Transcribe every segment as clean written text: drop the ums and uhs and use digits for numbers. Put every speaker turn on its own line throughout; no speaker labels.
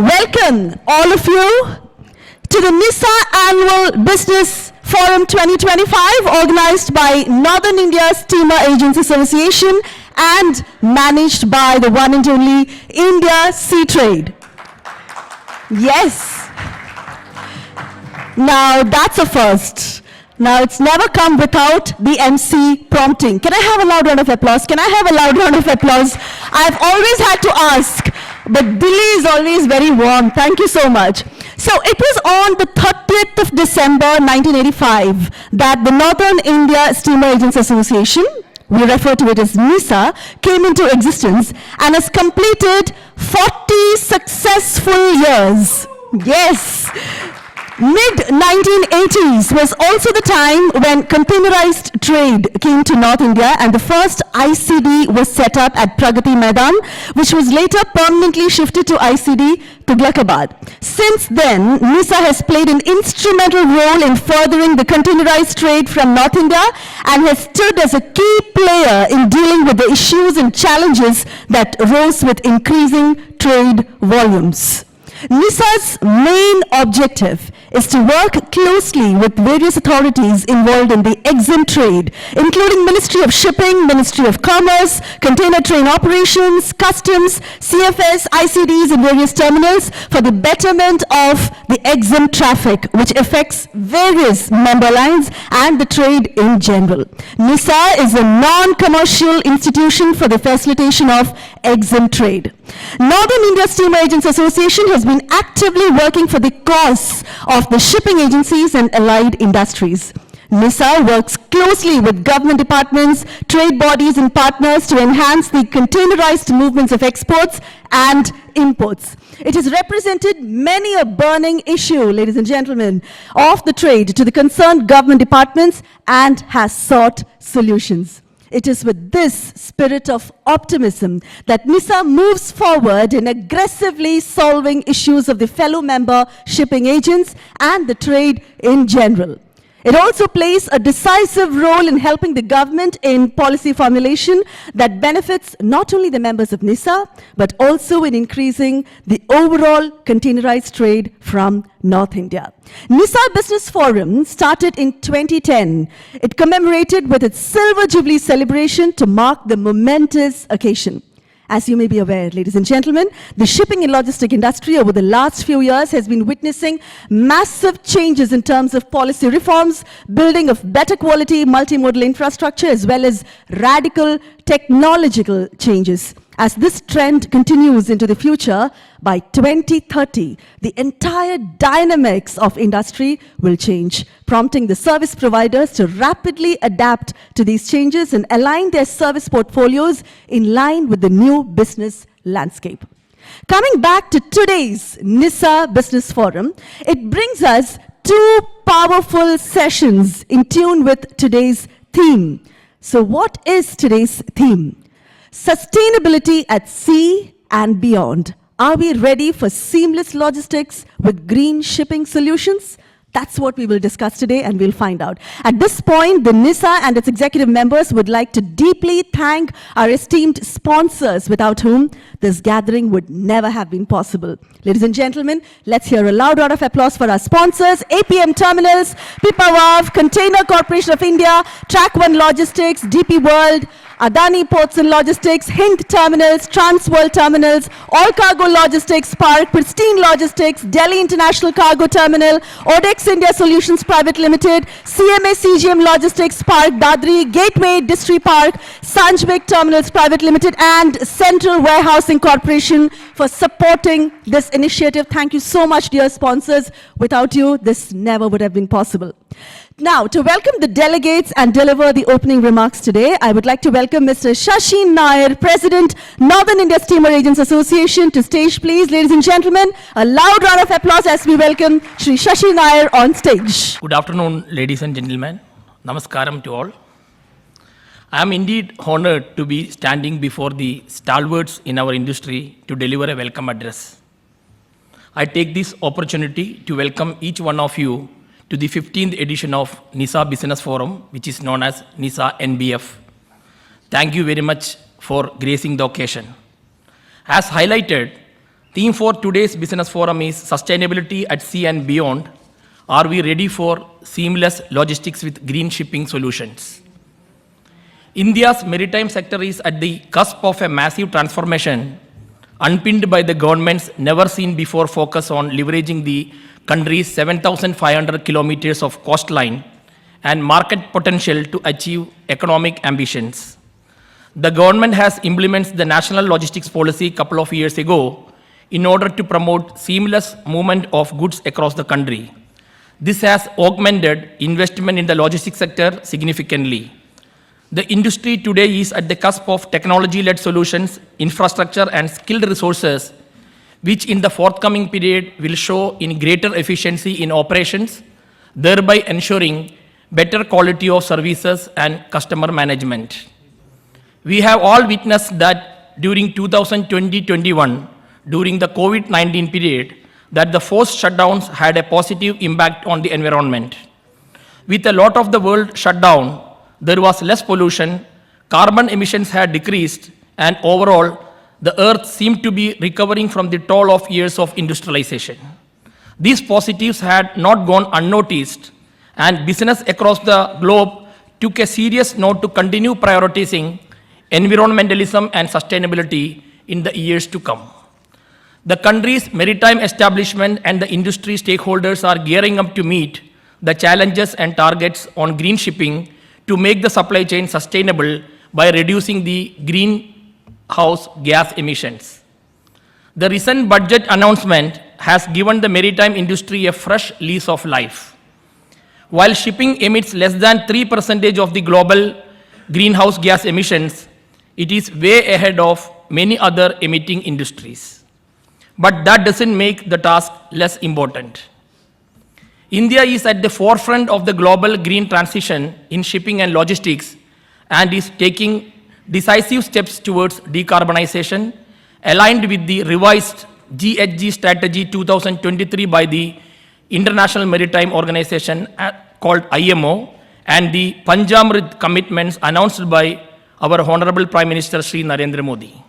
welcome all of you to the NISAA Annual Business Forum 2025 organized by Northern India Steamer Agents Association and managed by the one and only India Sea Trade. Yes. Now that's a first. Now it's never come without the MC prompting. Can I have a loud round of applause? Can I have a loud round of applause? I've always had to ask, but Delhi is always very warm. Thank you so much. So it was on the 30th of December 1985 that the Northern India Steamer Agents Association, we refer to it as NISAA, came into existence and has completed 40 successful years. Yes. Mid-1980s was also the time when containerized trade came to North India and the first ICD was set up at Pragati Maidan, which was later permanently shifted to ICD Tughlakabad. Since then, NISAA has played an instrumental role in furthering the containerized trade from North India and has stood as a key player in dealing with the issues and challenges that arose with increasing trade volumes. NISAA's main objective is to work closely with various authorities involved in the EXIM trade, including Ministry of Shipping, Ministry of Commerce, Container Train Operations, Customs, CFS, ICDs and various terminals for the betterment of the EXIM traffic, which affects various member lines and the trade in general. NISAA is a non-commercial institution for the facilitation of EXIM trade. Northern India Steamer Agents Association has been actively working for the cause of the shipping agencies and allied industries. NISAA works closely with government departments, trade bodies and partners to enhance the containerized movements of exports and imports. It has represented many a burning issue, ladies and gentlemen, of the trade to the concerned government departments and has sought solutions. It is with this spirit of optimism that NISAA moves forward in aggressively solving issues of the fellow member shipping agents and the trade in general. It also plays a decisive role in helping the government in policy formulation that benefits not only the members of NISAA, but also in increasing the overall containerized trade from North India. NISAA Business Forum started in 2010. It commemorated with its Silver Jubilee celebration to mark the momentous occasion. As you may be aware, ladies and gentlemen, the shipping and logistic industry over the last few years has been witnessing massive changes in terms of policy reforms, building of better quality multimodal infrastructure, as well as radical technological changes. As this trend continues into the future, by 2030, the entire dynamics of industry will change, prompting the service providers to rapidly adapt to these changes and align their service portfolios in line with the new business landscape. Coming back to today's NISAA Business Forum, it brings us two powerful sessions in tune with today's theme. So what is today's theme? Sustainability at sea and beyond. Are we ready for seamless logistics with green shipping solutions? That's what we will discuss today and we'll find out. At this point, the NISAA and its executive members would like to deeply thank our esteemed sponsors without whom this gathering would never have been possible. Ladies and gentlemen, let's hear a loud round of applause for our sponsors: APM Terminals, Pipavav, Container Corporation of India, Track One Logistics, DP World, Adani Ports and Logistics, Hind Terminals, Transworld Terminals, All Cargo Logistics Park, Pristine Logistics, Delhi International Cargo Terminal, Odex India Solutions Private Limited, CMA CGM Logistics Park, Dadri, Gateway District Park, Sanjvik Terminals Private Limited, and Central Warehousing Corporation for supporting this initiative. Thank you so much, dear sponsors. Without you, this never would have been possible. Now, to welcome the delegates and deliver the opening remarks today, I would like to welcome Mr. Shashi Nair, President, Northern India Steamer Agents Association, to stage, please. Ladies and gentlemen, a loud round of applause as we welcome Shri Shashi Nair on stage.
Good afternoon, ladies and gentlemen. Namaskaram to all. I am indeed honored to be standing before the stalwarts in our industry to deliver a welcome address. I take this opportunity to welcome each one of you to the 15th edition of NISAA Business Forum, which is known as NISAA NBF. Thank you very much for gracing the occasion. As highlighted, Theme for today's business forum is Sustainability at Sea and Beyond. Are we ready for seamless logistics with green shipping solutions? India's maritime sector is at the cusp of a massive transformation, unpinned by the government's never-seen-before focus on leveraging the country's 7,500 kilometers of coastline and market potential to achieve economic ambitions. The government has implemented the National Logistics Policy a couple of years ago in order to promote seamless movement of goods across the country. This has augmented investment in the logistics sector significantly. The industry today is at the cusp of technology-led solutions, infrastructure, and skilled resources, which in the forthcoming period will show in greater efficiency in operations, thereby ensuring better quality of services and customer management. We have all witnessed that during 2020-21, during the COVID-19 period, that the forced shutdowns had a positive impact on the environment. With a lot of the world shut down, there was less pollution, carbon emissions had decreased, and overall, the earth seemed to be recovering from the toll of years of industrialization. These positives had not gone unnoticed, and business across the globe took a serious note to continue prioritizing environmentalism and sustainability in the years to come. The country's maritime establishment and the industry stakeholders are gearing up to meet the challenges and targets on green shipping to make the supply chain sustainable by reducing the greenhouse gas emissions. The recent budget announcement has given the maritime industry a fresh lease of life. While shipping emits less than 3% of the global greenhouse gas emissions, it is way ahead of many other emitting industries. But that doesn't make the task less important. India is at the forefront of the global green transition in shipping and logistics and is taking decisive steps towards decarbonization, aligned with the revised GHG Strategy 2023 by the International Maritime Organization called IMO and the Panchamrit commitments announced by our Honorable Prime Minister Shri Narendra Modi.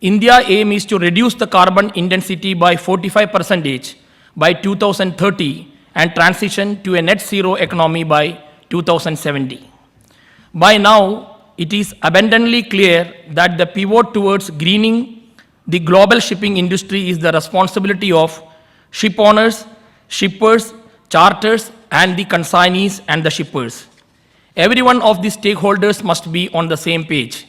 India's aim is to reduce the carbon intensity by 45% by 2030 and transition to a net zero economy by 2070. By now, it is abundantly clear that the pivot towards greening the global shipping industry is the responsibility of ship owners, shippers, charters, and the consignees and the shippers. Every one of these stakeholders must be on the same page.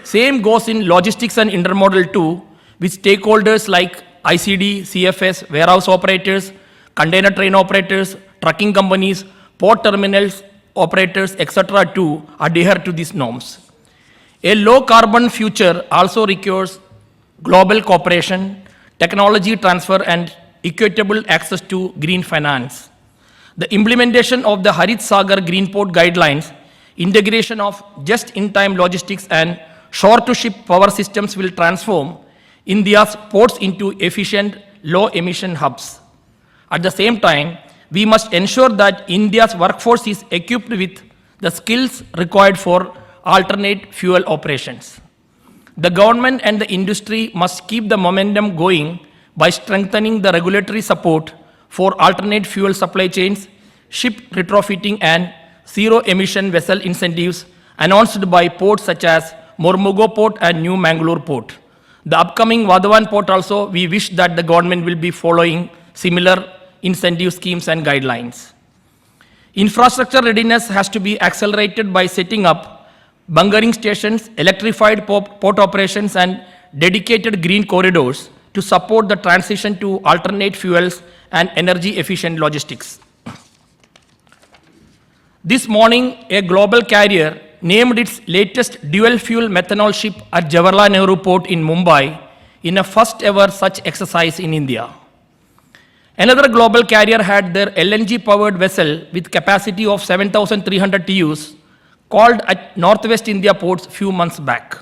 Same goes in logistics and intermodal too, with stakeholders like ICD, CFS, warehouse operators, container train operators, trucking companies, port terminals operators, etc. to adhere to these norms. A low carbon future also requires global cooperation, technology transfer, and equitable access to green finance. The implementation of the Harit Sagar Green Port Guidelines, integration of just-in-time logistics and shore-to-ship power systems will transform India's ports into efficient, low-emission hubs. At the same time, we must ensure that India's workforce is equipped with the skills required for alternate fuel operations. The government and the industry must keep the momentum going by strengthening the regulatory support for alternate fuel supply chains, ship retrofitting, and zero-emission vessel incentives announced by ports such as Mormugo Port and New Mangalore Port. The upcoming Vadhavan Port also, we wish that the government will be following similar incentive schemes and guidelines. Infrastructure readiness has to be accelerated by setting up bunkering stations, electrified port operations, and dedicated green corridors to support the transition to alternate fuels and energy-efficient logistics. This morning, a global carrier named its latest dual-fuel methanol ship at Jawaharlal Nehru Port in Mumbai in a first-ever such exercise in India. Another global carrier had their LNG-powered vessel with capacity of 7,300 TEUs called at Northwest India ports few months back.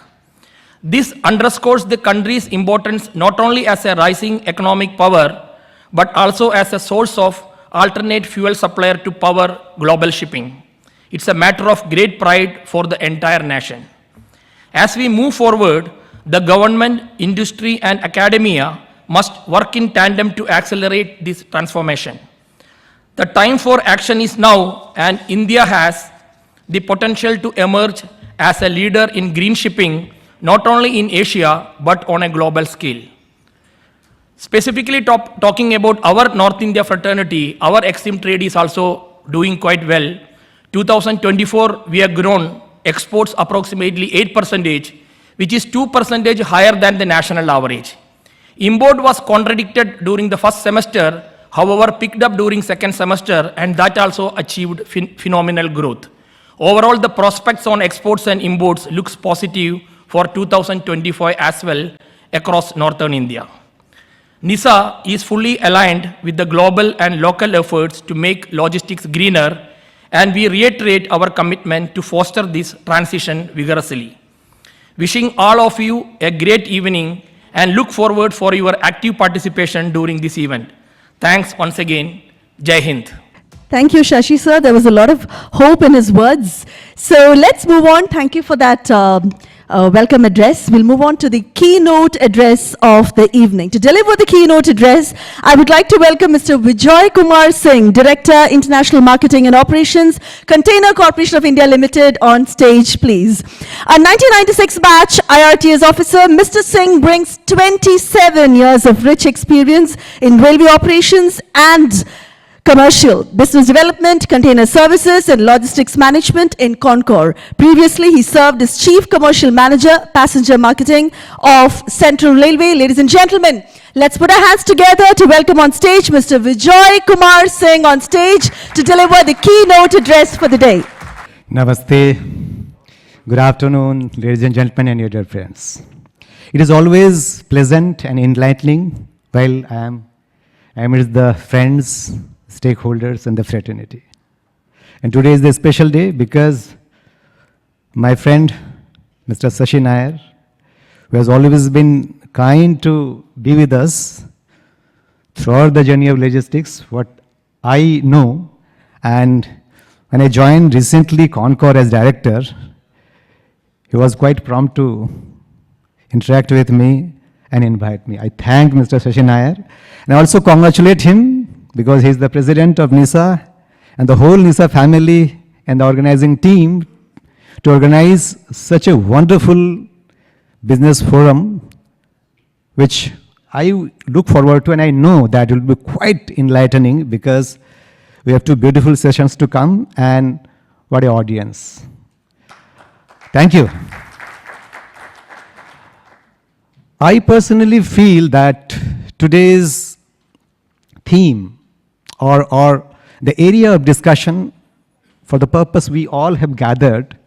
This underscores the country's importance not only as a rising economic power, but also as a source of alternate fuel supplier to power global shipping. It's a matter of great pride for the entire nation. As we move forward, the government, industry, and academia must work in tandem to accelerate this transformation. The time for action is now, and India has the potential to emerge as a leader in green shipping, not only in Asia, but on a global scale. Specifically talking about our North India fraternity, our EXIM trade is also doing quite well. 2024, we have grown exports approximately 8%, which is 2% higher than the national average. Import was contradicted during the first semester, however picked up during second semester, and that also achieved phenomenal growth. Overall, the prospects on exports and imports looks positive for 2025 as well across northern India. NISAA is fully aligned with the global and local efforts to make logistics greener, and we reiterate our commitment to foster this transition vigorously. Wishing all of you a great evening and look forward for your active participation during this event. Thanks once again. Jai Hind.
Thank you, Shashi sir. There was a lot of hope in his words. So let's move on. Thank you for that welcome address. We'll move on to the keynote address of the evening. To deliver the keynote address, I would like to welcome Mr. Vijay Kumar Singh, Director, International Marketing and Operations, Container Corporation of India Limited, on stage, please. A 1996 batch IRTS officer, Mr. Singh brings 27 years of rich experience in railway operations and commercial, business development, container services, and logistics management in Concor. Previously, he served as Chief Commercial Manager, Passenger Marketing of Central Railway. Ladies and gentlemen, let's put our hands together to welcome on stage Mr. Vijay Kumar Singh on stage to deliver the keynote address for the day.
Namaste. Good afternoon, ladies and gentlemen and your dear friends. It is always pleasant and enlightening while I am amidst the friends, stakeholders, and the fraternity. And today is the special day because my friend, Mr. Shashi Nair, who has always been kind to be with us throughout the journey of logistics, what I know, and when I joined recently Concor as director, he was quite prompt to interact with me and invite me. I thank Mr. Shashi Nair and I also congratulate him because he is the president of NISAA and the whole NISAA family and the organizing team to organize such a wonderful business forum, which I look forward to, and I know that it will be quite enlightening because we have two beautiful sessions to come, and what an audience. Thank you. I personally feel that today's theme or the area of discussion for the purpose we all have gathered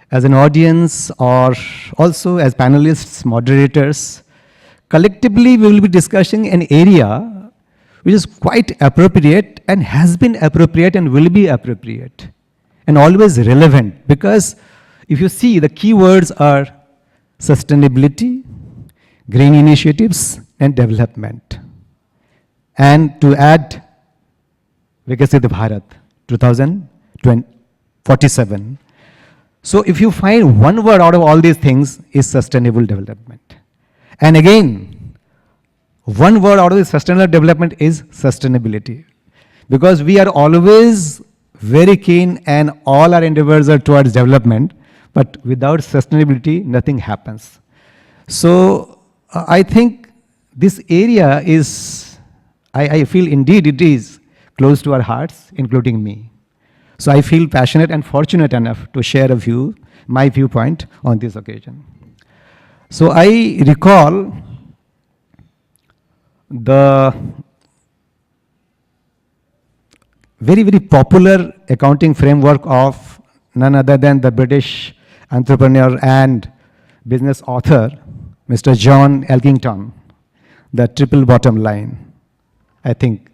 as an audience or also as panelists, moderators, collectively we will be discussing an area which is quite appropriate and has been appropriate and will be appropriate and always relevant, because if you see the keywords are sustainability, green initiatives, and development. And to add Viksit Bharat 2047. So if you find one word out of all these things is sustainable development. And again, one word out of the sustainable development is sustainability. Because we are always very keen and all our endeavors are towards development, but without sustainability, nothing happens. So I think this area is, I feel indeed it is close to our hearts, including me. So I feel passionate and fortunate enough to share my viewpoint on this occasion. So I recall the very, very popular accounting framework of none other than the British entrepreneur and business author, Mr. John Elkington, the triple bottom line. I think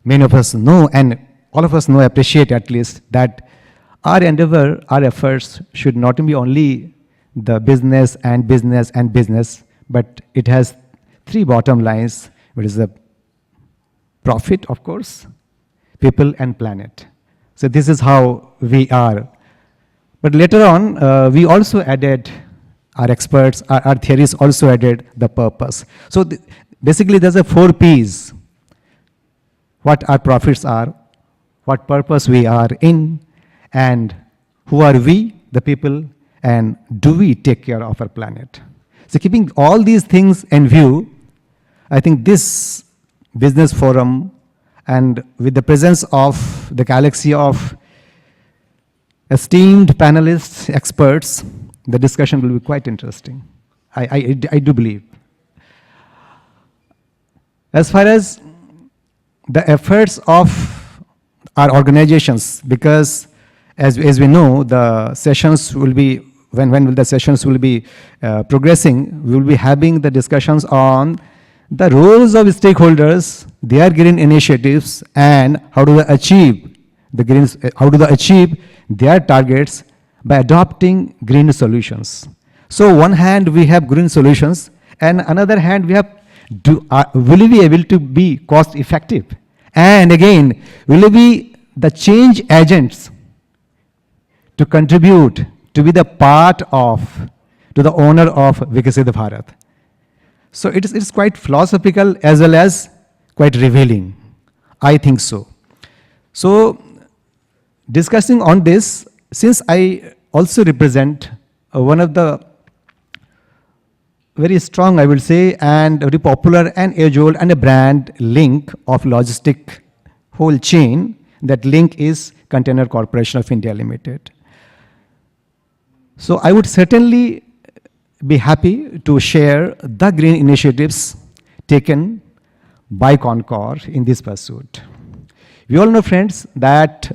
many of us know, and all of us know, appreciate at least, that our endeavor, our efforts should not be only the business and business and business, but it has three bottom lines, which is the profit, of course, people and planet. So this is how we are. But later on, we also added, our experts, our theories also added the purpose. So Basically, there's a 4 Ps. What our profits are, what purpose we are in, and who are we, the people, and do we take care of our planet? So keeping all these things in view, I think this business forum, and with the presence of the galaxy of esteemed panelists, experts, the discussion will be quite interesting. I do believe. As far as the efforts of our organizations, because as we know, the sessions will be, when the sessions will be progressing, we will be having the discussions on the roles of stakeholders, their green initiatives, and how do they achieve their targets by adopting green solutions. So one hand we have green solutions, and another hand we have, will we be able to be cost effective? And again, will we be the change agents to contribute, to be the part of, to the owner of Vikasit Bharat? So it is quite philosophical as well as quite revealing. I think so. So discussing on this, since I also represent one of the very strong, I will say, and very popular and age-old and a brand link of logistic whole chain, that link is Container Corporation of India Limited. So I would certainly be happy to share the green initiatives taken by Concor in this pursuit. We all know, friends, that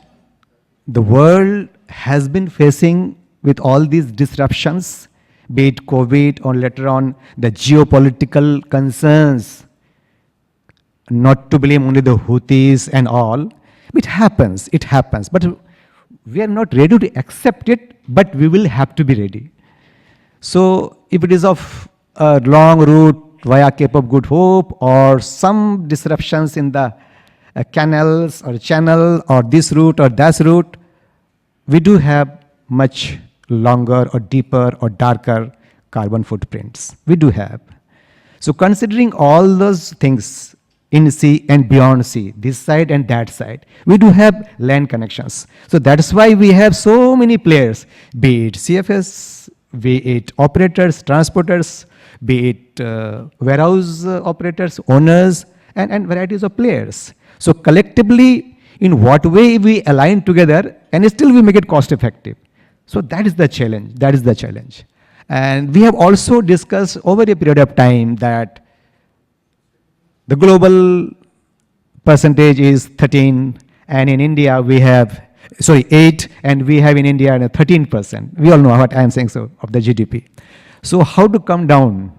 the world has been facing with all these disruptions, be it COVID or later on the geopolitical concerns, not to blame only the Houthis and all. It happens, but we are not ready to accept it, but we will have to be ready. So if it is of a long route via Cape of Good Hope or some disruptions in the canals or channel or this route or that route, we do have much longer or deeper or darker carbon footprints. We do have. So considering all those things in sea and beyond sea, this side and that side, we do have land connections. So that's why we have so many players, be it CFS, be it operators, transporters, be it warehouse operators, owners, and varieties of players. So collectively, in what way we align together and still we make it cost effective. So that is the challenge. And we have also discussed over a period of time that the global percentage is 13, and in India we have, 8, and we have in India 13%. We all know what I am saying, so, of the GDP. So how to come down,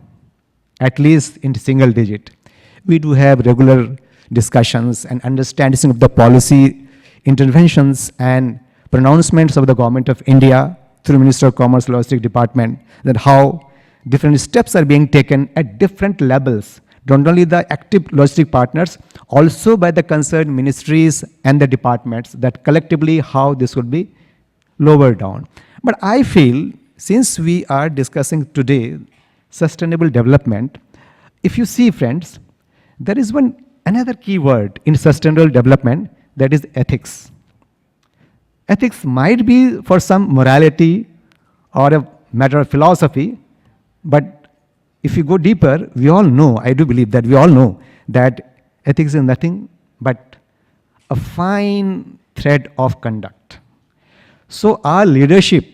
at least in single digit? We do have regular discussions and understanding of the policy interventions and pronouncements of the government of India through Minister of Commerce Logistics Department, that how different steps are being taken at different levels, not only the active logistic partners, also by the concerned ministries and the departments, that collectively how this would be lowered down. But I feel, since we are discussing today sustainable development, if you see, friends, there is another key word in sustainable development, that is ethics. Ethics might be for some morality or a matter of philosophy, but if you go deeper, we all know, I do believe that we all know that ethics is nothing but a fine thread of conduct. So our leadership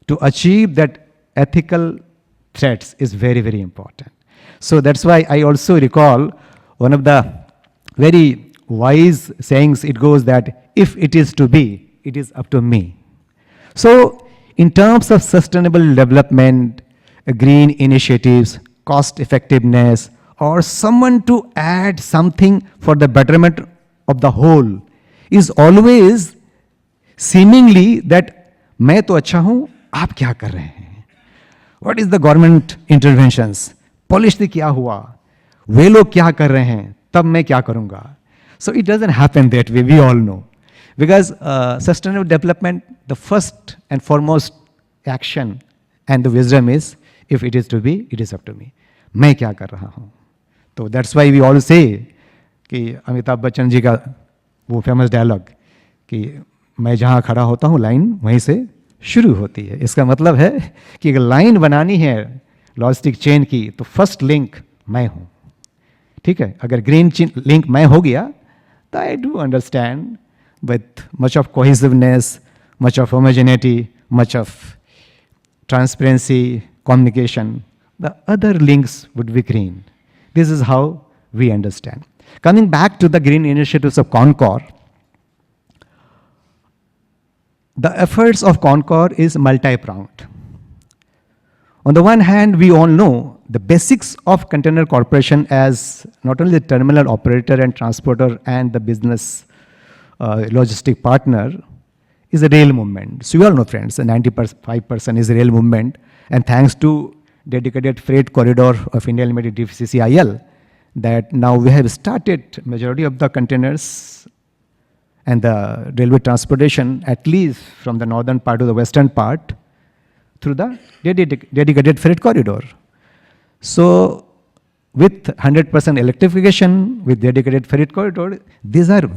to achieve that ethical threads is very, very important. So that's why I also recall one of the very wise sayings. It goes that if it is to be, it is up to me. So in terms of sustainable development, green initiatives, cost effectiveness, or someone to add something for the betterment of the whole, is always seemingly that मैं तो अच्छा हूँ, आप क्या कर रहे हैं? What is the government interventions? Policy क्या हुआ? वे लोग क्या कर रहे हैं? तब मैं क्या करूँगा? So it doesn't happen that way, we all know. Because sustainable development, the first and foremost action and the wisdom is, if it is to be, it is up to me. मैं क्या कर रहा हूँ. तो that's why we all से कि अमिताभ बच्चन जी का वो फेमस डायलॉग कि मैं जहाँ खड़ा होता हूँ लाइन वहीं से शुरू होती है. इसका मतलब है कि अगर लाइन बनानी है लॉजिस्टिक चेन की तो फर्स्ट लिंक मैं हूँ. ठीक है, अगर ग्रीन लिंक मैं हो गया तो I do understand with much of cohesiveness, much of homogeneity, much of transparency, communication, the other links would be green. This is how we understand. Coming back to the green initiatives of CONCOR, the efforts of CONCOR is multi-pronged. On the one hand, we all know the basics of container corporation as not only the terminal operator and transporter and the business logistic partner, is a rail movement. So you all know, friends, 95% is a rail movement, and thanks to dedicated freight corridor of India Limited DFCCIL, that now we have started majority of the containers and the railway transportation, at least from the northern part to the western part, through the dedicated freight corridor. So with 100% electrification, with dedicated freight corridor, these are,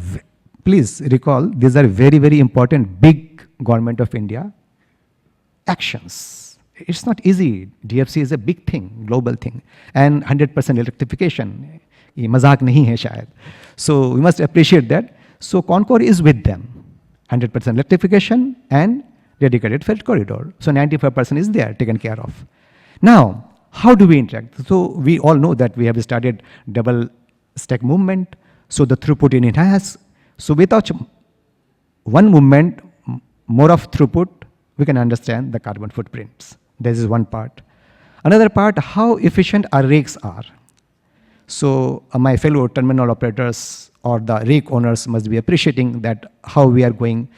please recall, these are very, very important big government of India actions. It's not easy. DFC is a big thing, global thing. And 100% electrification, ये मजाक नहीं है शायद. So we must appreciate that. So CONCOR is with them. 100% electrification and dedicated freight corridor. So 95% is there, taken care of. Now, how do we interact? So we all know that we have started double stack movement. So the throughput in it has. So without one movement, more of throughput, we can understand the carbon footprints. This is one part. Another part, how efficient our rakes are. So my fellow terminal operators or the rake owners must be appreciating that how we are going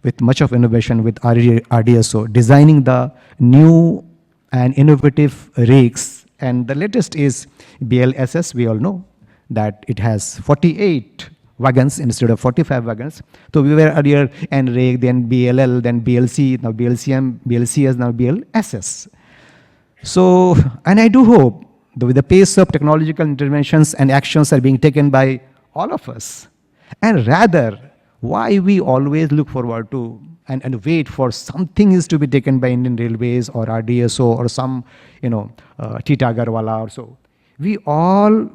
with much of innovation with RDSO, designing the new and innovative rakes. And the latest is BLSS. We all know that it has 48 wagons instead of 45 wagons. So we were earlier N rake, then BLL, then BLC, now BLCM, BLCS, now BLSS. So, and I do hope that with the pace of technological interventions and actions are being taken by all of us, and rather why we always look forward to and wait for something is to be taken by Indian Railways or RDSO or some, Tita Agarwala or so. We all,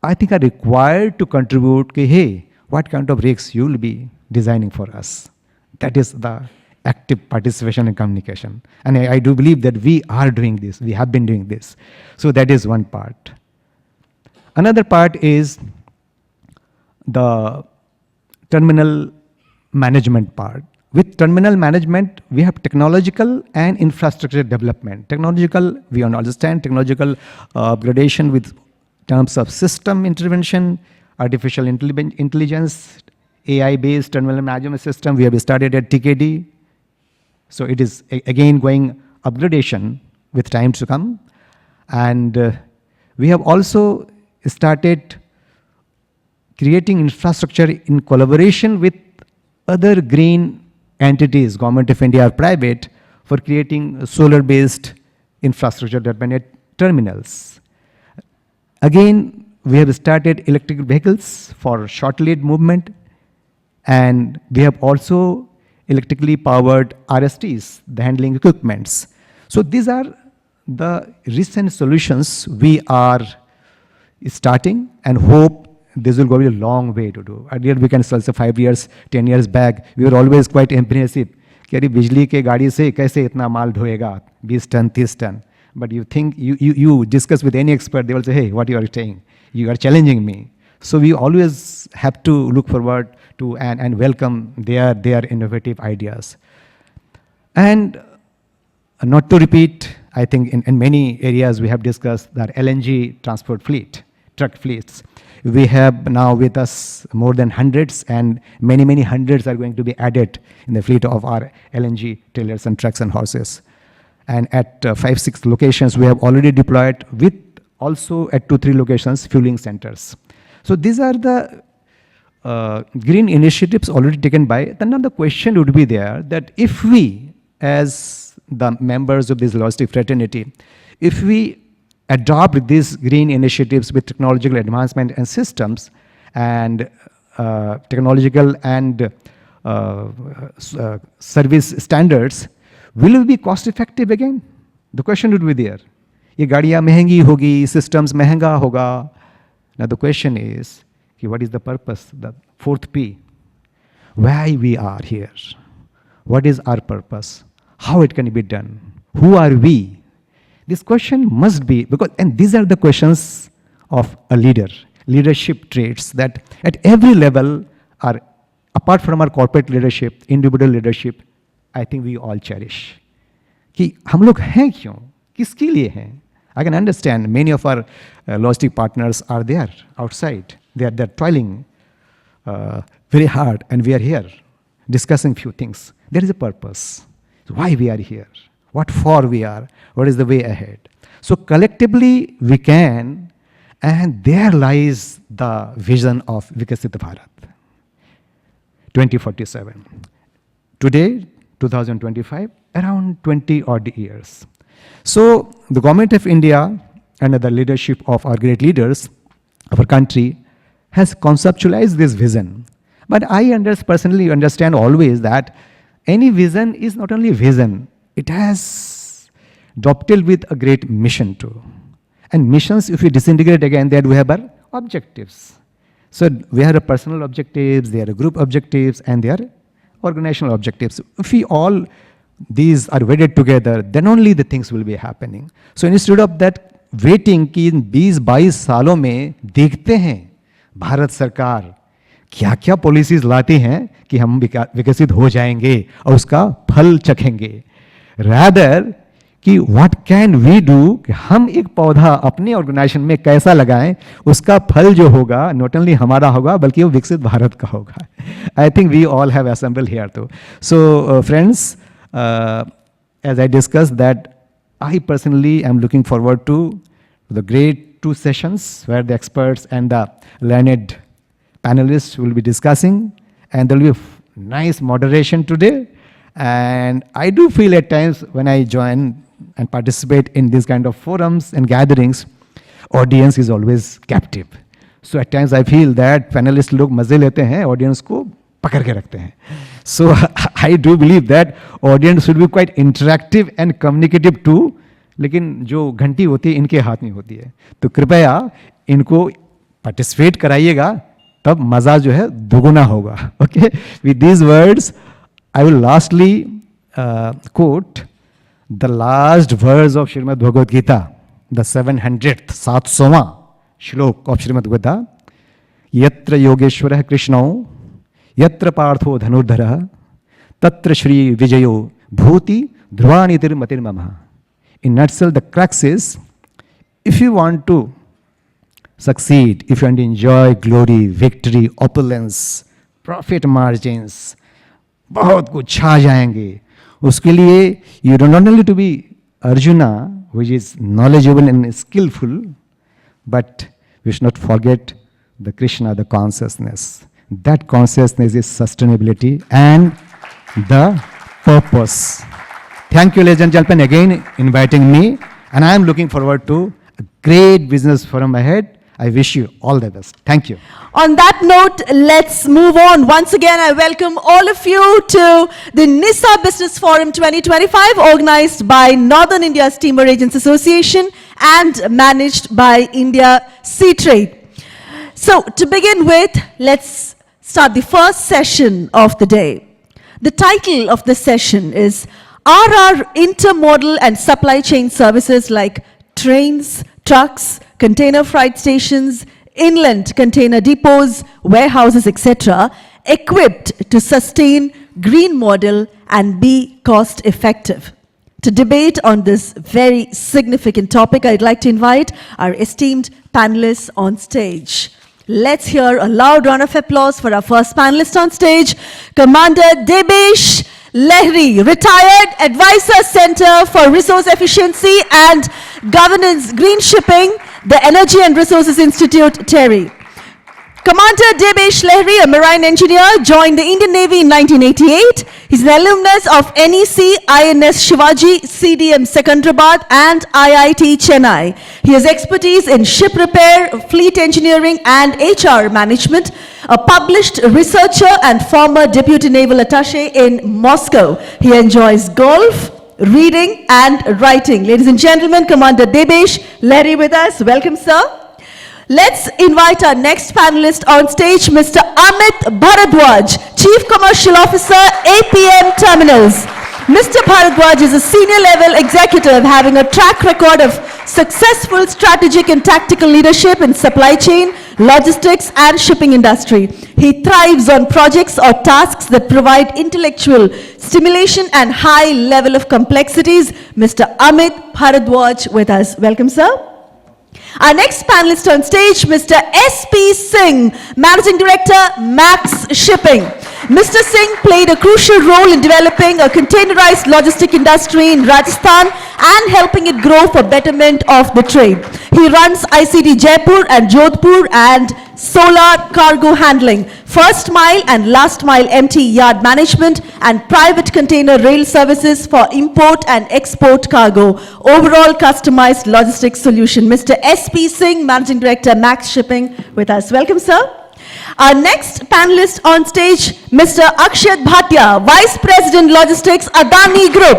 I think, are required to contribute, hey, what kind of rakes you will be designing for us. That is the active participation and communication. And I do believe that we are doing this. We have been doing this. So that is one part. Another part is the terminal management part. With terminal management, we have technological and infrastructure development. Technological, we understand technological upgradation with terms of system intervention, artificial intelligence, AI-based terminal management system. We have started at TKD. So it is again going upgradation with time to come. And we have also started creating infrastructure in collaboration with other green entities, government of India or private, for creating solar-based infrastructure development at terminals. Again, we have started electric vehicles for short lead movement, and we have also electrically powered RSTs, the handling equipments. So these are the recent solutions we are starting and hope this will go a long way to do. Earlier we can say 5 years, 10 years back, we were always quite impressive. कि अरे बिजली के गाड़ी से कैसे इतना माल ढोएगा 20 ton 30 ton. But you think, you discuss with any expert, they will say, hey, what you are saying? You are challenging me. So we always have to look forward to and welcome their innovative ideas. And not to repeat, I think in many areas we have discussed that LNG transport fleet, truck fleets. We have now with us more than hundreds, and many, many hundreds are going to be added in the fleet of our LNG trailers and trucks and horses. And at 5-6 locations, we have already deployed, with also at 2-3 locations, fueling centers. So these are the green initiatives already taken by. Then another question would be there that if we, as the members of this logistic fraternity, if we adopt these green initiatives with technological advancement and systems and technological and service standards, will we be cost effective again? The question would be there. ये गाड़ियाँ महंगी होगी, systems महंगा होगा. Now the question is, what is the purpose? The fourth P. Why we are here? What is our purpose? How it can be done? Who are we? This question must be, because, and these are the questions of a leader, leadership traits that at every level are, apart from our corporate leadership, individual leadership, I think we all cherish. कि हम लोग हैं क्यों? किसके लिए हैं? I can understand many of our logistic partners are there outside. They're toiling very hard, and we are here discussing few things. There is a purpose. Why we are here? What for we are? What is the way ahead? So collectively we can, and there lies the vision of Vikasit Bharat 2047. Today, 2025, around 20 odd years. So the government of India, under the leadership of our great leaders of our country, has conceptualized this vision. But I personally understand always that any vision is not only vision, it has dovetailed with a great mission too. And missions, if we disintegrate again, then we have our objectives. So we have a personal objectives, there are group objectives, and there are organizational objectives. If we all these are wedded together, then only the things will be happening. So instead of that waiting कि इन 20-22 सालों में देखते हैं भारत सरकार क्या क्या policies लाती हैं कि हम विकसित हो जाएंगे और उसका फल चखेंगे, रादर कि व्हाट कैन वी डू, कि हम एक पौधा अपने ऑर्गेनाइजेशन में कैसा लगाएं, उसका फल जो होगा नॉट ओनली हमारा होगा बल्कि वो विकसित भारत का होगा. I think we all have assembled here to. So friends, as I discussed that, I personally am looking forward to the great 2 sessions where the experts and the learned panelists will be discussing, and there will be a nice moderation today. And I do feel at times when I join and participate in these kind of forums and gatherings, audience is always captive. So at times I feel that panelists लोग मजे लेते हैं, audience को पकड़ के रखते हैं. So I do believe that audience should be quite interactive and communicative too. लेकिन जो घंटी होती है इनके हाथ में होती है, तो कृपया इनको पार्टिसिपेट कराइएगा, तब मजा जो है दुगुना होगा. Okay, with these words I will lastly quote the last verse of Srimad Bhagavad Gita, the 700th 700वां श्लोक of Srimad Bhagavad Gita. यत्र योगेश्वरः कृष्णो यत्र पार्थो धनुर्धरः तत्र श्री विजयो भूति ध्रुवानितिर्मतिर्ममः. In nutshell, the crux is, if you want to succeed, if you want to enjoy glory, victory, opulence, profit margins, बहुत कुछ छा जाएंगे, उसके लिए you don't only to be Arjuna, which is knowledgeable and skillful, but we should not forget the Krishna, the consciousness. That consciousness is sustainability and the purpose. Thank you, ladies and gentlemen, again inviting me, and I am looking forward to a great business forum ahead. I wish you all the best. Thank you.
On that note, let's move on. Once again, I welcome all of you to the NISAA Business Forum 2025, organized by Northern India Steamer Agents Association and managed by India Sea Trade. So, to begin with, let's start the first session of the day. The title of this session is, are our intermodal and supply chain services like trains, trucks, container freight stations, inland container depots, warehouses, etc., equipped to sustain green model and be cost effective? To debate on this very significant topic, I'd like to invite our esteemed panelists on stage. Let's hear a loud round of applause for our first panelist on stage, Commander Debesh, Lahiri, Retired Advisor Center for Resource Efficiency and Governance Green Shipping, the Energy and Resources Institute, TERI. Commander Debesh Lahiri, a marine engineer, joined the Indian Navy in 1988. He's an alumnus of NEC, INS Shivaji, CDM Secunderabad and IIT Chennai. He has expertise in ship repair, fleet engineering and HR management, a published researcher and former deputy naval attaché in Moscow. He enjoys golf, reading and writing. Ladies and gentlemen, Commander Debesh Lahiri with us. Welcome, sir. Let's invite our next panelist on stage, Mr. Amit Bharadwaj, Chief Commercial Officer, APM Terminals. Mr. Bharadwaj is a senior level executive having a track record of successful strategic and tactical leadership in supply chain, logistics and shipping industry. He thrives on projects or tasks that provide intellectual stimulation and high level of complexities. Mr. Amit Bharadwaj with us. Welcome, sir. Our next panelist on stage, Mr. S.P. Singh, Managing Director, Max Shipping. Mr. Singh played a crucial role in developing a containerized logistic industry in Rajasthan and helping it grow for betterment of the trade. He runs ICD Jaipur and Jodhpur and solar cargo handling, first mile and last mile empty yard management and private container rail services for import and export cargo. Overall customized logistics solution. Mr. S.P. Singh, Managing Director, Max Shipping with us. Welcome, sir. Our next panelist on stage, Mr. Akshyat Bhatia, Vice President Logistics, Adani Group.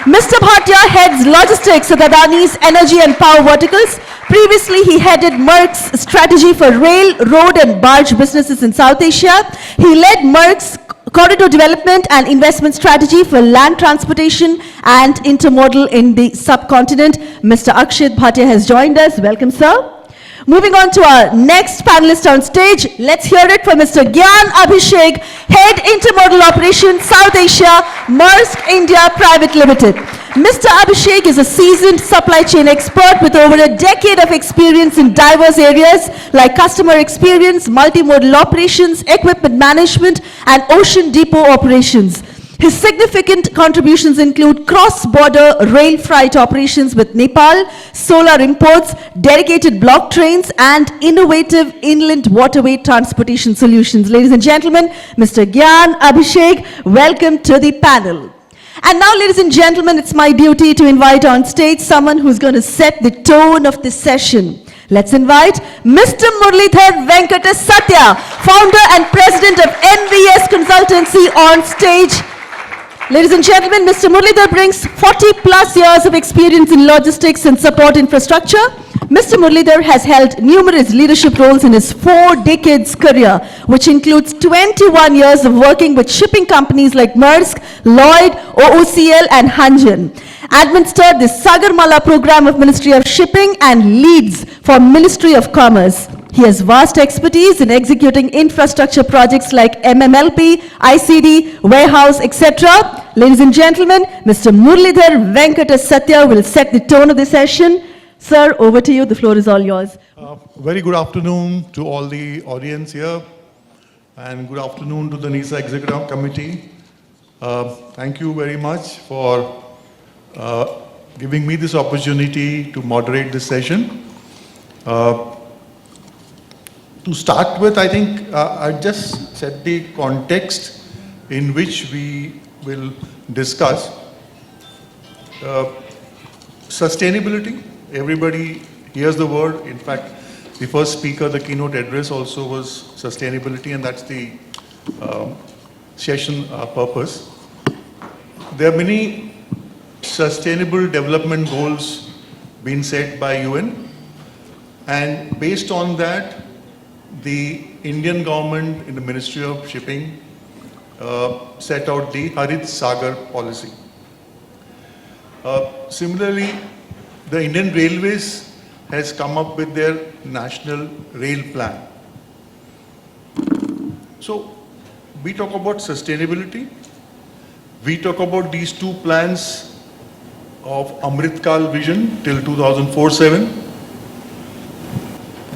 Mr. Bhatia heads logistics at Adani's energy and power verticals. Previously, he headed Maersk's strategy for rail, road and barge businesses in South Asia. He led Maersk's corridor development and investment strategy for land transportation and intermodal in the subcontinent. Mr. Akshyat Bhatia has joined us. Welcome, sir. Moving on to our next panelist on stage, let's hear it from Mr. Gyan Abhishek, Head Intermodal Operations South Asia, Maersk India Private Limited. Mr. Abhishek is a seasoned supply chain expert with over a decade of experience in diverse areas like customer experience, multimodal operations, equipment management, and ocean depot operations. His significant contributions include cross-border rail freight operations with Nepal, solar imports, dedicated block trains, and innovative inland waterway transportation solutions. Ladies and gentlemen, Mr. Gyan Abhishek, welcome to the panel. And now, ladies and gentlemen, it's my duty to invite on stage someone who's going to set the tone of this session. Let's invite Mr. Murlidhar Venkata Satya, founder and president of NVS Consultancy on stage. Ladies and gentlemen, Mr. Murlidhar brings 40 plus years of experience in logistics and support infrastructure. Mr. Murlidhar has held numerous leadership roles in his 4 decades career, which includes 21 years of working with shipping companies like Maersk, Lloyd, OOCL and Hanjin. Administered the Sagarmala program of Ministry of Shipping and leads for Ministry of Commerce. He has vast expertise in executing infrastructure projects like MMLP, ICD, warehouse, etc. Ladies and gentlemen, Mr. Murlidhar Venkata Satya will set the tone of the session. Sir, over to you. The floor is all yours.
Very good afternoon to all the audience here, and good afternoon to the NISAA Executive Committee. Thank you very much for giving me this opportunity to moderate this session. To start with, I think I just set the context in which we will discuss sustainability. Everybody hears the word. In fact, the first speaker, the keynote address also was sustainability, and that's the session purpose. There are many sustainable development goals being set by UN, and based on that, the Indian government in the Ministry of Shipping set out the Harit Sagar policy. Similarly, the Indian Railways has come up with their National Rail Plan. So, we talk about sustainability. We talk about these 2 plans of Amritkal vision till 2047.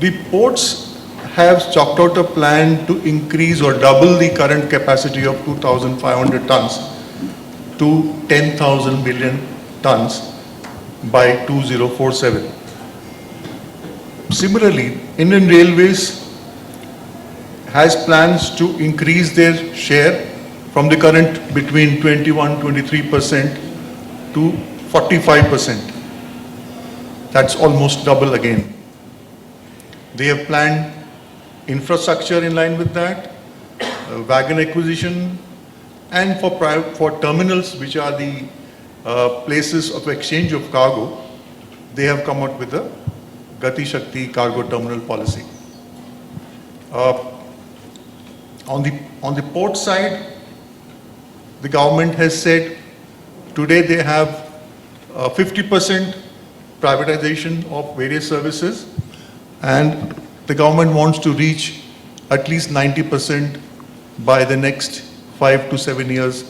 The ports have chalked out a plan to increase or double the current capacity of 2,500 tons to 10,000 million tons by 2047. Similarly, Indian Railways has plans to increase their share from the current between 21-23% to 45%. That's almost double again. They have planned infrastructure in line with that, wagon acquisition, and for terminals, which are the places of exchange of cargo, they have come out with a Gati Shakti cargo terminal policy. On the port side, the government has said today they have 50% privatization of various services, and the government wants to reach at least 90% by the next 5 to 7 years,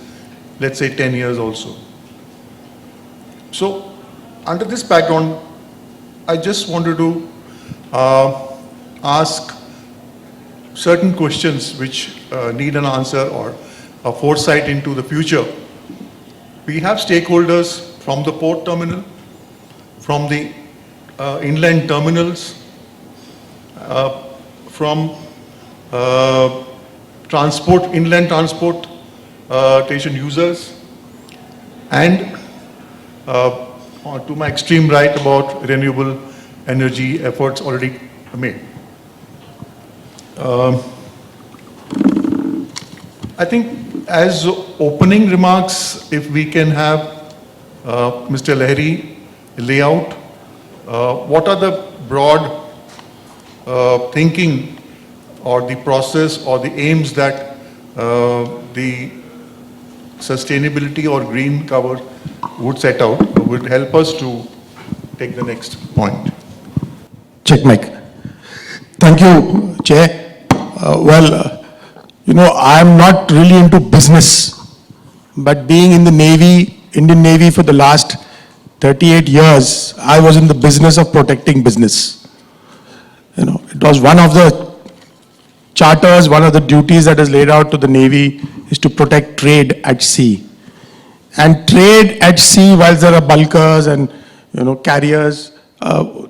let's say 10 years also. So, under this background, I just wanted to ask certain questions which need an answer or a foresight into the future. We have stakeholders from the port terminal, from the inland terminals, from transport, inland transportation users, and to my extreme right about renewable energy efforts already made. I think as opening remarks, if we can have Mr. Lahiri lay out what are the broad thinking or the process or the aims that the sustainability or green cover would set out, would help us to take the next point.
Check mic. Thank you, Chair. I'm not really into business, but being in the Navy, Indian Navy for the last 38 years, I was in the business of protecting business. It was one of the charters, one of the duties that is laid out to the Navy is to protect trade at sea. And trade at sea, while there are bulkers and carriers,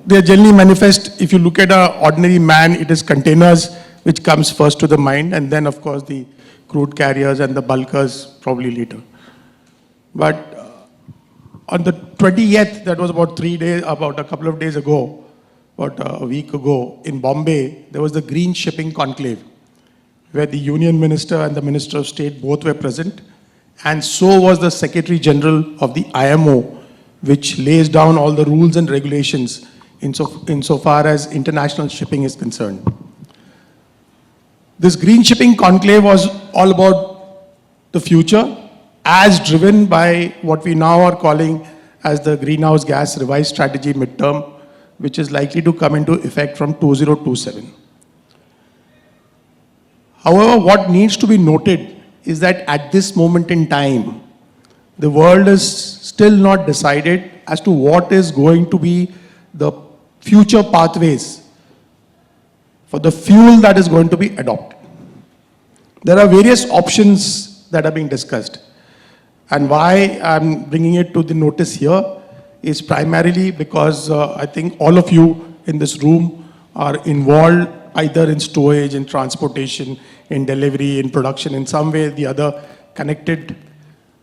they generally manifest. If you look at an ordinary man, it is containers which comes first to the mind, and then of course the crude carriers and the bulkers probably later. But on the 20th, that was about a couple of days ago, about a week ago, in Bombay, there was the Green Shipping Conclave, where the Union Minister and the Minister of State both were present, and so was the Secretary General of the IMO, which lays down all the rules and regulations insofar as international shipping is concerned. This Green Shipping Conclave was all about the future, as driven by what we now are calling as the Greenhouse Gas Revised Strategy Midterm, which is likely to come into effect from 2027. However, what needs to be noted is that at this moment in time, the world is still not decided as to what is going to be the future pathways for the fuel that is going to be adopted. There are various options that are being discussed. And why I'm bringing it to the notice here is primarily because I think all of you in this room are involved either in storage, in transportation, in delivery, in production, in some way or the other connected.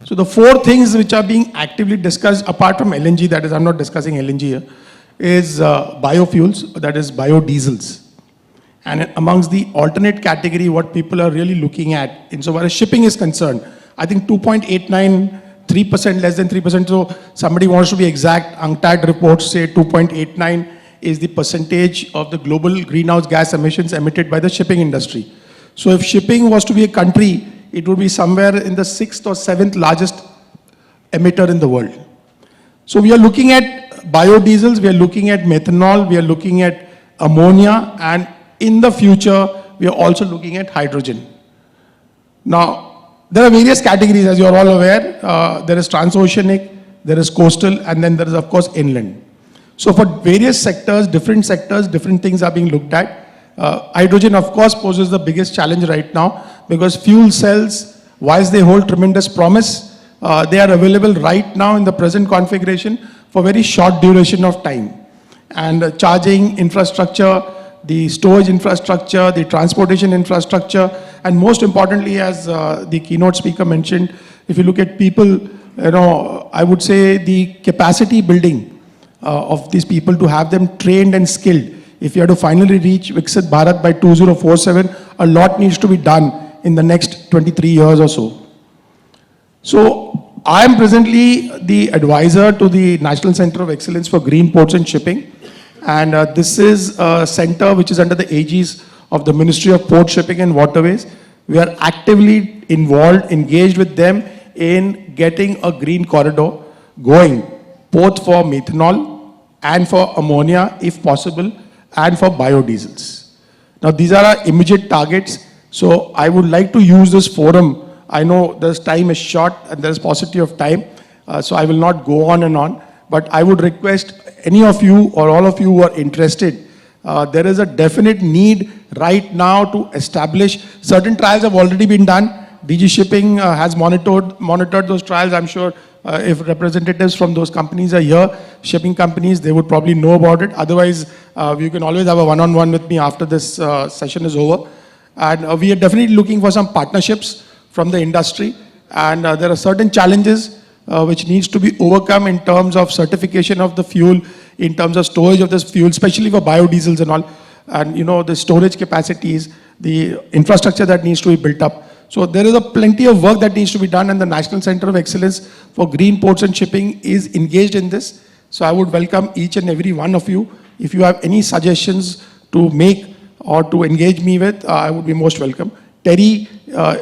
So the four things which are being actively discussed, apart from LNG, that is, I'm not discussing LNG here, is biofuels, that is biodiesels. And amongst the alternate category, what people are really looking at, insofar as shipping is concerned, I think 2.89, 3%, less than 3%, so somebody wants to be exact, UNCTAD reports say 2.89 is the percentage of the global greenhouse gas emissions emitted by the shipping industry. So if shipping was to be a country, it would be somewhere in the 6th or 7th largest emitter in the world. So we are looking at biodiesels, we are looking at methanol, we are looking at ammonia, and in the future, we are also looking at hydrogen. Now, there are various categories, as you are all aware. There is transoceanic, there is coastal, and then there is, of course, inland. So for various sectors, different things are being looked at. Hydrogen, of course, poses the biggest challenge right now because fuel cells, whilst they hold tremendous promise, they are available right now in the present configuration for very short duration of time. And charging infrastructure, the storage infrastructure, the transportation infrastructure, and most importantly, as the keynote speaker mentioned, if you look at people, I would say the capacity building of these people to have them trained and skilled. If you have to finally reach Viksit Bharat by 2047, a lot needs to be done in the next 23 years or so. So I am presently the advisor to the National Center of Excellence for Green Ports and Shipping. And this is a center which is under the aegis of the Ministry of Port Shipping and Waterways. We are actively involved, engaged with them in getting a green corridor going, both for methanol and for ammonia, if possible, and for biodiesels. Now, these are our immediate targets. So I would like to use this forum. I know this time is short and there is paucity of time. So I will not go on and on. But I would request any of you or all of you who are interested, there is a definite need right now to establish. Certain trials have already been done. DG Shipping has monitored those trials. I'm sure if representatives from those companies are here, shipping companies, they would probably know about it. Otherwise, you can always have a one-on-one with me after this session is over. And we are definitely looking for some partnerships from the industry. And there are certain challenges which needs to be overcome in terms of certification of the fuel, in terms of storage of this fuel, especially for biodiesels and all. And the storage capacities, the infrastructure that needs to be built up. So there is a plenty of work that needs to be done, and the National Center of Excellence for Green Ports and Shipping is engaged in this. So I would welcome each and every one of you. If you have any suggestions to make or to engage me with, I would be most welcome. TERI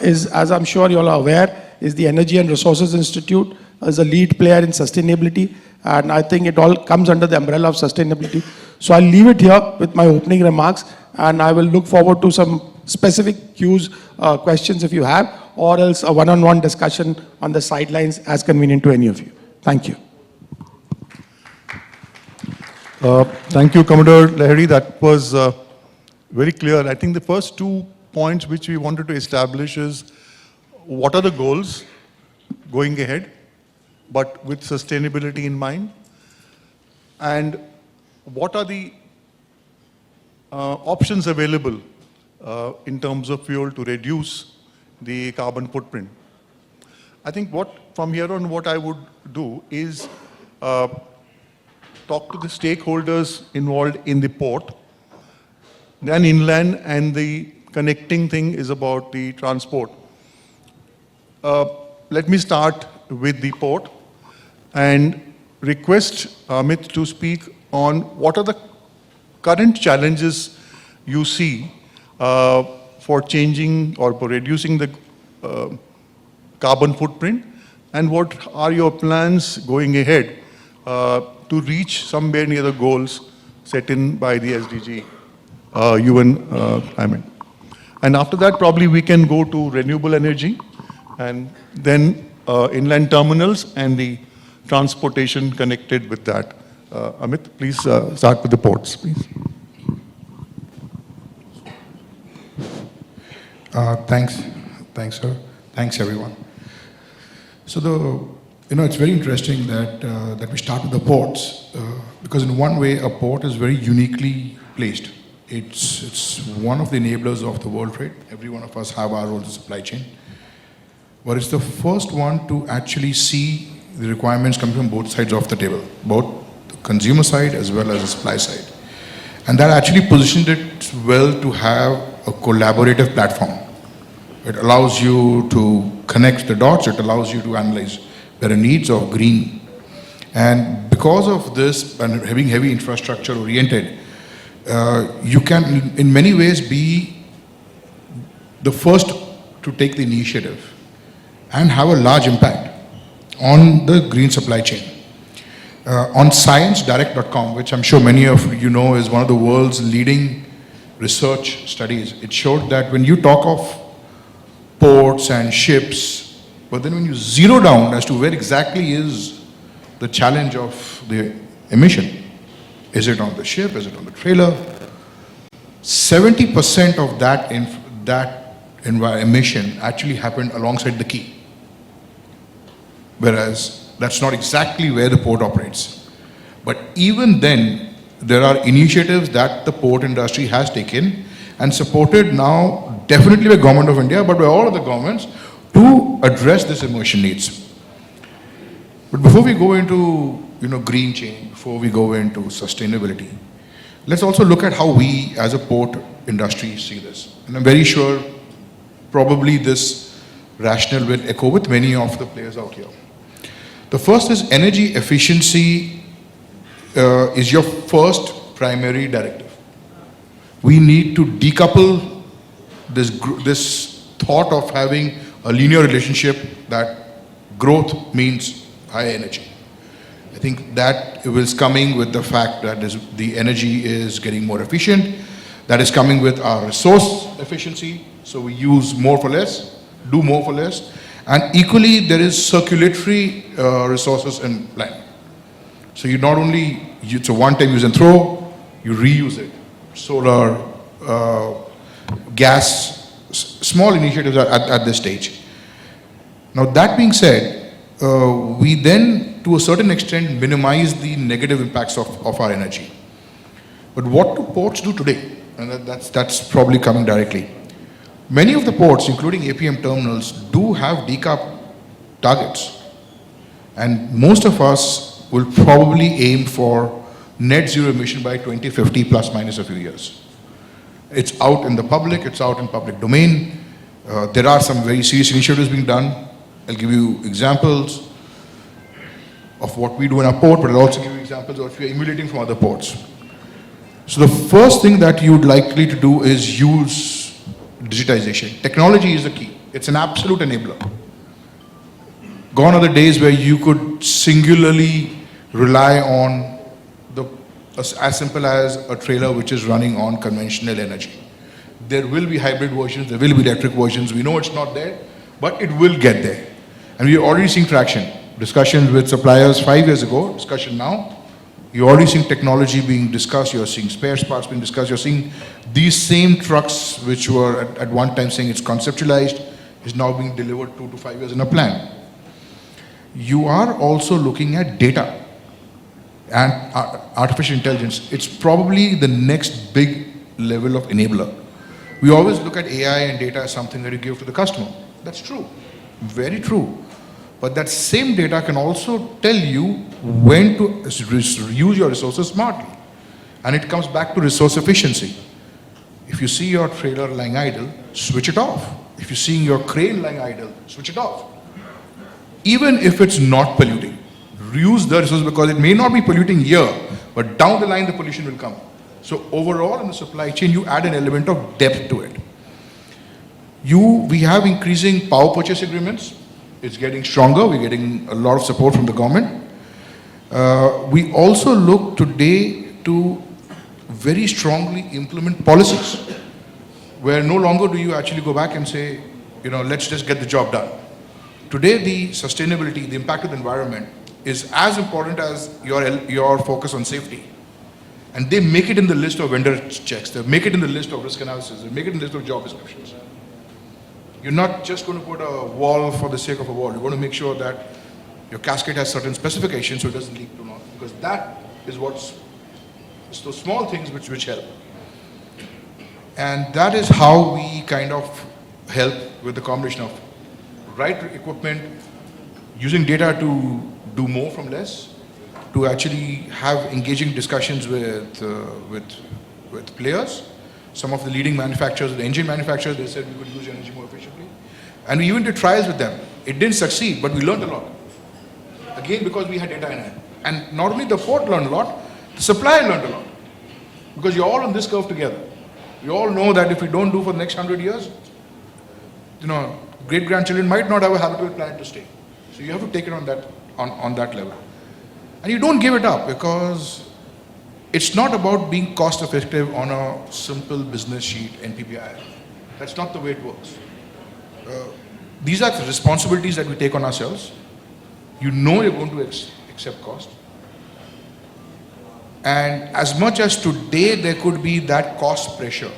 is, as I'm sure you all are aware, is the Energy and Resources Institute, is a lead player in sustainability. And I think it all comes under the umbrella of sustainability. So I'll leave it here with my opening remarks, and I will look forward to some specific cues, questions if you have, or else a one-on-one discussion on the sidelines as convenient to any of you. Thank you.
Thank you, Commodore Lahiri. That was very clear. I think the first 2 points which we wanted to establish is what are the goals going ahead, but with sustainability in mind, and what are the options available in terms of fuel to reduce the carbon footprint. I think from here on what I would do is talk to the stakeholders involved in the port, then inland, and the connecting thing is about the transport. Let me start with the port and request Amit to speak on what are the current challenges you see for changing or for reducing the carbon footprint, and what are your plans going ahead to reach somewhere near the goals set in by the SDG, UN climate. And after that, probably we can go to renewable energy, and then inland terminals and the transportation connected with that. Amit, please start with the ports, please.
Thanks, sir. Thanks, everyone. So it's very interesting that we start with the ports because in one way a port is very uniquely placed. It's one of the enablers of the world trade. Every one of us have our role in the supply chain, but it's the first one to actually see the requirements coming from both sides of the table, both the consumer side as well as the supply side, and that actually positioned it well to have a collaborative platform. It allows you to connect the dots. It allows you to analyze there are needs of green. And because of this and having heavy infrastructure oriented, you can in many ways be the first to take the initiative and have a large impact on the green supply chain. On sciencedirect.com, which I'm sure many of you know is one of the world's leading research studies, it showed that when you talk of ports and ships, but then when you zero down as to where exactly is the challenge of the emission, is it on the ship, is it on the trailer? 70% of that emission actually happened alongside the quay, whereas that's not exactly where the port operates. But even then, there are initiatives that the port industry has taken and supported now definitely by Government of India, but by all of the governments to address this immersion needs. But before we go into green change, before we go into sustainability, let's also look at how we as a port industry see this. And I'm very sure probably this rationale will echo with many of the players out here. The first is energy efficiency is your first primary directive. We need to decouple this thought of having a linear relationship that growth means high energy. I think that is coming with the fact that the energy is getting more efficient. That is coming with our resource efficiency. So we use more for less, do more for less. And equally, there is circulatory resources in land. So you not only, it's a one-time use and throw, you reuse it. Solar, gas, small initiatives at this stage. Now that being said, we then, to a certain extent, minimize the negative impacts of our energy. But what do ports do today? And that's probably coming directly. Many of the ports, including APM terminals, do have decarb targets. And most of us will probably aim for net zero emission by 2050 plus minus a few years. It's out in the public, it's out in public domain. There are some very serious initiatives being done. I'll give you examples of what we do in our port, but I'll also give you examples of what we are emulating from other ports. So the first thing that you'd likely to do is use digitization. Technology is the key. It's an absolute enabler. Gone are the days where you could singularly rely on as simple as a trailer which is running on conventional energy. There will be hybrid versions, there will be electric versions. We know it's not there, but it will get there. And we are already seeing traction. Discussions with suppliers 5 years ago, discussion now. You're already seeing technology being discussed, you're seeing spare parts being discussed, you're seeing these same trucks which were at one time saying it's conceptualized, is now being delivered 2 to 5 years in a plan. You are also looking at data and artificial intelligence. It's probably the next big level of enabler. We always look at AI and data as something that you give to the customer. That's true, very true. But that same data can also tell you when to use your resources smartly. And it comes back to resource efficiency. If you see your trailer lying idle, switch it off. If you're seeing your crane lying idle, switch it off. Even if it's not polluting, reuse the resource because it may not be polluting here, but down the line the pollution will come. So overall in the supply chain, you add an element of depth to it. We have increasing power purchase agreements. It's getting stronger. We're getting a lot of support from the government. We also look today to very strongly implement policies where no longer do you actually go back and say, let's just get the job done. Today, the sustainability, the impact of the environment is as important as your focus on safety. And they make it in the list of vendor checks. They make it in the list of risk analysis. They make it in the list of job descriptions. You're not just going to put a wall for the sake of a wall. You're going to make sure that your cascade has certain specifications so it doesn't leak too long. Because that is it's those small things which help. And that is how we kind of help with the combination of right equipment, using data to do more from less, to actually have engaging discussions with players. Some of the leading manufacturers, the engine manufacturers, they said we could use energy more efficiently. And we even did trials with them. It didn't succeed, but we learned a lot. Again, because we had data in hand. And not only the port learned a lot, the supplier learned a lot. Because you're all on this curve together. You all know that if we don't do for the next 100 years, great-grandchildren might not have a habitable planet to stay. So you have to take it on that level. And you don't give it up because it's not about being cost effective on a simple business sheet, NPPI. That's not the way it works. These are the responsibilities that we take on ourselves. You know you're going to accept cost. And as much as today there could be that cost pressure,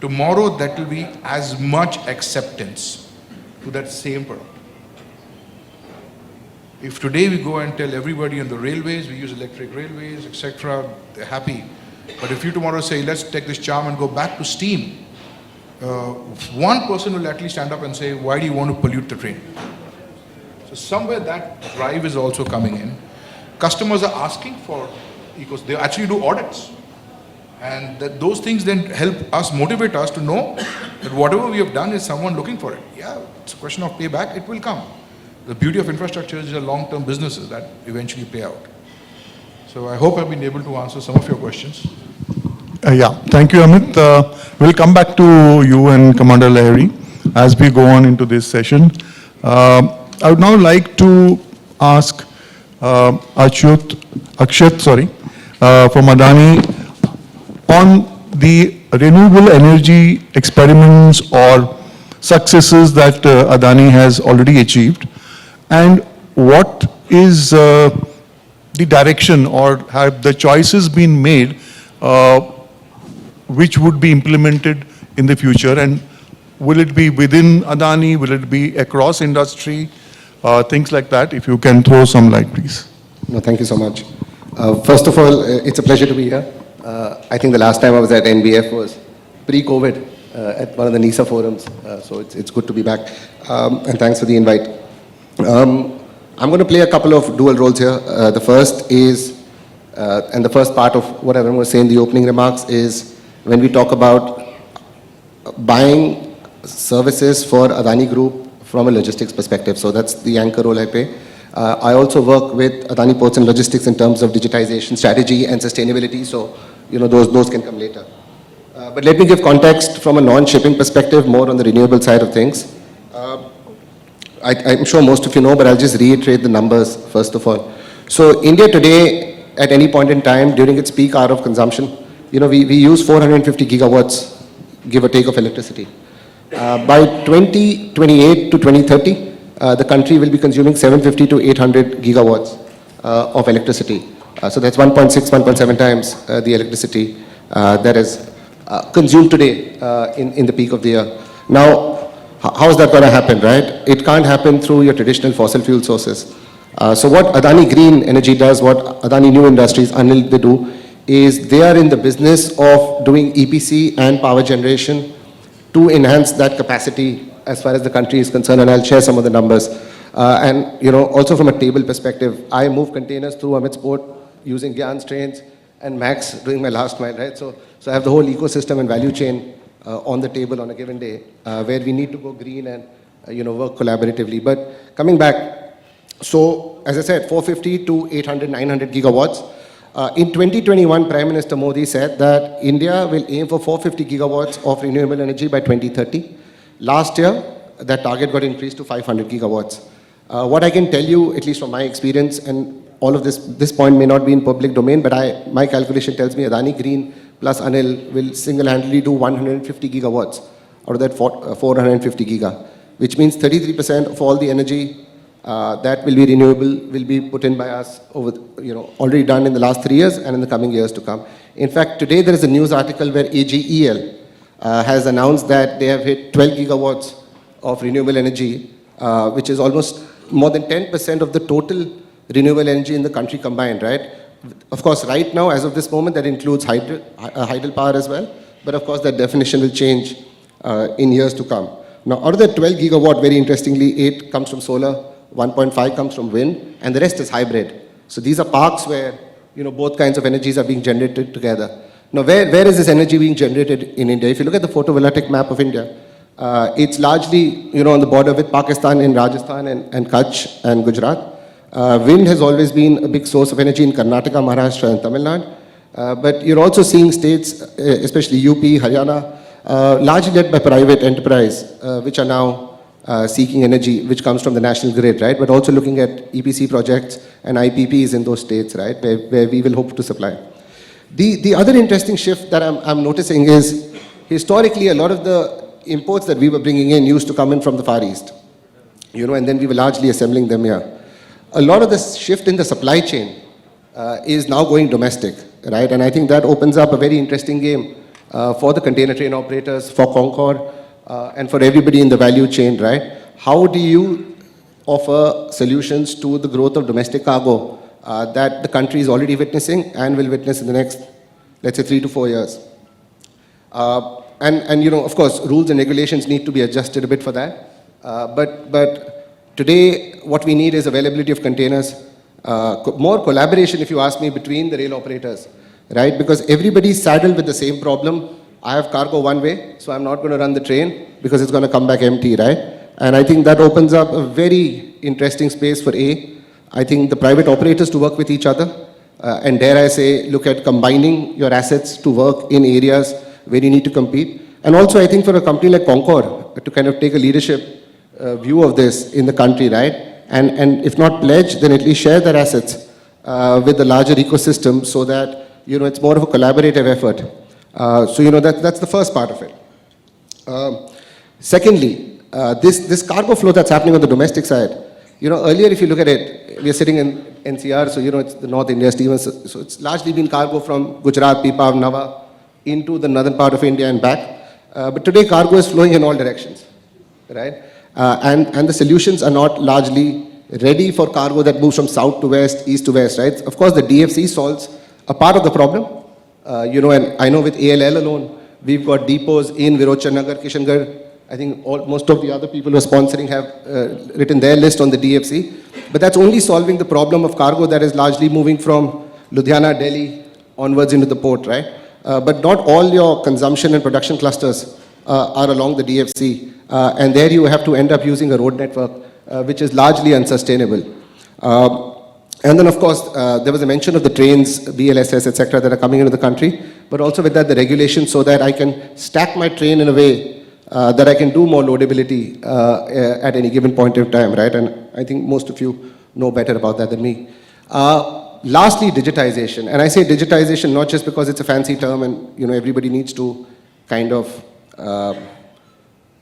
tomorrow that will be as much acceptance to that same product. If today we go and tell everybody on the railways, we use electric railways, etc., they're happy. But if you tomorrow say, let's take this charm and go back to steam, one person will actually stand up and say, why do you want to pollute the train? So somewhere that drive is also coming in. Customers are asking for ecos. They actually do audits. And those things then help us, motivate us to know that whatever we have done is someone looking for it. Yeah, it's a question of payback, it will come. The beauty of infrastructure is long-term businesses that eventually pay out. So I hope I've been able to answer some of your questions.
Yeah, thank you, Amit. We'll come back to you and Commander Lahiri as we go on into this session. I would now like to ask Akshyat, from Adani on the renewable energy experiments or successes that Adani has already achieved, and what is the direction or have the choices been made which would be implemented in the future, and will it be within Adani, will it be across industry, things like that? If you can throw some light, please.
No, thank you so much. First of all, it's a pleasure to be here. I think the last time I was at NBF was pre-COVID at one of the NISAA forums, so it's good to be back. And thanks for the invite. I'm going to play a couple of dual roles here. The first is, and the first part of what I'm going to say in the opening remarks is when we talk about buying services for Adani Group from a logistics perspective. So that's the anchor role I play. I also work with Adani Ports and Logistics in terms of digitization, strategy and sustainability. So, you know, those can come later. But let me give context from a non-shipping perspective, more on the renewable side of things. I'm sure most of you know, but I'll just reiterate the numbers first of all. So India today, at any point in time during its peak hour of consumption, you know, we use 450 gigawatts, give or take, of electricity. By 2028 to 2030, the country will be consuming 750 to 800 gigawatts of electricity. So that's 1.6, 1.7 times the electricity that is consumed today in the peak of the year. Now, how is that going to happen, right? It can't happen through your traditional fossil fuel sources. So what Adani Green Energy does, what Adani New Industries, ANIL, they do, is they are in the business of doing EPC and power generation to enhance that capacity as far as the country is concerned, and I'll share some of the numbers. And, you know, also from a table perspective, I move containers through Amit's port using Gyan's trains and Max doing my last mile, right? So I have the whole ecosystem and value chain on the table on a given day where we need to go green and, you know, work collaboratively. But coming back, so as I said, 450 to 800, 900 gigawatts. In 2021, Prime Minister Modi said that India will aim for 450 gigawatts of renewable energy by 2030. Last year, that target got increased to 500 gigawatts. What I can tell you, at least from my experience, and all of this point may not be in public domain, but my calculation tells me Adani Green plus ANIL will single-handedly do 150 gigawatts out of that 450 giga, which means 33% of all the energy that will be renewable will be put in by us over, you know, already done in the last 3 years and in the coming years to come. In fact, today there is a news article where AGEL has announced that they have hit 12 gigawatts of renewable energy, which is almost more than 10% of the total renewable energy in the country combined, right? Of course, right now, as of this moment, that includes hydel power as well, but of course that definition will change in years to come. Now, out of that 12 gigawatt, very interestingly, 8 comes from solar, 1.5 comes from wind, and the rest is hybrid. So these are parks where, you know, both kinds of energies are being generated together. Now, where is this energy being generated in India? If you look at the photovoltaic map of India, it's largely, you know, on the border with Pakistan in Rajasthan and Kutch and Gujarat. Wind has always been a big source of energy in Karnataka, Maharashtra and Tamil Nadu. But you're also seeing states, especially UP, Haryana, largely led by private enterprise, which are now seeking energy, which comes from the national grid, right? But also looking at EPC projects and IPPs in those states, right, where we will hope to supply. The other interesting shift that I'm noticing is, historically, a lot of the imports that we were bringing in used to come in from the Far East, you know, and then we were largely assembling them here. A lot of the shift in the supply chain is now going domestic, right? And I think that opens up a very interesting game for the container train operators, for Concord, and for everybody in the value chain, right? How do you offer solutions to the growth of domestic cargo that the country is already witnessing and will witness in the next, let's say, 3 to 4 years. And of course, rules and regulations need to be adjusted a bit for that. But today, what we need is availability of containers, more collaboration, if you ask me, between the rail operators, right? Because everybody's saddled with the same problem. I have cargo one way, so I'm not going to run the train because it's going to come back empty, right? And I think that opens up a very interesting space for I think the private operators to work with each other, and dare I say, look at combining your assets to work in areas where you need to compete. And also, I think for a company like Concord to kind of take a leadership view of this in the country, right? And if not pledge, then at least share their assets with the larger ecosystem so that, it's more of a collaborative effort. So, that's the first part of it. Secondly, this cargo flow that's happening on the domestic side, earlier if you look at it, we are sitting in NCR, so, it's the North India Stevens, so it's largely been cargo from Gujarat, Pipavav, Nava, into the northern part of India and back. But today cargo is flowing in all directions, right? And the solutions are not largely ready for cargo that moves from south to west, east to west, right? Of course, the DFC solves a part of the problem. And I know with ALL alone, we've got depots in Virochanagar, Kishangarh. I think most of the other people who are sponsoring have written their list on the DFC. But that's only solving the problem of cargo that is largely moving from Ludhiana, Delhi, onwards into the port, right? But not all your consumption and production clusters are along the DFC. And there you have to end up using a road network, which is largely unsustainable. And then, of course, there was a mention of the trains, BLSS, etc., that are coming into the country, but also with that, the regulation so that I can stack my train in a way that I can do more loadability at any given point in time, right? And I think most of you know better about that than me. Lastly, digitization. And I say digitization not just because it's a fancy term and, everybody needs to kind of,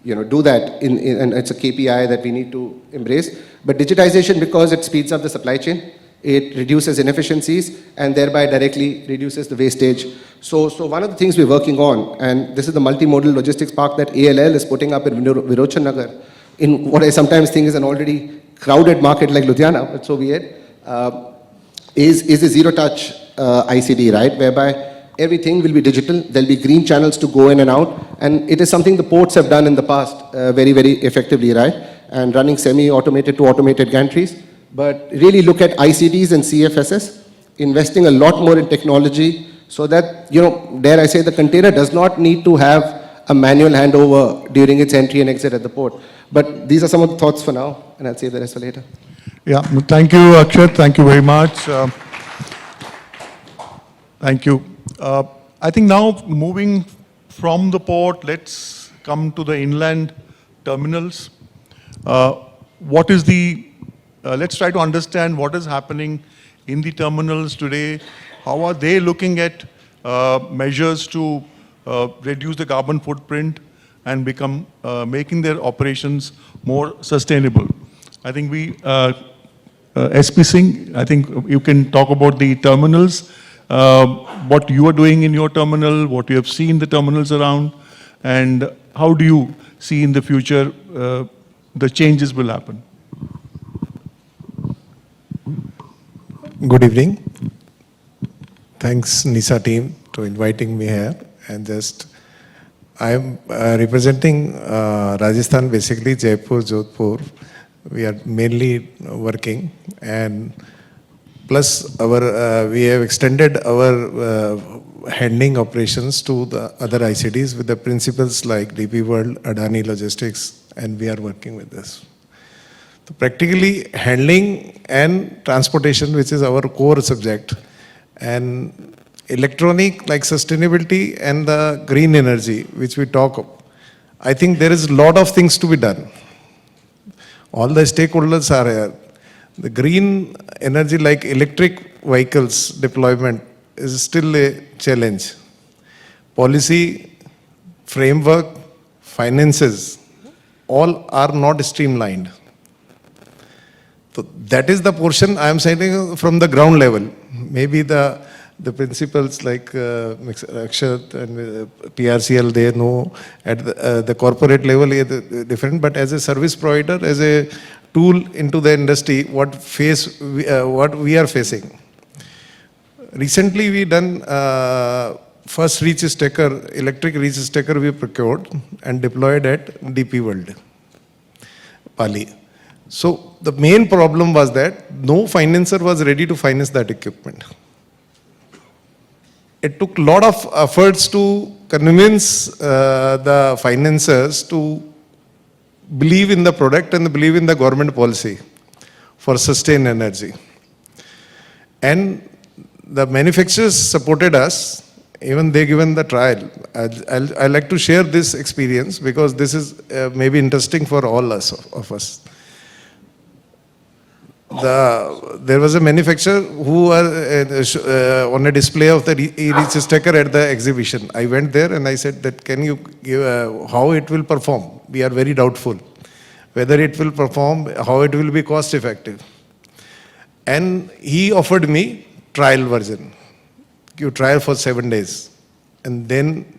do that, and it's a KPI that we need to embrace. But digitization because it speeds up the supply chain. It reduces inefficiencies and thereby directly reduces the wastage. So one of the things we're working on, and this is the multimodal logistics park that ALL is putting up in Virochanagar, in what I sometimes think is an already crowded market like Ludhiana, but so be it, is a zero-touch ICD, right? Whereby everything will be digital. There'll be green channels to go in and out. And it is something the ports have done in the past very, very effectively, right? And running semi-automated to automated gantries. But really look at ICDs and CFSs, investing a lot more in technology so that, dare I say, the container does not need to have a manual handover during its entry and exit at the port. But these are some of the thoughts for now, and I'll save the rest for later.
Yeah, thank you, Akshyat. Thank you very much. Thank you. I think now moving from the port, let's come to the inland terminals. What is the let's try to understand what is happening in the terminals today. How are they looking at measures to reduce the carbon footprint and making their operations more sustainable? I think SP Singh, I think you can talk about the terminals, what you are doing in your terminal, what you have seen the terminals around, and how do you see in the future the changes will happen?
Good evening. Thanks NISAA team to inviting me here. And I am representing Rajasthan, basically Jaipur, Jodhpur. We are mainly working, and plus we have extended our handling operations to the other ICDs with the principles like DP World, Adani Logistics, and we are working with this. So practically handling and transportation, which is our core subject, and electronic like sustainability and the green energy, which we talk of. I think there is a lot of things to be done. All the stakeholders are here. The green energy like electric vehicles deployment is still a challenge. Policy, framework, finances, all are not streamlined. So that is the portion I am saying from the ground level. Maybe the principles like Akshyat and PRCL, they know at the corporate level different, but as a service provider, as a tool into the industry, what we are facing. Recently, we done first reach stacker, electric reach stacker we procured and deployed at DP World, Pali. So the main problem was that no financer was ready to finance that equipment. It took a lot of efforts to convince the financiers to believe in the product and believe in the government policy for sustained energy. And the manufacturers supported us, even they given the trial. I like to share this experience because this is maybe interesting for all of us. There was a manufacturer who was on a display of the e-reach stacker at the exhibition. I went there and I said that can you give how it will perform? We are very doubtful whether it will perform, how it will be cost effective. And he offered me trial version. You trial for 7 days and then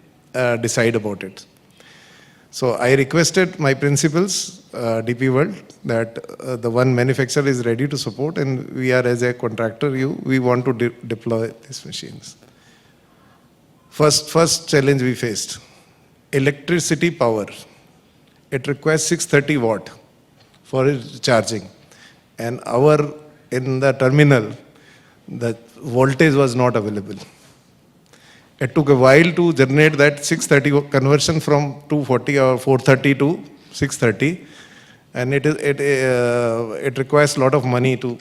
decide about it. So I requested my principals, DP World, that the one manufacturer is ready to support and we are as a contractor, we want to deploy these machines. First challenge we faced, electricity power. It requires 630 watt for its charging. And in the terminal, the voltage was not available. It took a while to generate that 630 conversion from 240 or 430 to 630, and it requires a lot of money to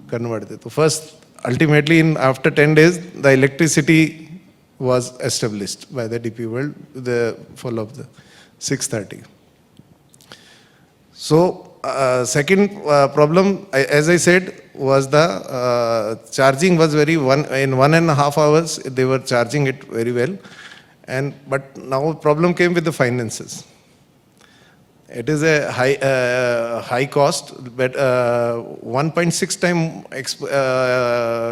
convert it. So first, ultimately, after 10 days, the electricity was established by the DP World, the full of the 630. So second problem, as I said, was the charging was in 1.5 hours, they were charging it very well. But now problem came with the finances. It is a high cost, but 1.6 times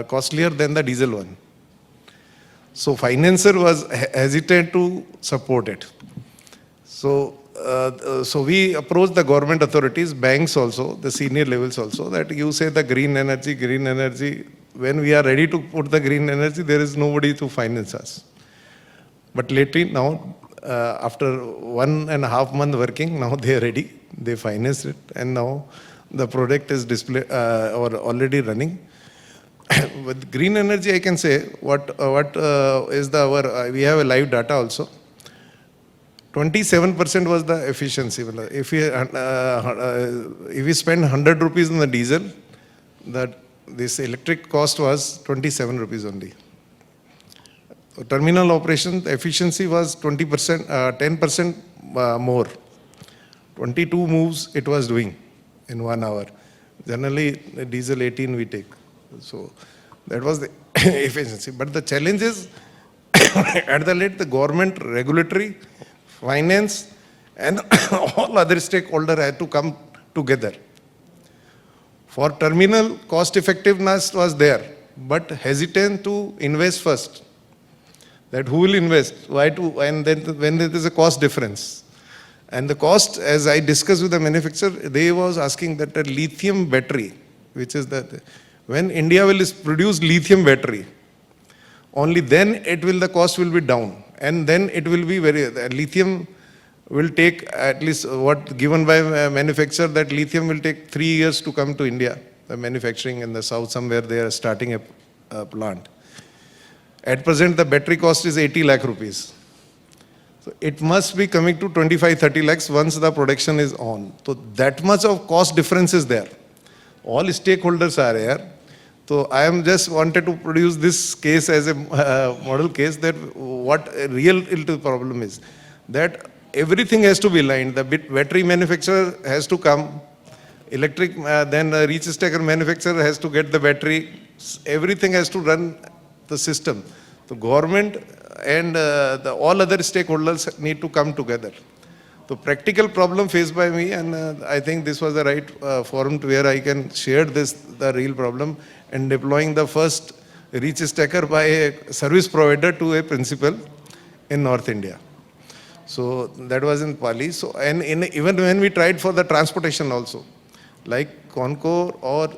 costlier than the diesel one. So financer was hesitant to support it. So we approached the government authorities, banks also, the senior levels also, that you say the green energy, when we are ready to put the green energy, there is nobody to finance us. But lately now, after 1.5 months working, now they are ready, they financed it, and now the product is or already running. With green energy, I can say, we have a live data also. 27% was the efficiency. If we spend 100 rupees on the diesel, this electric cost was 27 rupees only. Terminal operation, the efficiency was 10% more. 22 moves it was doing in 1 hour. Generally, diesel 18 we take. So that was the efficiency. But the challenge is, at the late, the government, regulatory, finance, and all other stakeholders had to come together. For terminal, cost effectiveness was there, but hesitant to invest first. That who will invest, why to, and then when there is a cost difference. And the cost, as I discussed with the manufacturer, they was asking that a lithium battery, which is when India will produce lithium battery, only then the cost will be down. And then it will be lithium will take at least what given by manufacturer, that lithium will take 3 years to come to India. The manufacturing in the south somewhere they are starting a plant. At present, the battery cost is 80 lakh rupees. So it must be coming to 25-30 lakhs once the production is on. So that much of cost difference is there. All stakeholders are here. So I am just wanted to produce this case as a model case that what a real problem is. That everything has to be aligned. The battery manufacturer has to come. Electric, then the reach stacker manufacturer has to get the battery. Everything has to run the system. The government and all other stakeholders need to come together. The practical problem faced by me, and I think this was the right forum to where I can share the real problem, and deploying the first reach stacker by a service provider to a principal in North India. So that was in Pali. So, and even when we tried for the transportation also, Like Concor or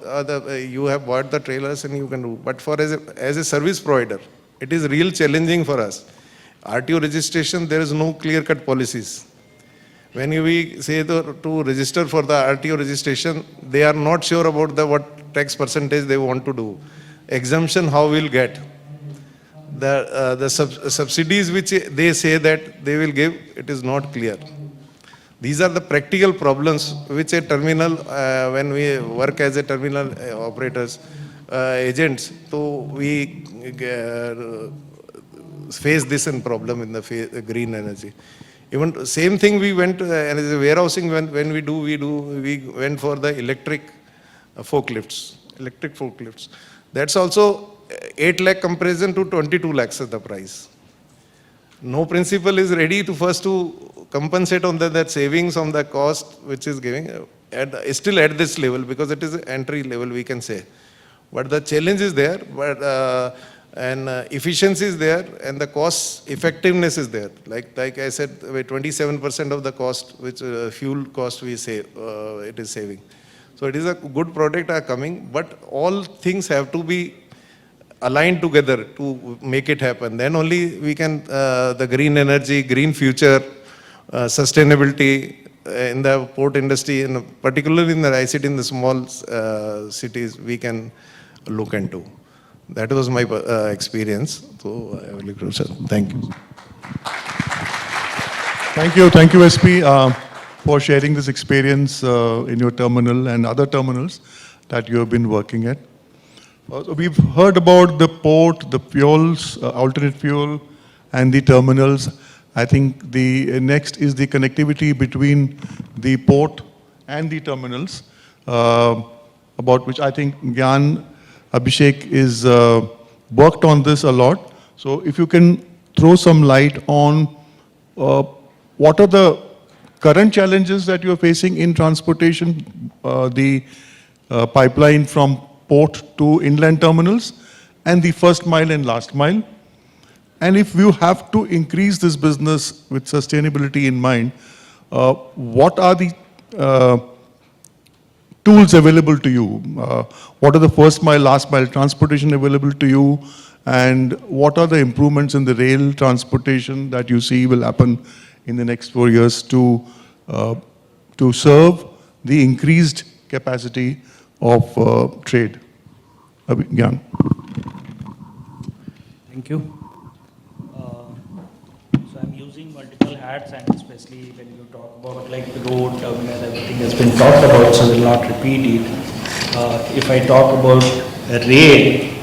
you have bought the trailers and you can do. But for as a service provider, it is real challenging for us. RTO registration, there is no clear-cut policies. When we say to register for the RTO registration, they are not sure about what tax percentage they want to do. Exemption, how we'll get. The subsidies which they say that they will give, it is not clear. These are the practical problems which a terminal, when we work as a terminal operators, agents, so we face this and problem in the green energy. Even same thing we went, and as a warehousing, when we went for the electric forklifts. That's also 8 lakh comparison to 22 lakhs at the price. No principal is ready to first to compensate on that savings on the cost which is giving, still at this level, because it is entry level, we can say. But the challenge is there, and efficiency is there, and the cost effectiveness is there. Like I said, 27% of the cost, which fuel cost we say, it is saving. So it is a good product are coming, but all things have to be aligned together to make it happen. Then only we can, the green energy, green future, sustainability in the port industry, and particularly in the ICT in the small cities, we can look into. That was my experience. So I will leave it, sir. Thank you.
Thank you, SP, for sharing this experience in your terminal and other terminals that you have been working at. So we've heard about the port, the fuels, alternate fuel, and the terminals. I think the next is the connectivity between the port and the terminals, about which I think Gyan, Abhishek is worked on this a lot. So if you can throw some light on what are the current challenges that you're facing in transportation, the pipeline from port to inland terminals, and the first mile and last mile. And if you have to increase this business with sustainability in mind, what are the tools available to you? What are the first mile, last mile transportation available to you? And what are the improvements in the rail transportation that you see will happen in the next 4 years to serve the increased capacity of trade? Gyan.
Thank you. So I'm using multiple hats, and especially when you talk about like the road, terminal, everything has been talked about, so we'll not repeat it. If I talk about rail,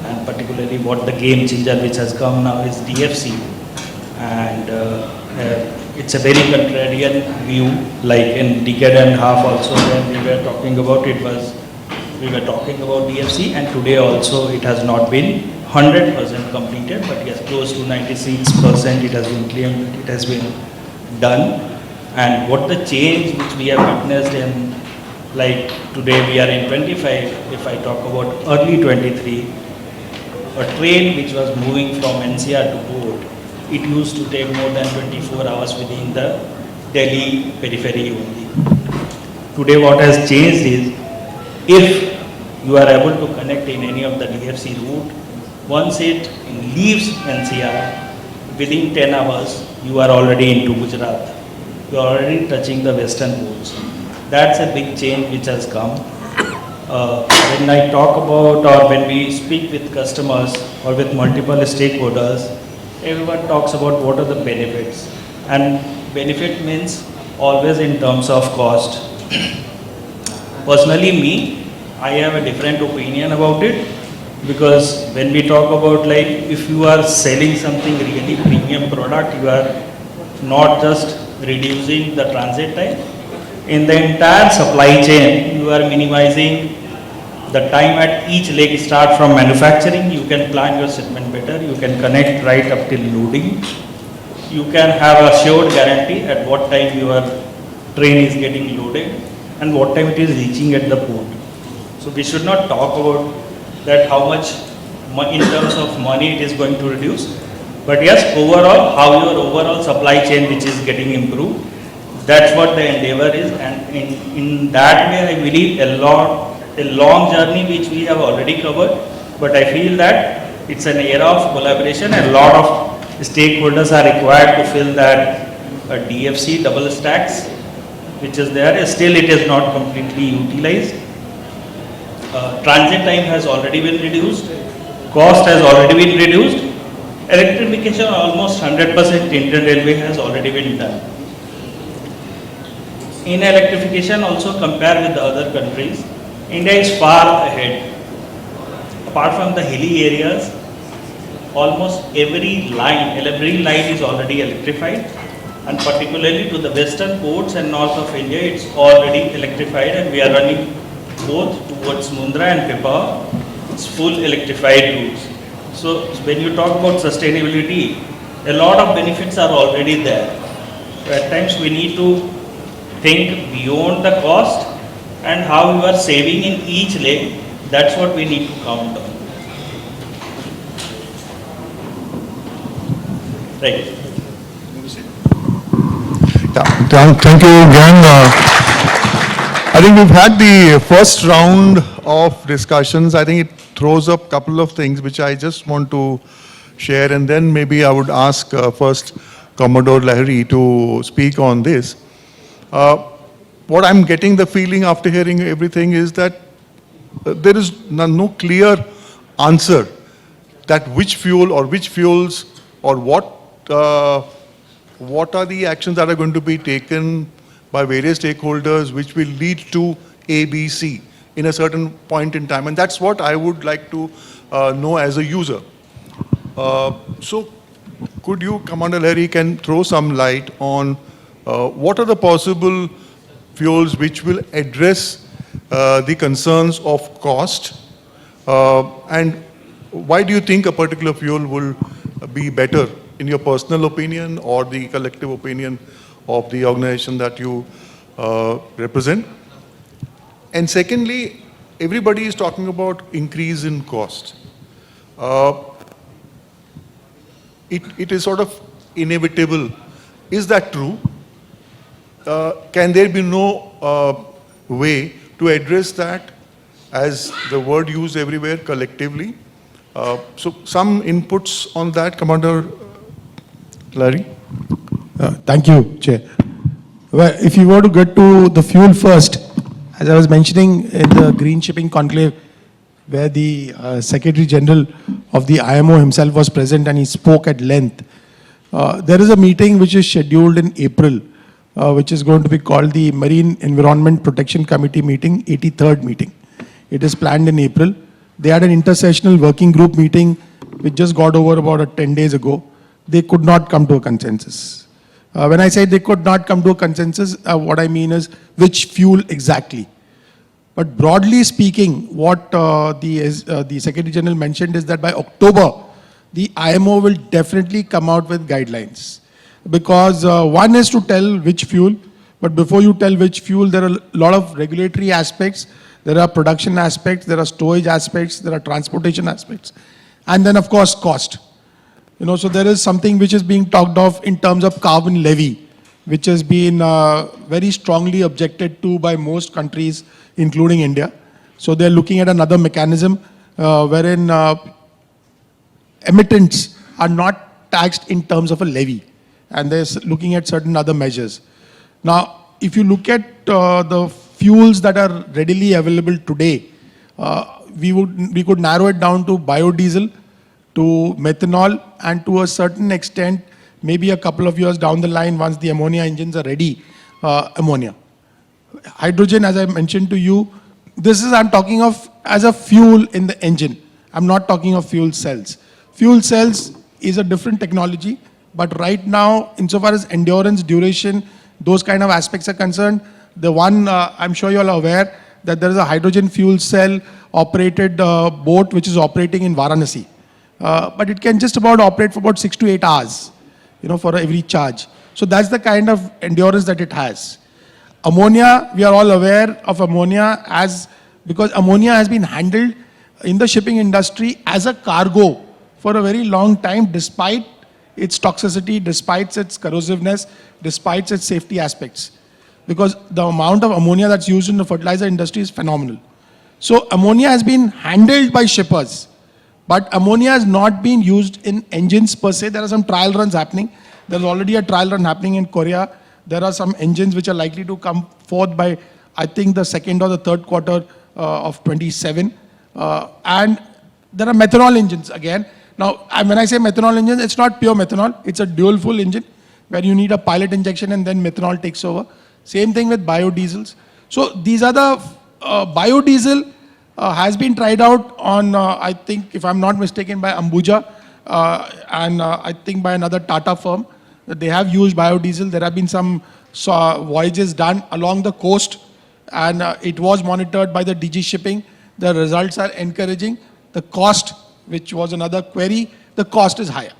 and particularly what the game changer which has come now is DFC, and it's a very contrarian view. Like in decade and a half also, when we were talking about it, we were talking about DFC, and today also it has not been 100% completed, but yes, close to 96% it has been done. And what the change which we have witnessed in, like today we are in 25, if I talk about early 23, a train which was moving from NCR to port, it used to take more than 24 hours within the Delhi periphery only. Today what has changed is, if you are able to connect in any of the DFC route, once it leaves NCR, within 10 hours, you are already into Gujarat. You are already touching the western ports. That's a big change which has come. When I talk about, or when we speak with customers or with multiple stakeholders, everyone talks about what are the benefits. And benefit means always in terms of cost. Personally, I have a different opinion about it, because when we talk about, like, if you are selling something really premium product, you are not just reducing the transit time. In the entire supply chain, you are minimizing the time at each leg. Start from manufacturing, you can plan your shipment better, you can connect right up till loading. You can have a assured guarantee at what time your train is getting loaded and what time it is reaching at the port. So we should not talk about that how much in terms of money it is going to reduce, but yes, overall, how your overall supply chain which is getting improved, That's what the endeavor is, and in that way I believe a long journey which we have already covered, but I feel that it's an era of collaboration and a lot of stakeholders are required to fill that DFC double stacks which is there. Still it is not completely utilized. Transit time has already been reduced, cost has already been reduced, electrification almost 100% Indian Railway has already been done. In electrification also compare with the other countries, India is far ahead. Apart from the hilly areas, almost every line is already electrified, and particularly to the western ports and north of India, it's already electrified, and we are running both towards Mundra and Pipavav. It's full electrified routes. So when you talk about sustainability, a lot of benefits are already there. At times we need to think beyond the cost and how we are saving in each leg. That's what we need to count on. Right.
Thank you, Gyan. I think we've had the first round of discussions. I think it throws up a couple of things which I just want to share, and then maybe I would ask first Commodore Lahiri to speak on this. What I'm getting the feeling after hearing everything is that there is no clear answer that which fuel or which fuels or what are the actions that are going to be taken by various stakeholders which will lead to ABC in a certain point in time. And that's what I would like to know as a user. So could you, Commander Lahiri, can throw some light on what are the possible fuels which will address the concerns of cost, and why do you think a particular fuel will be better in your personal opinion or the collective opinion of the organization that you represent? And secondly, everybody is talking about increase in cost. It is sort of inevitable. Is that true? Can there be no way to address that, as the word used everywhere, collectively? So some inputs on that, Commander Lahiri.
Thank you, Chair. Well, if you were to get to the fuel first, as I was mentioning in the Green Shipping Conclave, where the Secretary General of the IMO himself was present and he spoke at length, there is a meeting which is scheduled in April, which is going to be called the Marine Environment Protection Committee meeting, 83rd meeting. It is planned in April. They had an intersessional working group meeting which just got over about 10 days ago. They could not come to a consensus. When I say they could not come to a consensus, what I mean is which fuel exactly. But broadly speaking, what the Secretary General mentioned is that by October, the IMO will definitely come out with guidelines. Because one is to tell which fuel, but before you tell which fuel, there are a lot of regulatory aspects, there are production aspects, there are storage aspects, there are transportation aspects, and then of course cost. So there is something which is being talked of in terms of carbon levy, which has been very strongly objected to by most countries, including India. So they're looking at another mechanism wherein emittents are not taxed in terms of a levy, and they're looking at certain other measures. Now, if you look at the fuels that are readily available today, we could narrow it down to biodiesel, to methanol, and to a certain extent, maybe a couple of years down the line, once the ammonia engines are ready, ammonia. Hydrogen, as I mentioned to you, I'm talking of as a fuel in the engine. I'm not talking of fuel cells. Fuel cells is a different technology, but right now, insofar as endurance, duration, those kind of aspects are concerned, the one, I'm sure you all are aware, that there is a hydrogen fuel cell operated boat which is operating in Varanasi. But it can just about operate for about 6 to 8 hours, for every charge. So that's the kind of endurance that it has. Ammonia, we are all aware of ammonia because ammonia has been handled in the shipping industry as a cargo for a very long time, despite its toxicity, despite its corrosiveness, despite its safety aspects. Because the amount of ammonia that's used in the fertilizer industry is phenomenal. So ammonia has been handled by shippers, but ammonia has not been used in engines per se. There are some trial runs happening. There's already a trial run happening in Korea. There are some engines which are likely to come forth by, I think, the second or the third quarter of 27. And there are methanol engines again. Now, when I say methanol engine, it's not pure methanol. It's a dual fuel engine where you need a pilot injection and then methanol takes over. Same thing with biodiesels. So these are the biodiesel has been tried out on, I think, if I'm not mistaken, by Ambuja and I think by another Tata firm. They have used biodiesel. There have been some voyages done along the coast and it was monitored by the DG Shipping. The results are encouraging. The cost, which was another query, the cost is higher.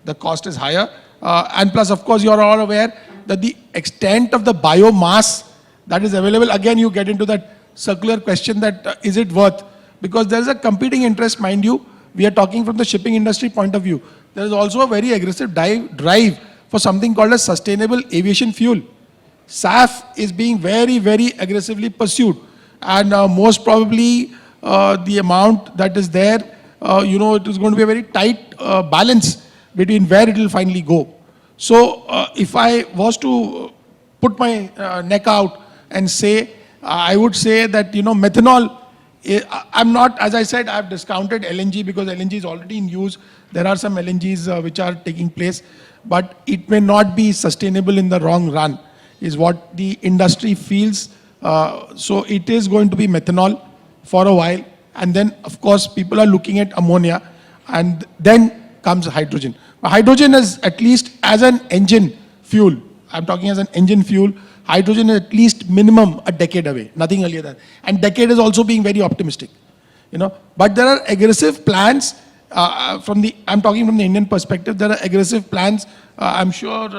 The cost is higher. And plus, of course, you are all aware that the extent of the biomass that is available, again, you get into that circular question that is it worth? Because there is a competing interest, mind you. We are talking from the shipping industry point of view. There is also a very aggressive drive for something called a sustainable aviation fuel. SAF is being very, very aggressively pursued. And most probably, the amount that is there, it is going to be a very tight balance between where it will finally go. So if I was to put my neck out and say, I would say that, methanol, I'm not, as I said, I've discounted LNG because LNG is already in use. There are some LNGs which are taking place, but it may not be sustainable in the long run, is what the industry feels. So it is going to be methanol for a while. And then, of course, people are looking at ammonia, and then comes hydrogen. Hydrogen is at least as an engine fuel. I'm talking as an engine fuel. Hydrogen is at least minimum a decade away, nothing earlier than. And decade is also being very optimistic, But there are aggressive plans I'm talking from the Indian perspective. There are aggressive plans. I'm sure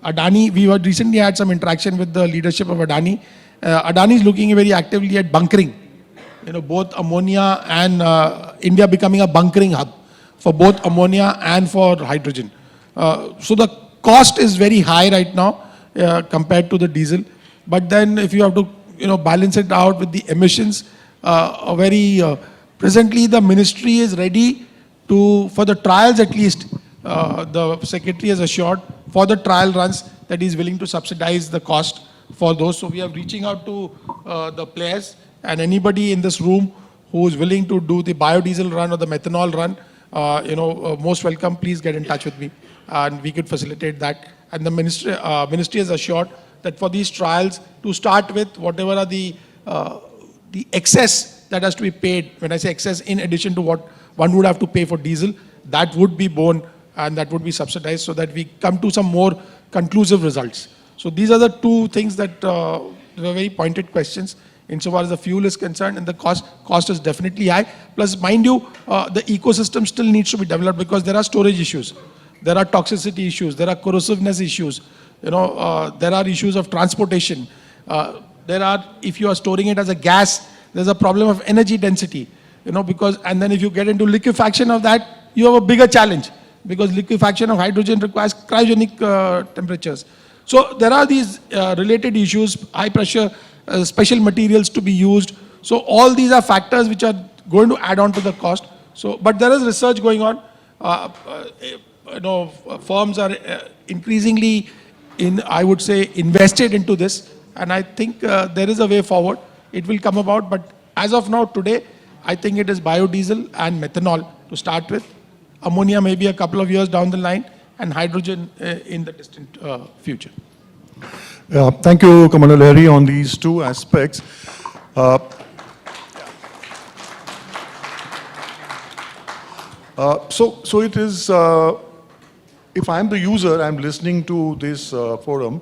Adani. We recently had some interaction with the leadership of Adani. Adani is looking very actively at bunkering. Both ammonia and India becoming a bunkering hub for both ammonia and for hydrogen. So the cost is very high right now compared to the diesel. But then if you have to balance it out with the emissions, presently the ministry is ready for the trials at least, the secretary has assured for the trial runs that he is willing to subsidize the cost for those. So we are reaching out to the players, and anybody in this room who is willing to do the biodiesel run or the methanol run, most welcome. Please get in touch with me, and we could facilitate that. And the ministry has assured that for these trials, to start with, whatever are the excess that has to be paid, when I say excess, in addition to what one would have to pay for diesel, that would be borne and that would be subsidized so that we come to some more conclusive results. So these are the two things that were very pointed questions insofar as the fuel is concerned, and the cost is definitely high. Plus, mind you, the ecosystem still needs to be developed because there are storage issues, there are toxicity issues, there are corrosiveness issues, there are issues of transportation. If you are storing it as a gas, there's a problem of energy density, and then if you get into liquefaction of that, you have a bigger challenge because liquefaction of hydrogen requires cryogenic temperatures. So there are these related issues, high pressure, special materials to be used. So all these are factors which are going to add on to the cost. So, but there is research going on. Firms are increasingly I would say, invested into this. And I think there is a way forward. It will come about. But as of now, today, I think it is biodiesel and methanol to start with. Ammonia maybe a couple of years down the line, and hydrogen in the distant future.
Thank you, Commander Lahiri, on these two aspects. So it is, if I'm the user, I'm listening to this forum,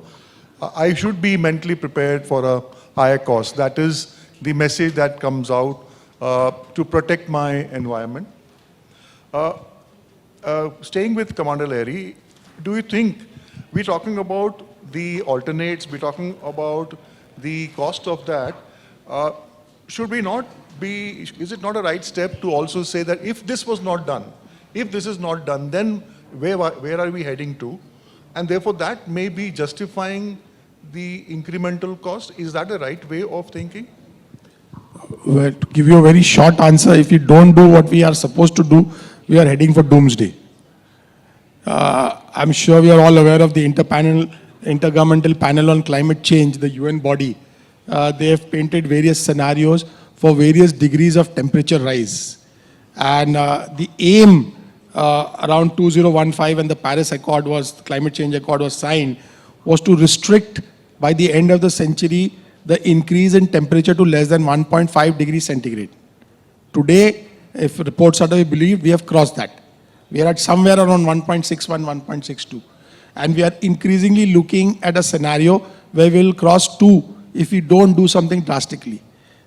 I should be mentally prepared for a higher cost. That is the message that comes out to protect my environment. Staying with Commander Lahiri, do you think we're talking about the alternates, we're talking about the cost of that, should we not be, is it not a right step to also say that if this was not done, if this is not done, then where are we heading to? And therefore, that may be justifying the incremental cost. Is that the right way of thinking?
Well, to give you a very short answer, if we don't do what we are supposed to do, we are heading for doomsday. I'm sure we are all aware of the Intergovernmental Panel on Climate Change, the UN body. They have painted various scenarios for various degrees of temperature rise. And the aim around 2015 when the Paris Accord Climate Change Accord was signed, was to restrict by the end of the century the increase in temperature to less than 1.5 degrees centigrade. Today, if reports are to be believed, we have crossed that. We are at somewhere around 1.61, 1.62. And we are increasingly looking at a scenario where we will cross 2 if we don't do something drastically.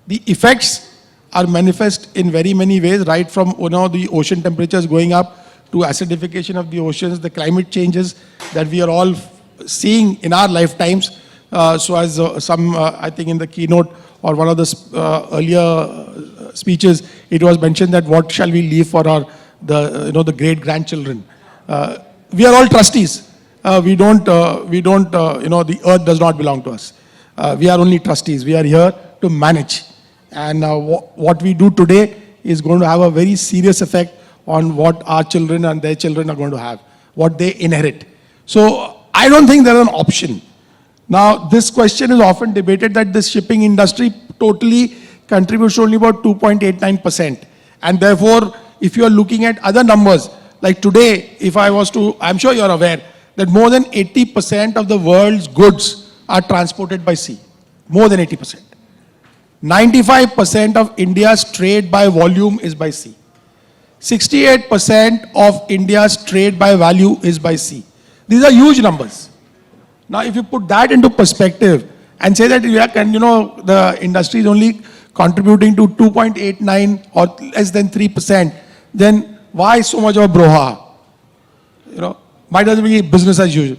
The effects are manifest in very many ways, right from the ocean temperatures going up to acidification of the oceans, the climate changes that we are all seeing in our lifetimes. So as I think in the keynote or one of the earlier speeches, it was mentioned that what shall we leave for the great grandchildren. We are all trustees. The earth does not belong to us. We are only trustees. We are here to manage. And what we do today is going to have a very serious effect on what our children and their children are going to have, what they inherit. So I don't think there is an option. Now, this question is often debated that the shipping industry totally contributes only about 2.89%. And therefore, if you are looking at other numbers, like today, if I was to, I'm sure you're aware that more than 80% of the world's goods are transported by sea. More than 80%. 95% of India's trade by volume is by sea. 68% of India's trade by value is by sea. These are huge numbers. Now, if you put that into perspective and say that the industry is only contributing to 2.89 or less than 3%, then why so much of a brouhaha? Why doesn't it be business as usual?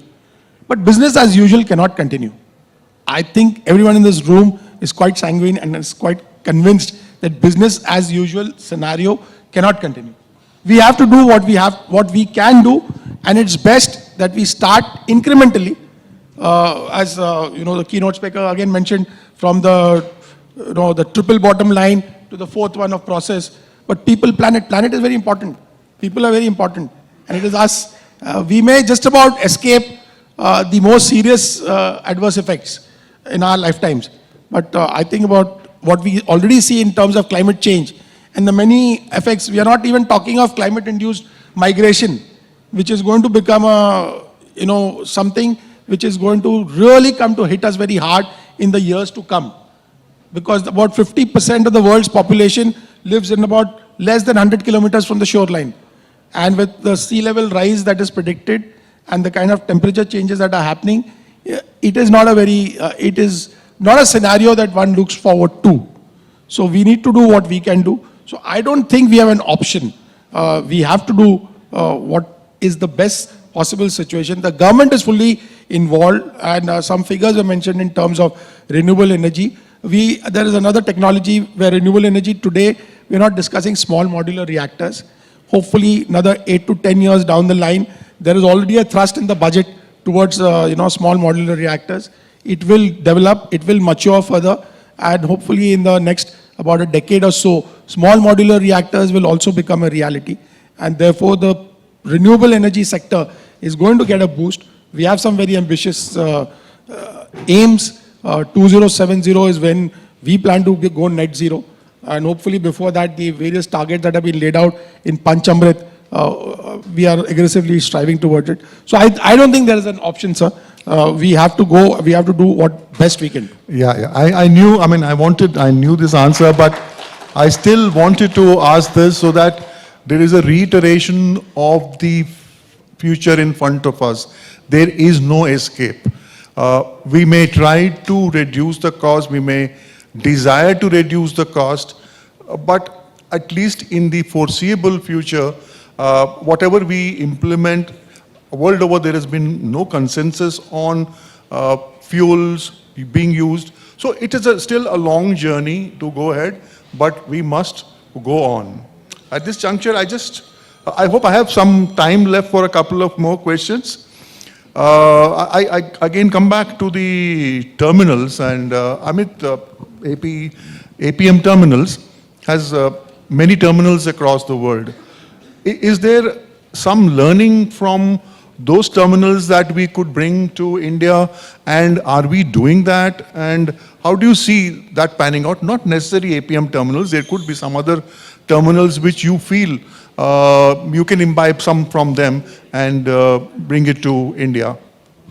But business as usual cannot continue. I think everyone in this room is quite sanguine and is quite convinced that business as usual scenario cannot continue. We have to do what we can do, and it's best that we start incrementally. As the keynote speaker again mentioned, from the triple bottom line to the fourth one of process. But people, planet is very important. People are very important, and it is us. We may just about escape the most serious adverse effects in our lifetimes. But I think about what we already see in terms of climate change and the many effects. We are not even talking of climate-induced migration, which is going to become something which is going to really come to hit us very hard in the years to come. Because about 50% of the world's population lives in about less than 100 kilometers from the shoreline. And with the sea level rise that is predicted and the kind of temperature changes that are happening, it is not a scenario that one looks forward to. So we need to do what we can do. So I don't think we have an option. We have to do what is the best possible situation. The government is fully involved, and some figures were mentioned in terms of renewable energy. There is another technology where renewable energy today, we're not discussing small modular reactors. Hopefully another 8 to 10 years down the line, there is already a thrust in the budget towards small modular reactors. It will develop, it will mature further, and hopefully in the next about a decade or so, small modular reactors will also become a reality. And therefore the renewable energy sector is going to get a boost. We have some very ambitious aims. 2070 is when we plan to go net zero. And hopefully before that, the various targets that have been laid out in Panchamrit, we are aggressively striving towards it. So I don't think there is an option, sir. We have to do what best we can do.
Yeah. I knew this answer, but I still wanted to ask this so that there is a reiteration of the future in front of us. There is no escape. We may try to reduce the cost, we may desire to reduce the cost, but at least in the foreseeable future, whatever we implement, world over there has been no consensus on fuels being used. So it is still a long journey to go ahead, but we must go on. At this juncture, I just I hope I have some time left for a couple of more questions. I again come back to the terminals, and Amit, APM Terminals has many terminals across the world. Is there some learning from those terminals that we could bring to India, and are we doing that? And how do you see that panning out? Not necessarily APM terminals, there could be some other terminals which you feel you can imbibe some from them and bring it to India.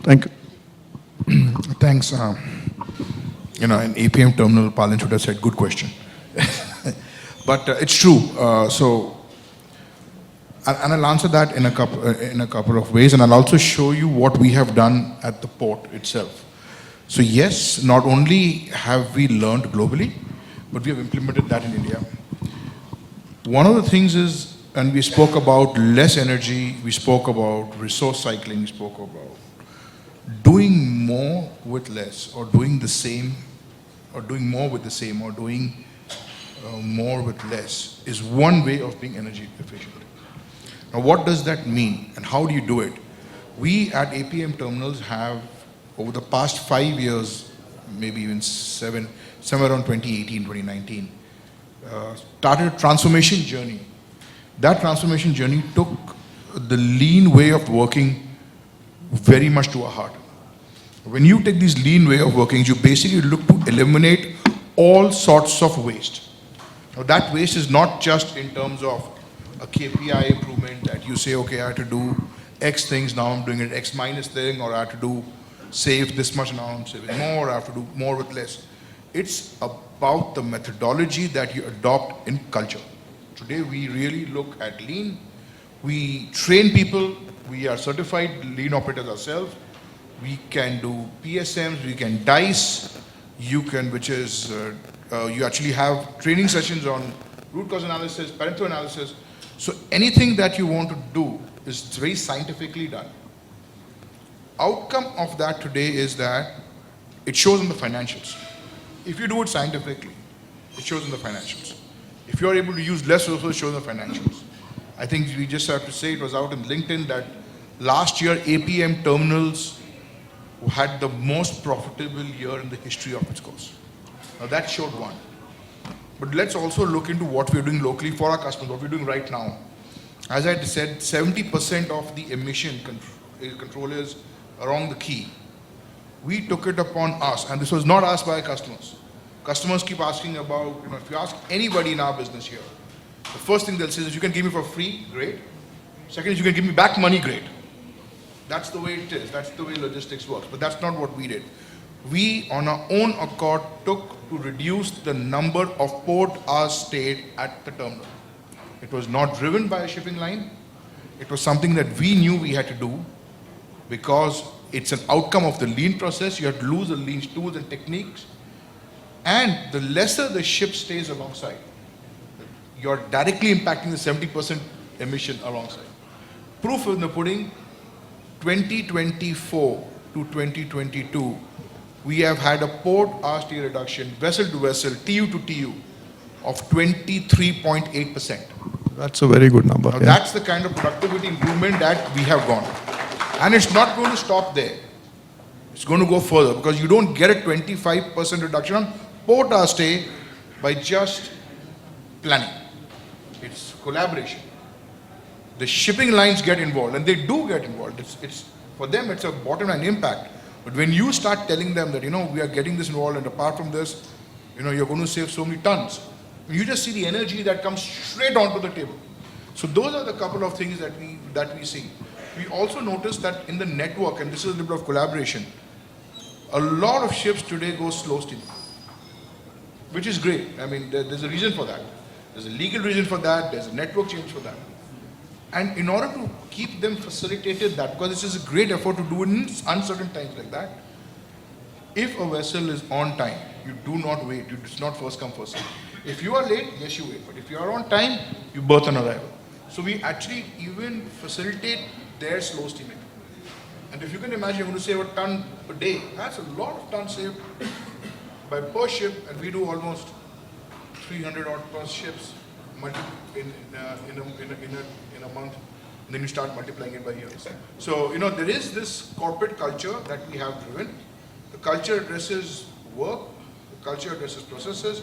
Thank you.
Thanks. In APM terminal, Palin should have said, good question. But it's true. And I'll answer that in a couple of ways, and I'll also show you what we have done at the port itself. So yes, not only have we learned globally, but we have implemented that in India. One of the things is, and we spoke about less energy, we spoke about resource cycling, we spoke about doing more with less, or doing the same, or doing more with the same, or doing more with less, is one way of being energy efficient. Now, what does that mean, and how do you do it? We at APM Terminals have, over the past 5 years, maybe even 7, somewhere around 2018, 2019, started a transformation journey. That transformation journey took the lean way of working very much to our heart. When you take this lean way of working, you basically look to eliminate all sorts of waste. Now, that waste is not just in terms of a KPI improvement that you say, okay, I have to do X things, now I'm doing an X minus thing, or I have to do save this much, now I'm saving more, I have to do more with less. It's about the methodology that you adopt in culture. Today we really look at lean. We train people, we are certified lean operators ourselves. We can do PSMs, we can dice, you can, which is, you actually have training sessions on root cause analysis, parental analysis. So anything that you want to do is very scientifically done. Outcome of that today is that it shows in the financials. If you do it scientifically, it shows in the financials. If you are able to use less resources, it shows in the financials. I think we just have to say, it was out in LinkedIn that last year APM Terminals had the most profitable year in the history of its course. Now that showed one. But let's also look into what we're doing locally for our customers, what we're doing right now. As I said, 70% of the emission controllers along the key, we took it upon us, and this was not asked by our customers. Customers keep asking about, if you ask anybody in our business here, the first thing they'll say is, you can give me for free, great. Second is, you can give me back money, great. That's the way it is, that's the way logistics works, but that's not what we did. We, on our own accord, took to reduce the number of port hours stayed at the terminal. It was not driven by a shipping line. It was something that we knew we had to do because it's an outcome of the lean process. You have to lose the lean tools and techniques. And the lesser the ship stays alongside, you're directly impacting the 70% emission alongside. Proof in the pudding, 2024 to 2022, we have had a port hour stay reduction, vessel to vessel, TU to TU, of 23.8%.
That's a very good number.
Now that's the kind of productivity improvement that we have gone. And it's not going to stop there. It's going to go further because you don't get a 25% reduction on port hour stay by just planning. It's collaboration. The shipping lines get involved, and they do get involved. It's for them, it's a bottom line impact. But when you start telling them that, we are getting this involved, and apart from this, you're going to save so many tons, you just see the energy that comes straight onto the table. So those are the couple of things that we see. We also notice that in the network, and this is a little bit of collaboration, a lot of ships today go slow steaming, which is great. I mean, there's a reason for that. There's a legal reason for that. There's a network change for that. And in order to keep them facilitated that, because this is a great effort to do in uncertain times like that, if a vessel is on time, you do not wait. It's not first come, first serve. If you are late, yes, you wait. But if you are on time, you berth on arrival. So we actually even facilitate their slow steaming. And if you can imagine, you're going to save a ton a day. That's a lot of tons saved by per ship, and we do almost 300 odd per ships. in a month, and then you start multiplying it by years. So, there is this corporate culture that we have driven. The culture addresses work, the culture addresses processes.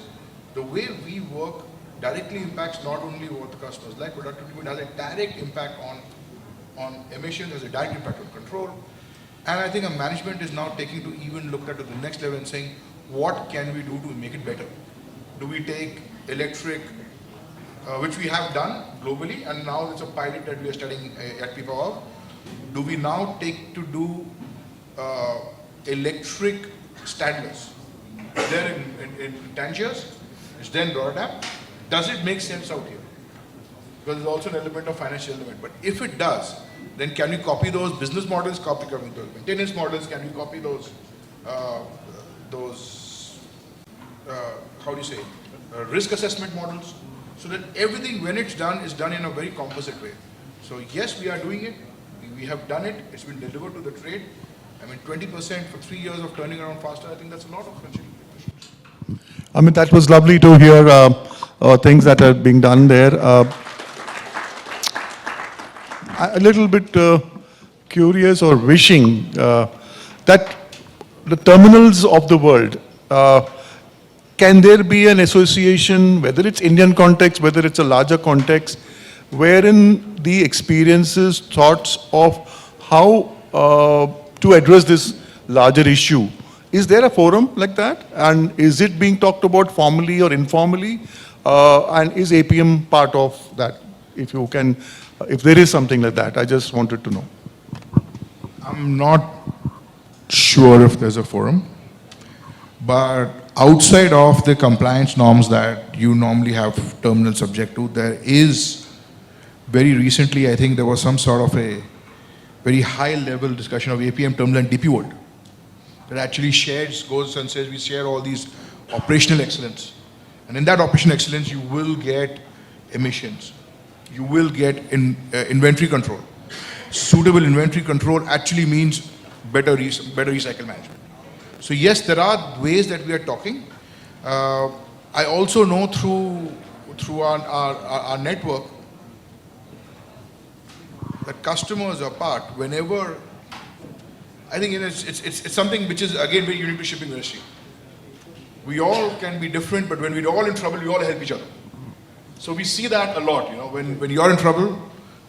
The way we work directly impacts not only what the customers like productivity, but has a direct impact on emissions, has a direct impact on control. And I think our management is now taking to even look at it to the next level and saying, what can we do to make it better? Do we take electric, which we have done globally, and now it's a pilot that we are studying at Pipavav. Do we now take to do electric standards? There in Tangiers, it's then Rotterdam. Does it make sense out here? Because there's also an element of financial element. But if it does, then can we copy those business models, copy those maintenance models, can we copy those risk assessment models? So that everything, when it's done, is done in a very composite way. So yes, we are doing it. We have done it. It's been delivered to the trade. I mean, 20% for 3 years of turning around faster, I think that's a lot of potential.
Amit, that was lovely to hear things that are being done there. A little bit curious or wishing that the terminals of the world, can there be an association, whether it's Indian context, whether it's a larger context, wherein the experiences, thoughts of how to address this larger issue? Is there a forum like that? And is it being talked about formally or informally? And is APM part of that? If you can, if there is something like that, I just wanted to know.
I'm not sure if there's a forum, but outside of the compliance norms that you normally have terminals subject to, there is very recently, I think there was some sort of a very high level discussion of APM terminal and DP World that actually goes and says we share all these operational excellence. And in that operational excellence, you will get emissions. You will get inventory control. Suitable inventory control actually means better recycle management. So yes, there are ways that we are talking. I also know through our network that customers are part whenever. I think it's something which is again very unique to shipping industry. We all can be different, but when we're all in trouble, we all help each other. So we see that a lot. When you're in trouble,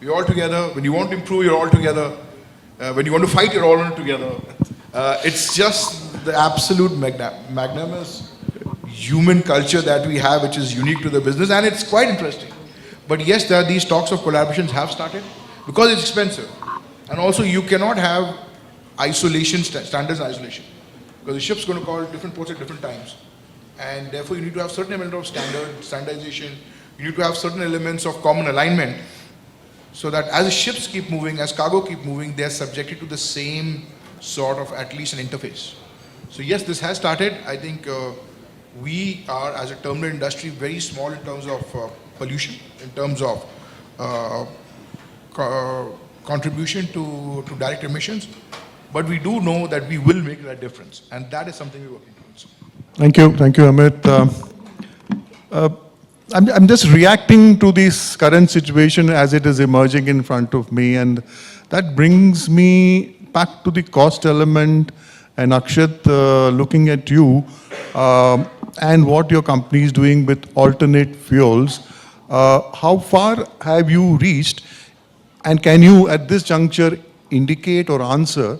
we're all together. When you want to improve, you're all together. When you want to fight, you're all together. It's just the absolute magnanimous human culture that we have, which is unique to the business, and it's quite interesting. But yes, there are these talks of collaborations have started because it's expensive, and also you cannot have isolation standards and isolation because the ship's going to call different ports at different times, and therefore you need to have certain element of standardization. You need to have certain elements of common alignment, so that as the ships keep moving, as cargo keep moving, they are subjected to the same sort of at least an interface. So yes, this has started. I think we are, as a terminal industry, very small in terms of pollution, in terms of contribution to direct emissions. But we do know that we will make that difference, and that is something we're working towards.
Thank you, Amit. I'm just reacting to this current situation as it is emerging in front of me, and that brings me back to the cost element. And Akshyat, looking at you and what your company is doing with alternate fuels, how far have you reached? And can you, at this juncture, indicate or answer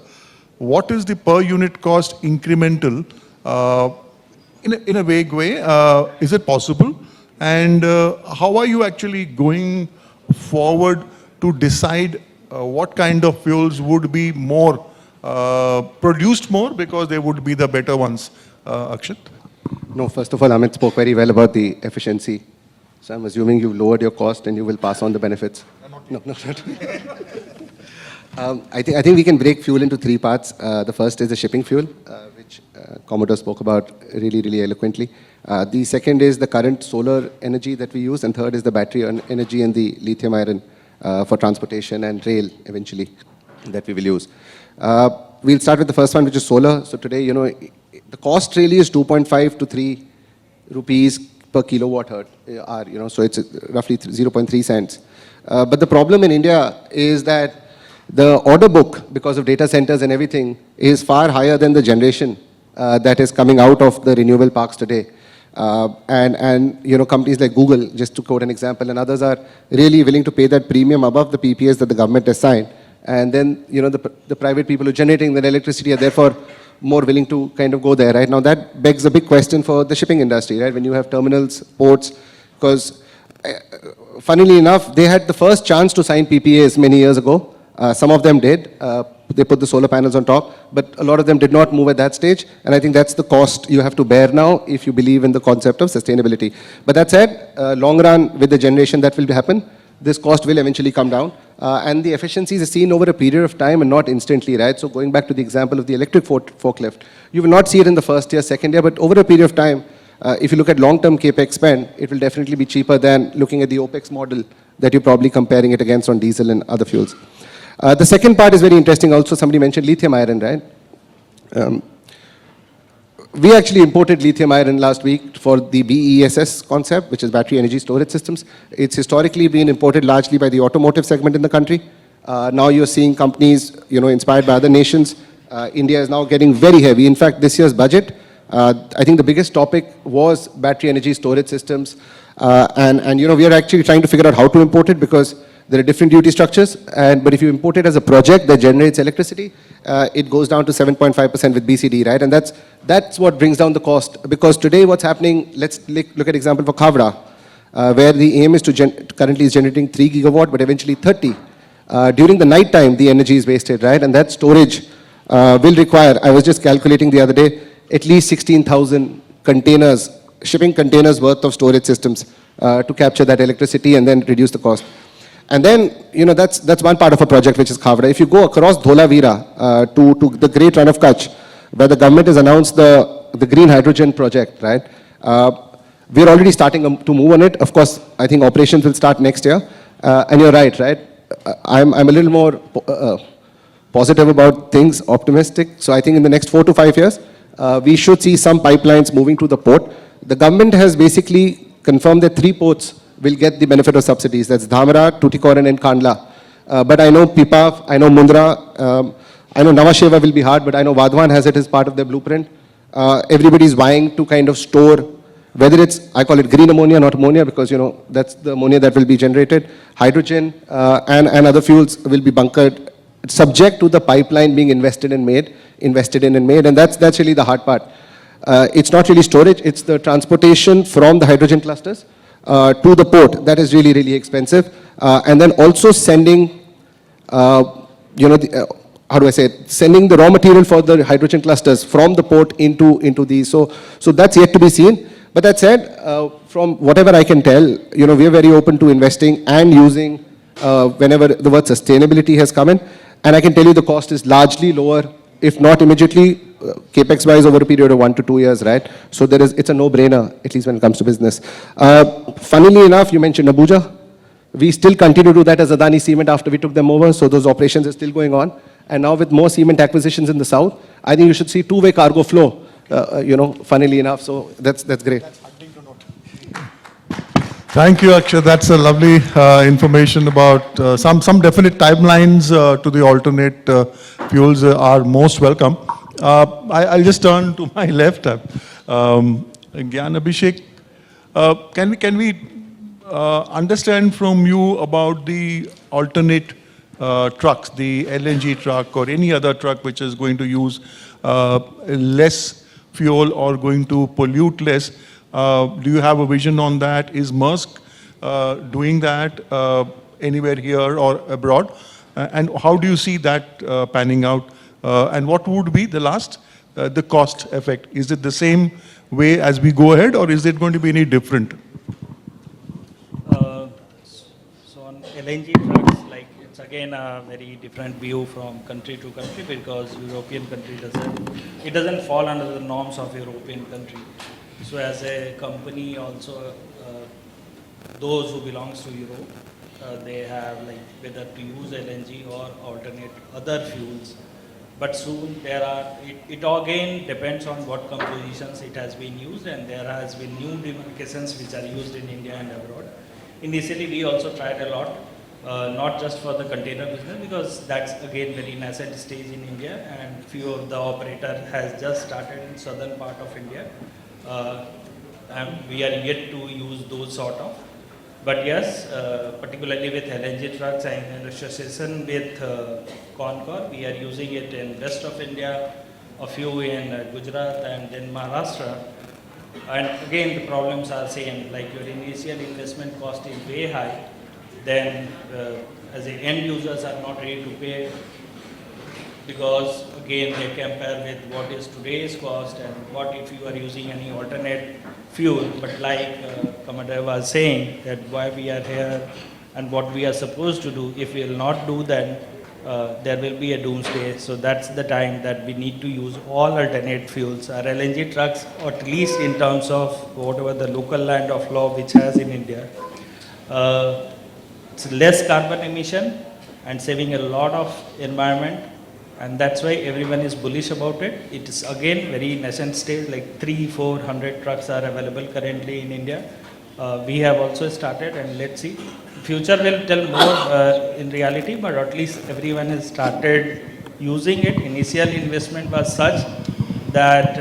what is the per unit cost incremental in a vague way? Is it possible? And how are you actually going forward to decide what kind of fuels would be more produced more because they would be the better ones? Akshyat?
No, first of all, Amit spoke very well about the efficiency. So I'm assuming you've lowered your cost and you will pass on the benefits. No, not. I think we can break fuel into three parts. The first is the shipping fuel, which Commodore spoke about really eloquently. The second is the current solar energy that we use, and third is the battery energy and the lithium iron for transportation and rail eventually that we will use. We'll start with the first one, which is solar. So today, the cost really is 2.5 to 3 rupees per kilowatt hour, so it's roughly 0.3 cents. But the problem in India is that the order book, because of data centers and everything, is far higher than the generation that is coming out of the renewable parks today. And companies like Google, just to quote an example, and others are really willing to pay that premium above the PPAs that the government has signed. And then, the private people who are generating the electricity are therefore more willing to kind of go there, right? Now that begs a big question for the shipping industry, right? When you have terminals, ports, because funnily enough, they had the first chance to sign PPAs many years ago. Some of them did. They put the solar panels on top, but a lot of them did not move at that stage. And I think that's the cost you have to bear now if you believe in the concept of sustainability. But that said, long run with the generation that will happen, this cost will eventually come down. And the efficiencies are seen over a period of time and not instantly, right? So going back to the example of the electric forklift, you will not see it in the first year, second year, but over a period of time, if you look at long-term capex spend, it will definitely be cheaper than looking at the OPEX model that you're probably comparing it against on diesel and other fuels. The second part is very interesting also. Somebody mentioned lithium iron, right? We actually imported lithium iron last week for the BESS concept, which is battery energy storage systems. It's historically been imported largely by the automotive segment in the country. Now you're seeing companies, inspired by other nations. India is now getting very heavy. In fact, this year's budget, I think the biggest topic was battery energy storage systems. And we are actually trying to figure out how to import it because there are different duty structures. But if you import it as a project that generates electricity, it goes down to 7.5% with BCD, right? And that's what brings down the cost. Because today what's happening, let's look at example for Khavda, where the aim is to currently is generating 3 gigawatt, but eventually 30. During the night time, the energy is wasted, right? And that storage will require, I was just calculating the other day, at least 16,000 containers, shipping containers worth of storage systems to capture that electricity and then reduce the cost. And then, that's one part of a project which is Khavda. If you go across Dholavira to the Great Run of Kutch, where the government has announced the green hydrogen project, right? We're already starting to move on it. Of course, I think operations will start next year. And you're right? I'm a little more positive about things, optimistic. So I think in the next 4 to 5 years, we should see some pipelines moving to the port. The government has basically confirmed that 3 ports will get the benefit of subsidies. That's Dhamra, Tuticorin and Kandla. But I know Pipavav, I know Mundra, I know Nhava Sheva will be hard, but I know Vadhavan has it as part of their blueprint. Everybody's vying to kind of store, whether it's, I call it green ammonia, not ammonia, because that's the ammonia that will be generated. Hydrogen and other fuels will be bunkered, subject to the pipeline being invested in and made, and that's really the hard part. It's not really storage, it's the transportation from the hydrogen clusters to the port. That is really, really expensive. And then also sending, sending the raw material for the hydrogen clusters from the port into these. So that's yet to be seen. But that said, from whatever I can tell, we are very open to investing and using whenever the word sustainability has come in. And I can tell you the cost is largely lower, if not immediately, capex-wise over a period of 1 to 2 years, right? So it's a no-brainer, at least when it comes to business. Funnily enough, you mentioned Abuja. We still continue to do that as Adani Cement after we took them over, so those operations are still going on. And now with more cement acquisitions in the south, I think you should see two-way cargo flow, funnily enough. So that's great.
Thank you, Akshyat. That's a lovely information about some definite timelines to the alternate fuels are most welcome. I'll just turn to my left. Gyan, Abhishek, can we understand from you about the alternate trucks, the LNG truck or any other truck which is going to use less fuel or going to pollute less? Do you have a vision on that? Is Maersk doing that anywhere here or abroad? And how do you see that panning out? And what would be the last, the cost effect? Is it the same way as we go ahead, or is it going to be any different?
So on LNG trucks, it's again a very different view from country to country, because European country doesn't fall under the norms of European country. So as a company also, those who belongs to Europe, they have whether to use LNG or alternate other fuels. but soon it again depends on what compositions it has been used, and there has been new demarcations which are used in India and abroad. Initially, we also tried a lot, not just for the container business, because that's again very nascent stage in India, and few of the operator has just started in southern part of India, and we are yet to use those sort of. But yes, particularly with LNG trucks and in association with Concor, we are using it in west of India, a few in Gujarat and then Maharashtra. And again, the problems are same, like your initial investment cost is way high, then as the end users are not ready to pay, because again they compare with what is today's cost and what if you are using any alternate fuel. But like Comdr was saying, that why we are here and what we are supposed to do, if we will not do that, there will be a doomsday. So that's the time that we need to use all alternate fuels. Our LNG trucks, or at least in terms of whatever the local land of law which has in India, it's less carbon emission and saving a lot of environment, and that's why everyone is bullish about it. It is again very nascent stage, like 300-400 trucks are available currently in India. We have also started, and let's see. Future will tell more in reality, but at least everyone has started using it. Initial investment was such that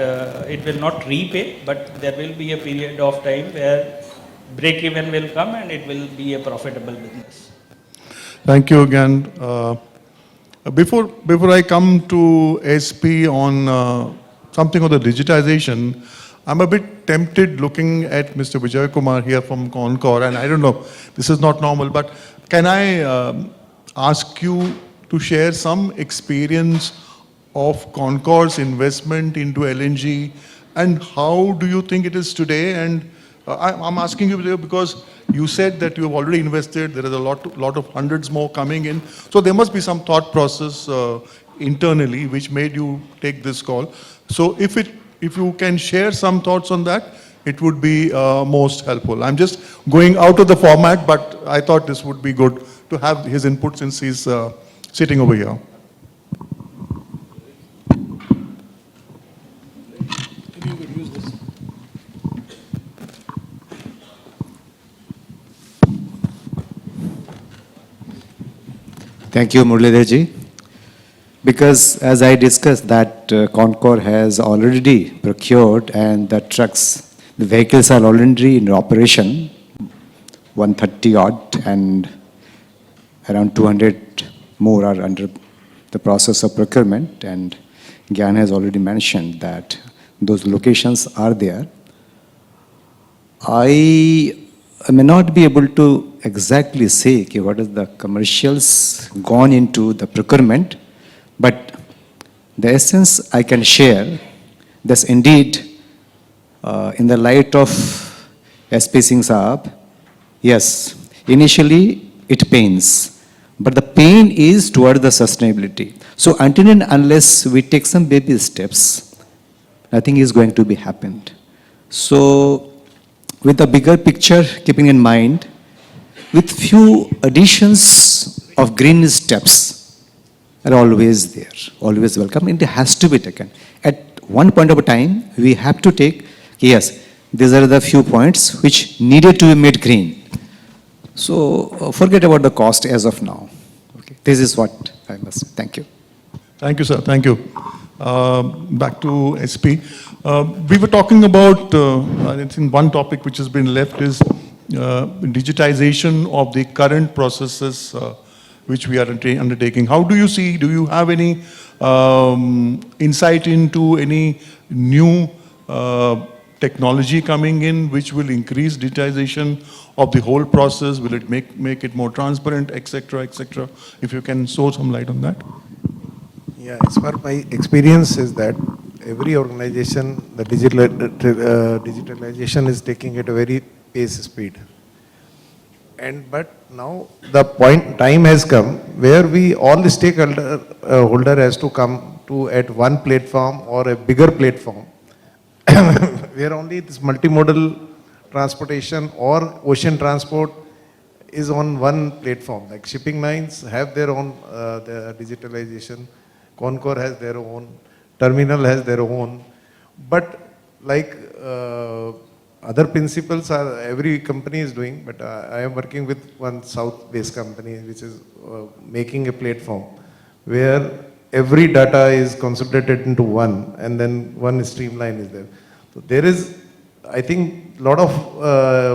it will not repay, but there will be a period of time where break even will come and it will be a profitable business.
Thank you again. Before I come to SP on something on the digitization, I'm a bit tempted looking at Mr. Vijay Kumar here from Concor, and I don't know, this is not normal, but can I ask you to share some experience of Concor's investment into LNG, and how do you think it is today? And I'm asking you because you said that you have already invested, there is a lot of hundreds more coming in, so there must be some thought process internally which made you take this call. So if you can share some thoughts on that, it would be most helpful. I'm just going out of the format, but I thought this would be good to have his input since he's sitting over here.
Thank you, Murlidhar ji. Because as I discussed that Concor has already procured and the trucks, the vehicles are already in operation, 130 odd, and around 200 more are under the process of procurement, and Gyan has already mentioned that those locations are there. I may not be able to exactly say what is the commercials gone into the procurement, but the essence I can share, that's indeed in the light of SP Singh Saab, yes, initially it pains, but the pain is toward the sustainability. So until and unless we take some baby steps, nothing is going to be happened. So with the bigger picture keeping in mind, with few additions of green steps, are always there, always welcome, and it has to be taken. At one point of a time, we have to take, yes, these are the few points which needed to be made green. So forget about the cost as of now. Okay. This is what I must say. Thank you.
Thank you, sir. Thank you. Back to SP. We were talking about, I think one topic which has been left is digitization of the current processes which we are undertaking. How do you see, do you have any insight into any new technology coming in which will increase digitization of the whole process? Will it make it more transparent, etc., etc.? If you can throw some light on that.
Yeah, as far my experience is that every organization, the digitalization is taking at a very pace speed. But now the time has come where all the stakeholder has to come to at one platform or a bigger platform where only this multimodal transportation or ocean transport is on one platform. Like shipping lines have their own the digitalization, Concor has their own, Terminal has their own. But like other principles are every company is doing, but I am working with one South-based company which is making a platform where every data is consolidated into one, and then one streamline is there. So there is, I think, a lot of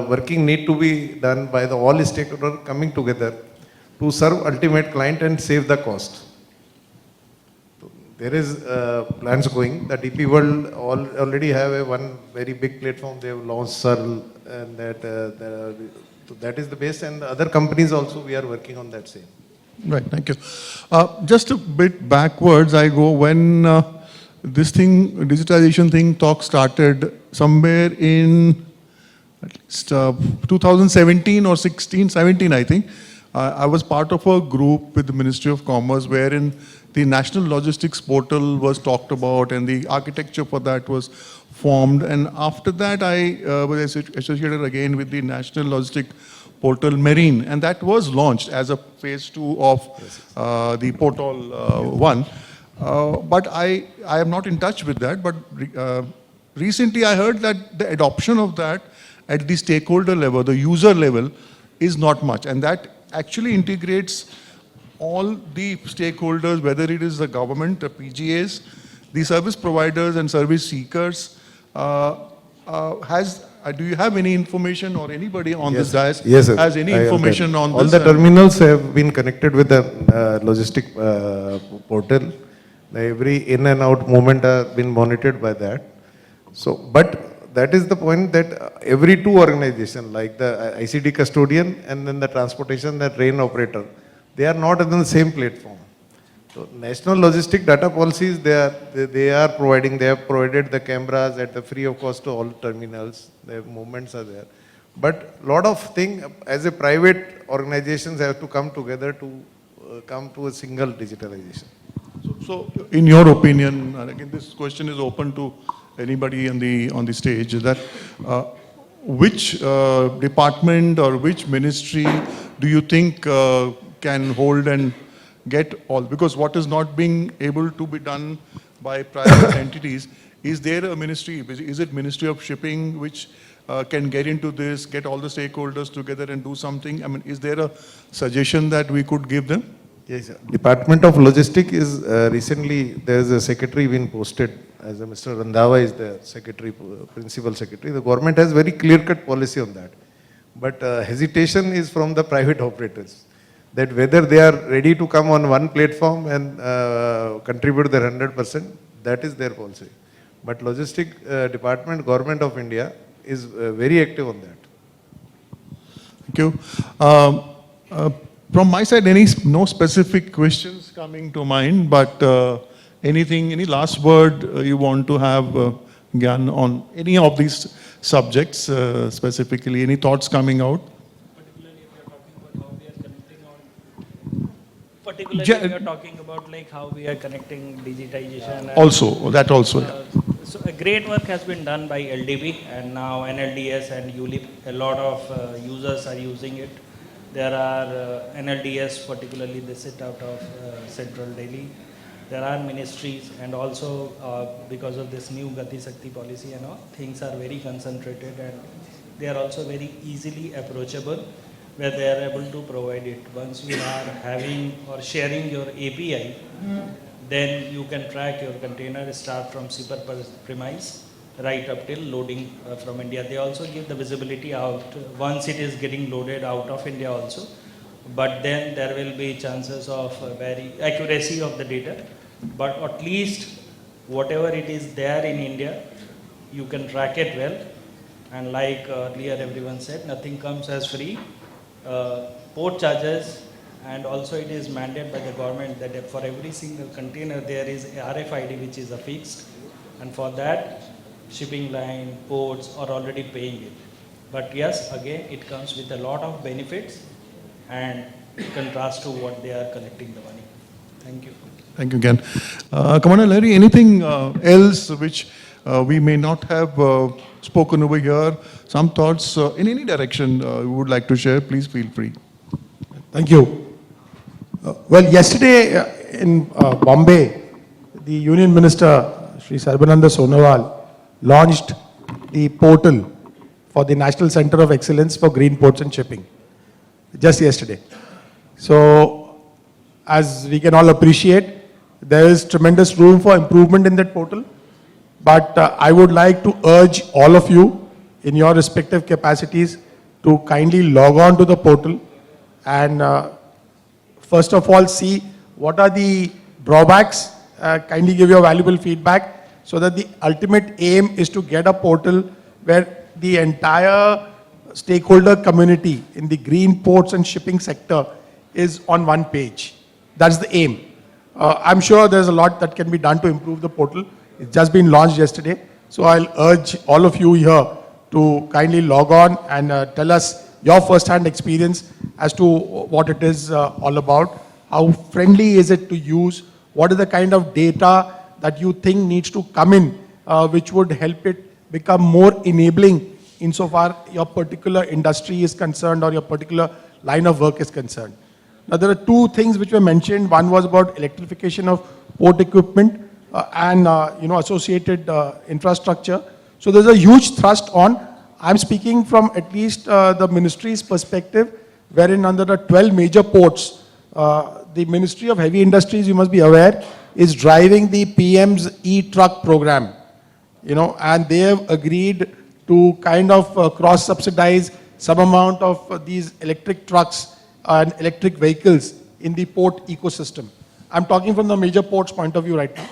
working need to be done by the all stakeholders coming together to serve ultimate client and save the cost. So there is plans going. The DP World already have one very big platform. They have launched CERL, and that is the base. And the other companies also, we are working on that same.
Right, thank you. Just a bit backwards, I go when this thing, digitization thing talk started somewhere in at least 2017 or 17, I think. I was part of a group with the Ministry of Commerce wherein the National Logistics Portal was talked about and the architecture for that was formed. And after that, I was associated again with the National Logistics Portal Marine, and that was launched as a phase 2 of the Portal 1. But I am not in touch with that, but recently I heard that the adoption of that at the stakeholder level, the user level, is not much, and that actually integrates all the stakeholders, whether it is the government, the PGAs, the service providers and service seekers. Do you have any information or anybody on this dais has any information on this?
All the terminals have been connected with the logistic portal. Every in and out movement has been monitored by that. So, but that is the point that every two organizations, like the ICD custodian and then the transportation, the train operator, they are not on the same platform. So, national logistic data policies, they have provided the cameras at the free of cost to all terminals. The movements are there. But a lot of things, as a private organizations have to come together to come to a single digitalization.
So in your opinion, and again this question is open to anybody on the stage, that which department or which ministry do you think can hold and get all? Because what is not being able to be done by private entities, is there a ministry, is it Ministry of Shipping which can get into this, get all the stakeholders together and do something? I mean, is there a suggestion that we could give them?
Yes, sir. Department of Logistics is recently, there is a secretary been posted as a Mr. Randhawa is the secretary, principal secretary. The government has very clear-cut policy on that. But hesitation is from the private operators, that whether they are ready to come on one platform and contribute their 100%, that is their policy. But Logistic Department, Government of India is very active on that.
Thank you. From my side, no specific questions coming to mind, but any last word you want to have, Gyan, on any of these subjects specifically? Any thoughts coming out?
Particularly if you're talking about like how we are connecting digitization.
Also, that also.
So a great work has been done by LDB and now NLDS and ULIP. A lot of users are using it. There are NLDS, particularly they sit out of central Delhi. There are ministries, and also because of this new Gati Shakti policy and all, things are very concentrated and they are also very easily approachable, where they are able to provide it. Once you are having or sharing your API, then you can track your container start from shipper premise right up till loading from India. They also give the visibility out once it is getting loaded out of India also. But then there will be chances of very accuracy of the data. But at least whatever it is there in India, you can track it well. And like earlier everyone said, nothing comes as free. Port charges, and also it is mandated by the government that for every single container there is a RFID which is affixed, and for that shipping line, ports are already paying it. But yes, again, it comes with a lot of benefits and contrast to what they are collecting the money. Thank you.
Thank you again. Commander Lahiri, anything else which we may not have spoken over here? Some thoughts in any direction you would like to share, please feel free.
Thank you. Well, yesterday in Bombay, the Union Minister, Shri Sarbananda Sonowal, launched the portal for the National Center of Excellence for Green Ports and Shipping just yesterday. So, as we can all appreciate, there is tremendous room for improvement in that portal. But I would like to urge all of you in your respective capacities to kindly log on to the portal and first of all see what are the drawbacks, kindly give your valuable feedback so that the ultimate aim is to get a portal where the entire stakeholder community in the green ports and shipping sector is on one page. That's the aim. I'm sure there's a lot that can be done to improve the portal. It's just been launched yesterday. So I'll urge all of you here to kindly log on and tell us your first-hand experience as to what it is all about. How friendly is it to use? What is the kind of data that you think needs to come in which would help it become more enabling insofar your particular industry is concerned or your particular line of work is concerned. Now there are two things which were mentioned. One was about electrification of port equipment and associated infrastructure. So there's a huge thrust on. I'm speaking from at least the ministry's perspective, wherein under the 12 major ports, the Ministry of Heavy Industries, you must be aware, is driving the PM's e-truck program. And they have agreed to kind of cross-subsidize some amount of these electric trucks and electric vehicles in the port ecosystem. I'm talking from the major ports point of view right now.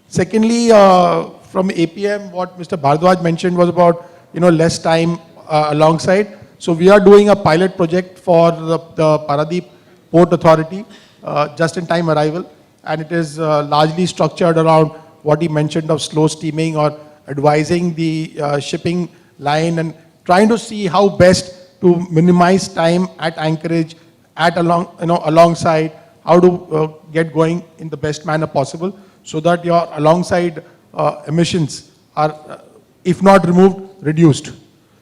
Secondly, from APM, what Mr. Bharadwaj mentioned was about less time alongside. So we are doing a pilot project for the Paradip Port Authority, just-in-time arrival, and it is largely structured around what he mentioned of slow steaming or advising the shipping line and trying to see how best to minimize time at anchorage, alongside, how to get going in the best manner possible, so that your alongside emissions are, if not removed, reduced.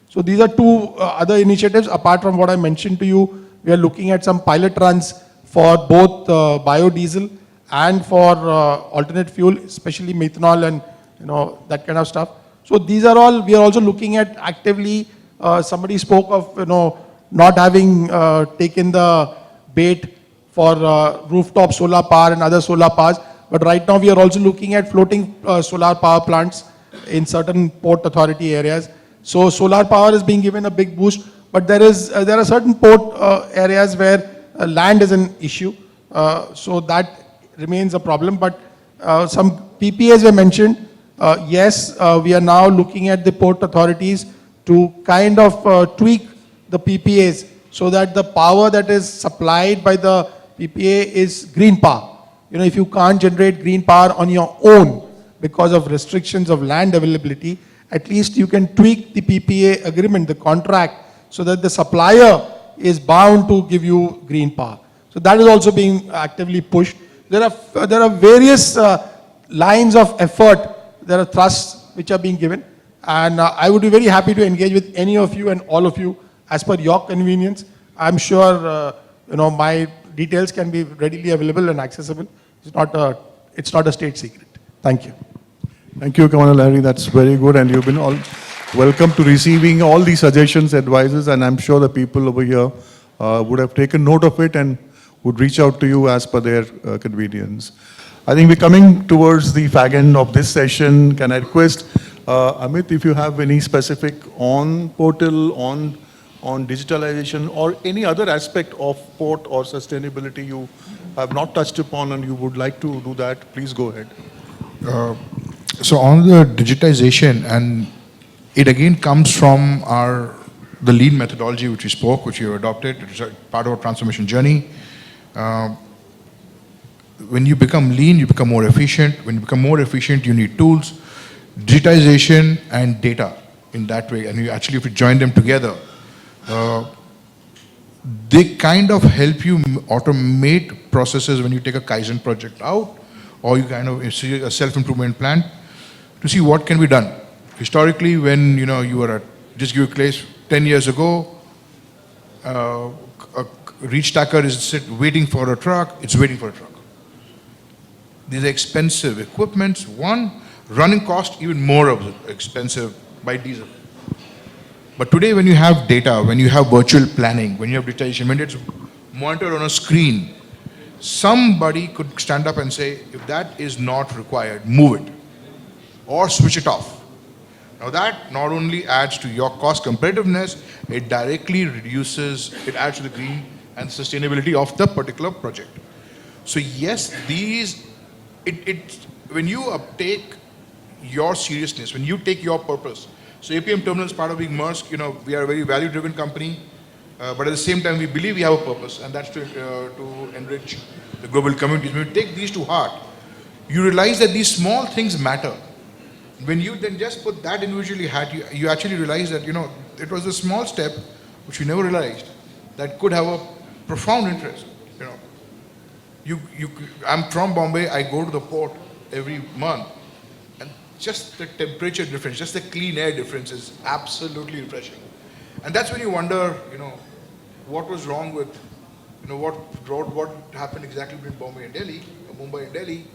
So these are two other initiatives. Apart from what I mentioned to you, we are looking at some pilot runs for both biodiesel and for alternate fuel, especially methanol and that kind of stuff. So these are all, we are also looking at actively, somebody spoke of not having taken the bait for rooftop solar power and other solar powers. But right now we are also looking at floating solar power plants in certain port authority areas. So solar power is being given a big boost, but there are certain port areas where land is an issue. So that remains a problem. But some PPAs were mentioned. Yes, we are now looking at the port authorities to kind of tweak the PPAs so that the power that is supplied by the PPA is green power. If you can't generate green power on your own because of restrictions of land availability, at least you can tweak the PPA agreement, the contract, so that the supplier is bound to give you green power. So that is also being actively pushed. There are various lines of effort, there are thrusts which are being given, and I would be very happy to engage with any of you and all of you as per your convenience. I'm sure my details can be readily available and accessible. It's not a state secret. Thank you.
Thank you, Commander Lahiri. That's very good, and you've been all welcome to receiving all these suggestions, advices, and I'm sure the people over here would have taken note of it and would reach out to you as per their convenience. I think we're coming towards the fag end of this session. Can I request Amit, if you have any specific on portal, on digitalization, or any other aspect of port or sustainability you have not touched upon and you would like to do that, please go ahead.
So on the digitization, and it again comes from the lean methodology which we spoke, which you adopted. It's part of our transformation journey. When you become lean, you become more efficient. When you become more efficient, you need tools, digitization and data in that way. And if you join them together, they kind of help you automate processes when you take a Kaizen project out, or you kind of see a self-improvement plan to see what can be done. Historically, when you were just give you a case, 10 years ago, a reach stacker is waiting for a truck, it's waiting for a truck. These are expensive equipments. One, running cost even more expensive by diesel. But today when you have data, when you have virtual planning, when you have digitization, when it's monitored on a screen, somebody could stand up and say, if that is not required, move it or switch it off. Now that not only adds to your cost competitiveness, it directly reduces, it adds to the green and sustainability of the particular project. So yes, when you uptake your seriousness, when you take your purpose, so APM Terminal is part of being Maersk, we are a very value-driven company, but at the same time we believe we have a purpose, and that's to enrich the global communities. When you take these to heart, you realize that these small things matter. When you then just put that individually hat, you actually realize that, it was a small step which you never realized that could have a profound interest. I'm from Bombay, I go to the port every month, and just the temperature difference, just the clean air difference is absolutely refreshing. And that's when you wonder, what was wrong with, what happened exactly between Bombay and Delhi, or Mumbai and Delhi,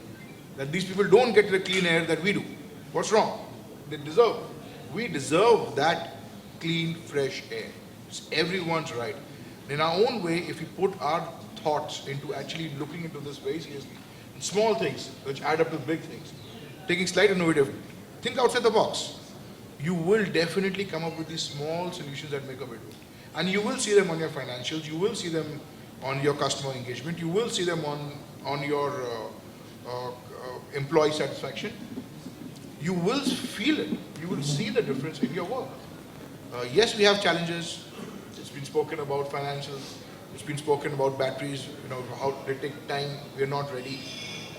that these people don't get the clean air that we do. What's wrong? We deserve that clean, fresh air. It's everyone's right. In our own way, if we put our thoughts into actually looking into this very seriously, small things which add up to big things, taking slight innovative, think outside the box. You will definitely come up with these small solutions that make a big difference. And you will see them on your financials, you will see them on your customer engagement, you will see them on your employee satisfaction. You will feel it. You will see the difference in your work. Yes, we have challenges. It's been spoken about financials. It's been spoken about batteries, how they take time. We're not ready.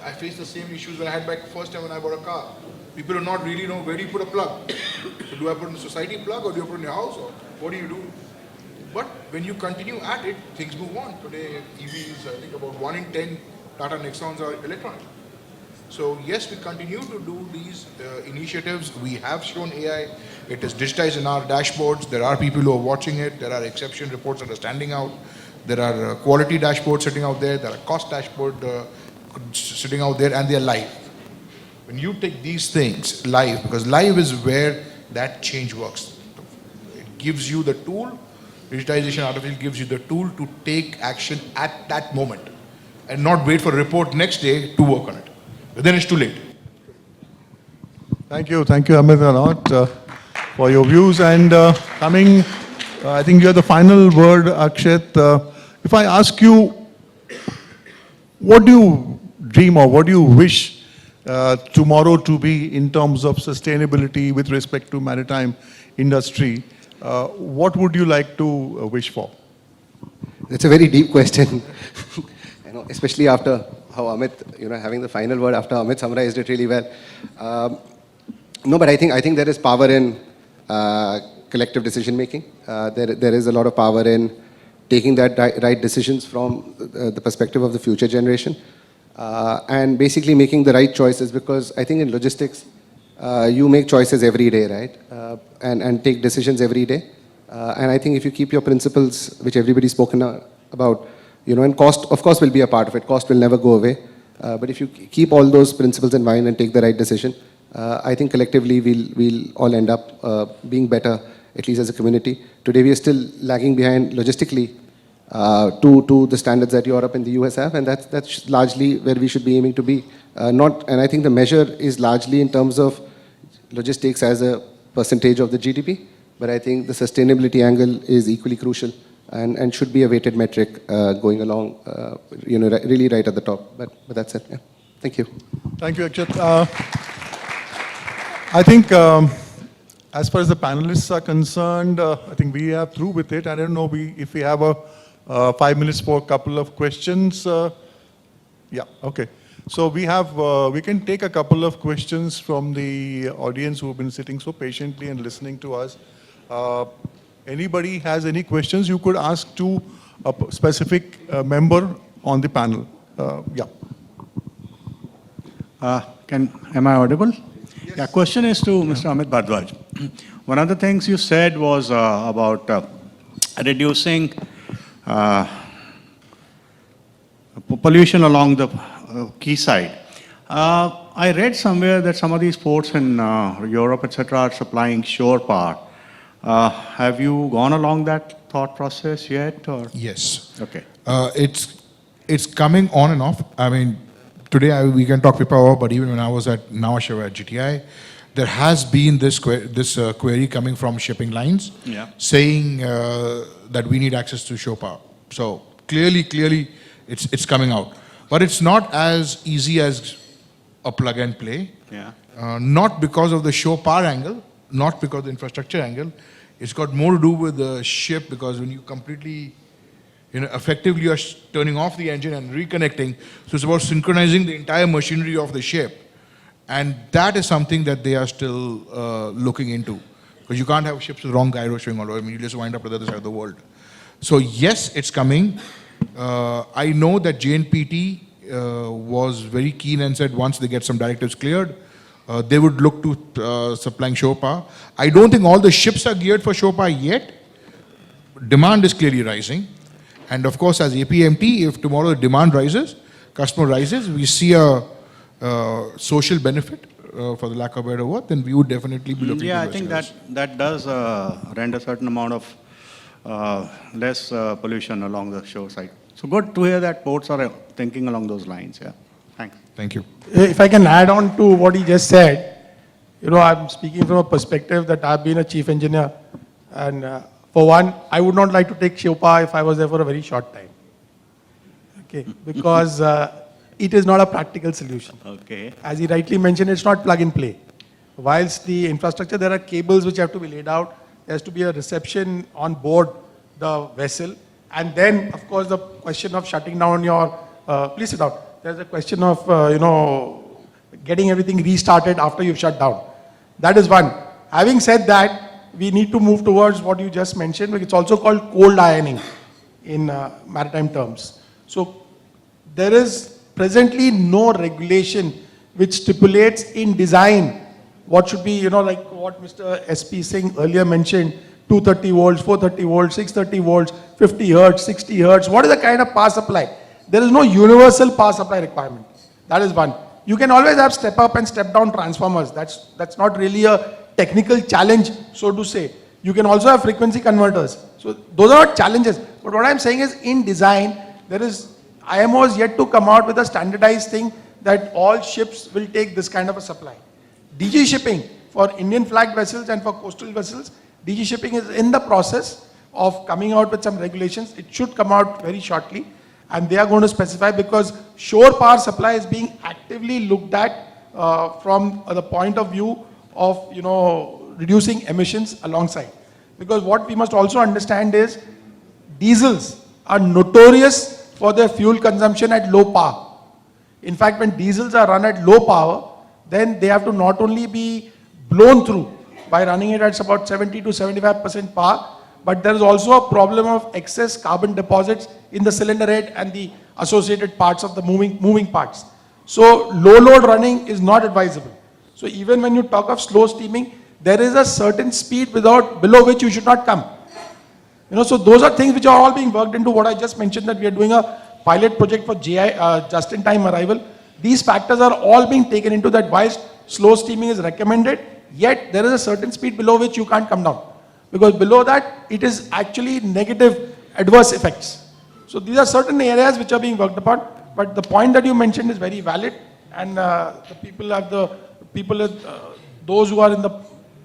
I faced the same issues when I had back first time when I bought a car. People do not really know where do you put a plug. So do I put in the society plug or do you put in your house or what do you do? But when you continue at it, things move on. Today, EVs, I think about 1 in 10 Tata Nexons are electronic. So yes, we continue to do these initiatives. We have shown AI. It is digitized in our dashboards. There are people who are watching it. There are exception reports that are standing out. There are quality dashboards sitting out there. There are cost dashboard sitting out there, and they are live. When you take these things live, because live is where that change works. It gives you the tool. Digitization artificial gives you the tool to take action at that moment and not wait for a report next day to work on it. But then it's too late.
Thank you, Amit, a lot for your views. And I think you have the final word, Akshyat. If I ask you, what do you dream or what do you wish tomorrow to be in terms of sustainability with respect to maritime industry, what would you like to wish for?
That's a very deep question, especially after how Amit, having the final word after Amit summarized it really well. No, but I think there is power in collective decision making. There is a lot of power in taking that right decisions from the perspective of the future generation and basically making the right choices, because I think in logistics, you make choices every day, right? And take decisions every day. And I think if you keep your principles, which everybody's spoken about, and cost, of course, will be a part of it. Cost will never go away. But if you keep all those principles in mind and take the right decision, I think collectively we'll all end up being better, at least as a community. Today we are still lagging behind logistically to the standards that Europe and the US have, and that's largely where we should be aiming to be. And I think the measure is largely in terms of logistics as a percentage of the GDP, but I think the sustainability angle is equally crucial and should be a weighted metric going along, really right at the top. But that's it. Yeah. Thank you.
Thank you, Akshyat. I think as far as the panelists are concerned, I think we are through with it. I don't know if we have 5 minutes for a couple of questions. Yeah, okay. So we can take a couple of questions from the audience who have been sitting so patiently and listening to us. Anybody has any questions, you could ask to a specific member on the panel. Yeah.
Am I audible? Yes. Yeah, question is to Mr. Amit Bharadwaj. One of the things you said was about reducing pollution along the quayside. I read somewhere that some of these ports in Europe, etc., are supplying shore power. Have you gone along that thought process yet? Or?
Yes.
Okay.
It's coming on and off. I mean, today we can talk Pipavav, but even when I was at Nawashawa at GTI, there has been this query coming from shipping lines saying that we need access to shore power. So clearly, it's coming out. But it's not as easy as a plug and play.
Yeah.
Not because of the shore power angle, not because of the infrastructure angle. It's got more to do with the ship, because when you completely, effectively you're turning off the engine and reconnecting. So it's about synchronizing the entire machinery of the ship. And that is something that they are still looking into. Because you can't have ships with wrong gyro showing all over. I mean, you just wind up to the other side of the world. So yes, it's coming. I know that JNPT was very keen and said once they get some directives cleared, they would look to supplying shore power. I don't think all the ships are geared for shore power yet. Demand is clearly rising. And of course, as APMT, if tomorrow the demand rises, customer rises, we see a social benefit, for the lack of a better word, then we would definitely be looking
Yeah,
to
I think
invest.
that does render a certain amount of less pollution along the shore side. So good to hear that ports are thinking along those lines. Yeah. Thanks.
Thank you.
If I can add on to what he just said, I'm speaking from a perspective that I've been a chief engineer, and for one, I would not like to take Shiopa if I was there for a very short time. Okay, because it is not a practical solution.
Okay.
As he rightly mentioned, it's not plug and play. Whilst the infrastructure, there are cables which have to be laid out. There has to be a reception on board the vessel. And then, of course, the question of shutting down your, please sit down. There's a question of, getting everything restarted after you've shut down. That is one. Having said that, we need to move towards what you just mentioned, which is also called cold ironing in maritime terms. So there is presently no regulation which stipulates in design what should be, like what Mr. SP Singh earlier mentioned, 230 volts, 430 volts, 630 volts, 50 hertz, 60 hertz. What is the kind of power supply? There is no universal power supply requirement. That is one. You can always have step up and step down transformers. That's not really a technical challenge, so to say. You can also have frequency converters. So those are not challenges. But what I'm saying is, in design, IMO is yet to come out with a standardized thing that all ships will take this kind of a supply. DG shipping for Indian flagged vessels and for coastal vessels, DG shipping is in the process of coming out with some regulations. It should come out very shortly. And they are going to specify, because shore power supply is being actively looked at from the point of view of, reducing emissions alongside. Because what we must also understand is diesels are notorious for their fuel consumption at low power. In fact, when diesels are run at low power, then they have to not only be blown through by running it at about 70 to 75% power, but there is also a problem of excess carbon deposits in the cylinder head and the associated parts of the moving parts. So low load running is not advisable. So even when you talk of slow steaming, there is a certain speed below which you should not come. So those are things which are all being worked into. What I just mentioned, that we are doing a pilot project for just-in-time arrival. These factors are all being taken into that. Whilst slow steaming is recommended, yet there is a certain speed below which you can't come down. Because below that, it is actually negative adverse effects. So these are certain areas which are being worked upon. But the point that you mentioned is very valid. And those who are in the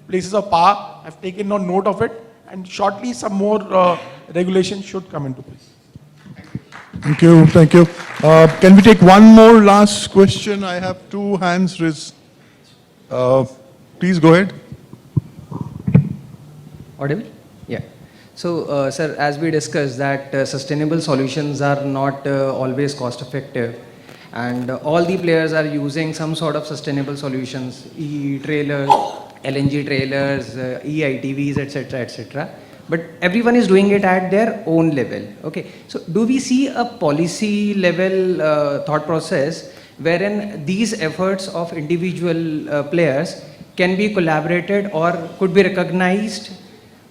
places of power have taken note of it. And shortly, some more regulations should come into place.
Thank you. Thank you. Can we take one more last question? I have two hands raised. Please go ahead.
Audible? Yeah. So, sir, as we discussed that sustainable solutions are not always cost effective, and all the players are using some sort of sustainable solutions, e-trailers, LNG trailers, e-ITVs, etc., etc. But everyone is doing it at their own level. Okay. So, do we see a policy level thought process wherein these efforts of individual players can be collaborated or could be recognized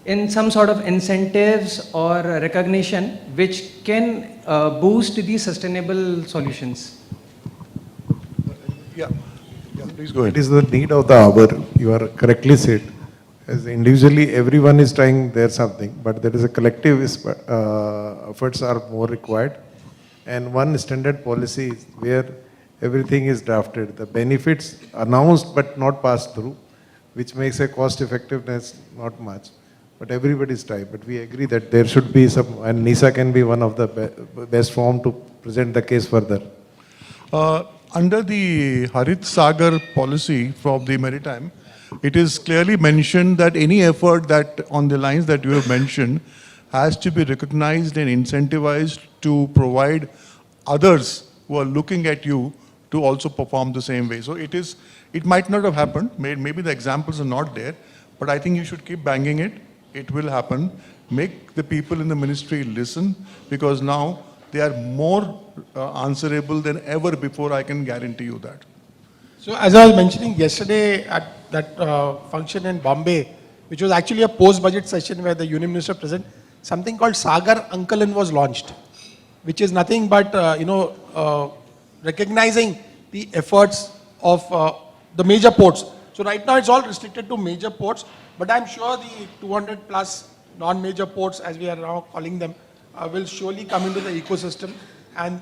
in some sort of incentives or recognition which can boost the sustainable solutions?
Yeah, please go ahead.
It is the need of the hour, you are correctly said. As individually, everyone is trying their something, but there is a collective efforts are more required. And one standard policy is where everything is drafted. The benefits announced but not passed through, which makes a cost effectiveness not much. But everybody is trying. But we agree that there should be some, and NISAA can be one of the best form to present the case further.
Under the Harit Sagar policy from the maritime, it is clearly mentioned that any effort that on the lines that you have mentioned has to be recognized and incentivized to provide others who are looking at you to also perform the same way. So it might not have happened. Maybe the examples are not there, but I think you should keep banging it. It will happen. Make the people in the ministry listen, because now they are more answerable than ever before, I can guarantee you that.
So as I was mentioning yesterday at that function in Bombay, which was actually a post-budget session where the Union Minister present, something called Sagar Ankalan was launched, which is nothing but, recognizing the efforts of the major ports. So right now it's all restricted to major ports, but I'm sure the 200 plus non-major ports, as we are now calling them, will surely come into the ecosystem, and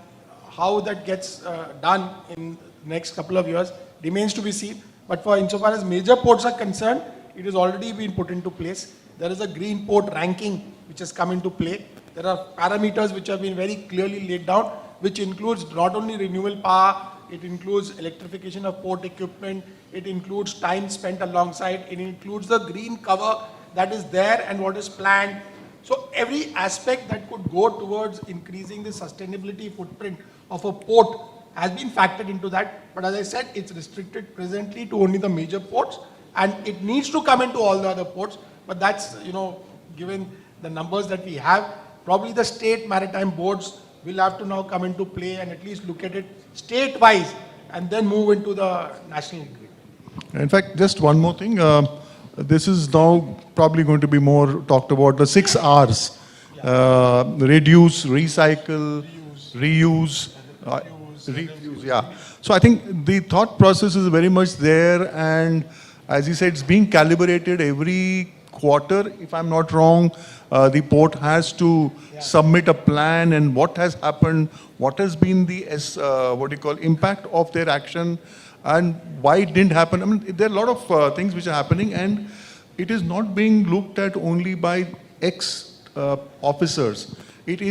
how that gets done in the next couple of years remains to be seen. But for insofar as major ports are concerned, it has already been put into place. There is a green port ranking which has come into play. There are parameters which have been very clearly laid down, which includes not only renewable power, it includes electrification of port equipment, it includes time spent alongside, it includes the green cover that is there and what is planned. So every aspect that could go towards increasing the sustainability footprint of a port has been factored into that. But as I said, it's restricted presently to only the major ports, and it needs to come into all the other ports. But that's, given the numbers that we have, probably the state maritime boards will have to now come into play and at least look at it state-wise and then move into the national grid.
In fact, just one more thing. This is now probably going to be more talked about, the 6 R's. Reduce, recycle, reuse, refuse. Yeah. So I think the thought process is very much there, and as you said, it's being calibrated every quarter. If I'm not wrong, the port has to submit a plan, and what has happened, what has been the impact of their action, and why it didn't happen. I mean, there are a lot of things which are happening, and it is not being looked at only by ex-officers. They have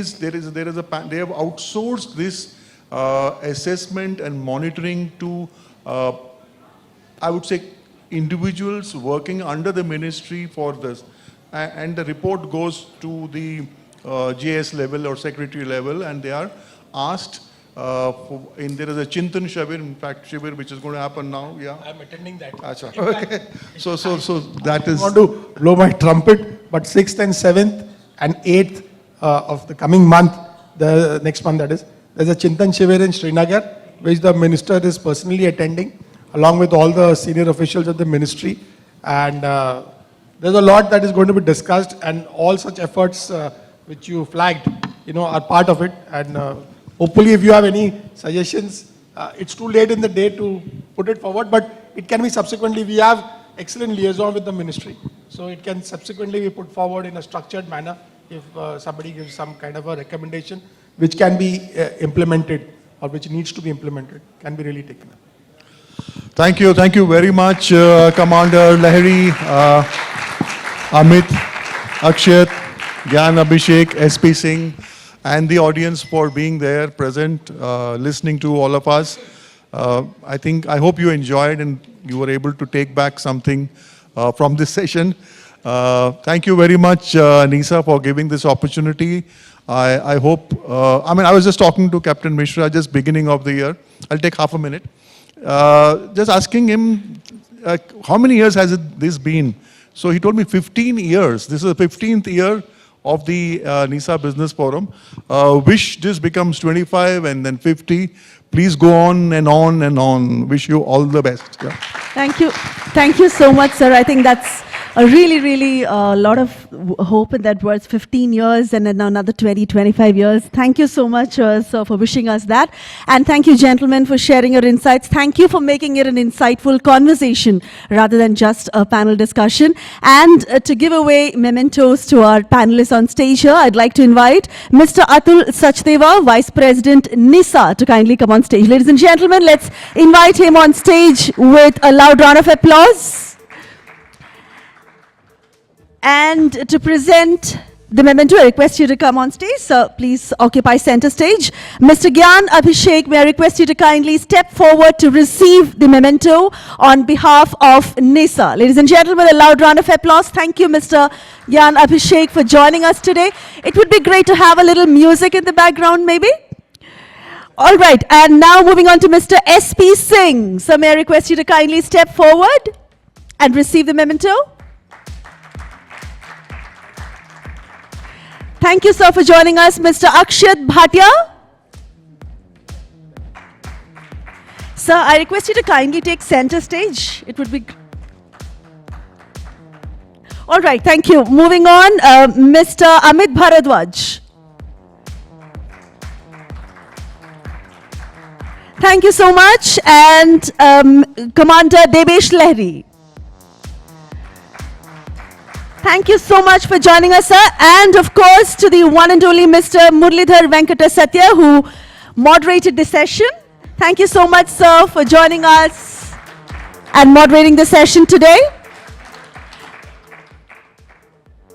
outsourced this assessment and monitoring to, I would say, individuals working under the ministry for this. And the report goes to the GS level or secretary level, and they are asked, there is a Chintan Shabir, in fact, Shibir, which is going to happen now. Yeah,
I'm attending that.
Achha, okay. So that is.
I want to blow my trumpet, but 6th and 7th and 8th of the coming month, the next month that is, there's a Chintan Shibir in Srinagar, which the minister is personally attending, along with all the senior officials of the ministry. And there's a lot that is going to be discussed, and all such efforts which you flagged, are part of it. And hopefully, if you have any suggestions, it's too late in the day to put it forward, but it can be subsequently. We have excellent liaison with the ministry, so it can subsequently be put forward in a structured manner if somebody gives some kind of a recommendation which can be implemented or which needs to be implemented, can be really taken up.
Thank you very much, Commander Lahiri, Amit, Akshyat, Gyan, Abhishek, SP Singh, and the audience for being there, present, listening to all of us. I hope you enjoyed and you were able to take back something from this session. Thank you very much, NISAA, for giving this opportunity. I hope, I was just talking to Captain Mishra just beginning of the year. I'll take half a minute. Just asking him, how many years has this been? So he told me 15 years. This is the 15th year of the NISAA Business Forum. Wish this becomes 25 and then 50. Please go on and on and on. Wish you all the best. Yeah.
Thank you. Thank you so much, sir. I think that's A really lot of hope in that words, 15 years and then another 20, 25 years. Thank you so much, sir, for wishing us that. And thank you, gentlemen, for sharing your insights. Thank you for making it an insightful conversation rather than just a panel discussion. And to give away mementos to our panelists on stage here, I'd like to invite Mr. Atul Sachdeva, Vice President, NISAA, to kindly come on stage. Ladies and gentlemen, let's invite him on stage with a loud round of applause. And to present the memento, I request you to come on stage. Sir, please occupy center stage. Mr. Gyan, Abhishek, may I request you to kindly step forward to receive the memento on behalf of NISAA. Ladies and gentlemen, a loud round of applause. Thank you, Mr. Gyan, Abhishek, for joining us today. It would be great to have a little music in the background, maybe. All right, and now moving on to Mr. S.P. Singh. Sir, may I request you to kindly step forward and receive the memento? Thank you, sir, for joining us. Mr. Akshyat, Bhatia. Sir, I request you to kindly take center stage. It would be... All right, thank you. Moving on, Mr. Amit Bharadwaj. Thank you so much. And Commander Debesh Lahiri. Thank you so much for joining us, sir. And of course, to the one and only Mr. Murlidhar Venkata Satya, who moderated the session. Thank you so much, sir, for joining us and moderating the session today.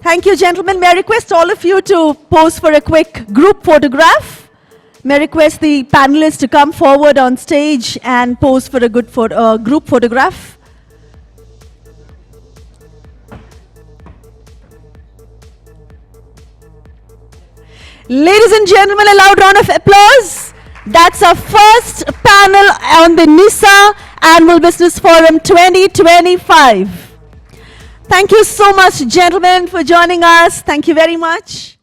Thank you, gentlemen. May I request all of you to pose for a quick group photograph? May I request the panelists to come forward on stage and pose for a good group photograph? Ladies and gentlemen, a loud round of applause. That's our first panel on the NISAA Annual Business Forum 2025. Thank you so much, gentlemen, for joining us. Thank you very much.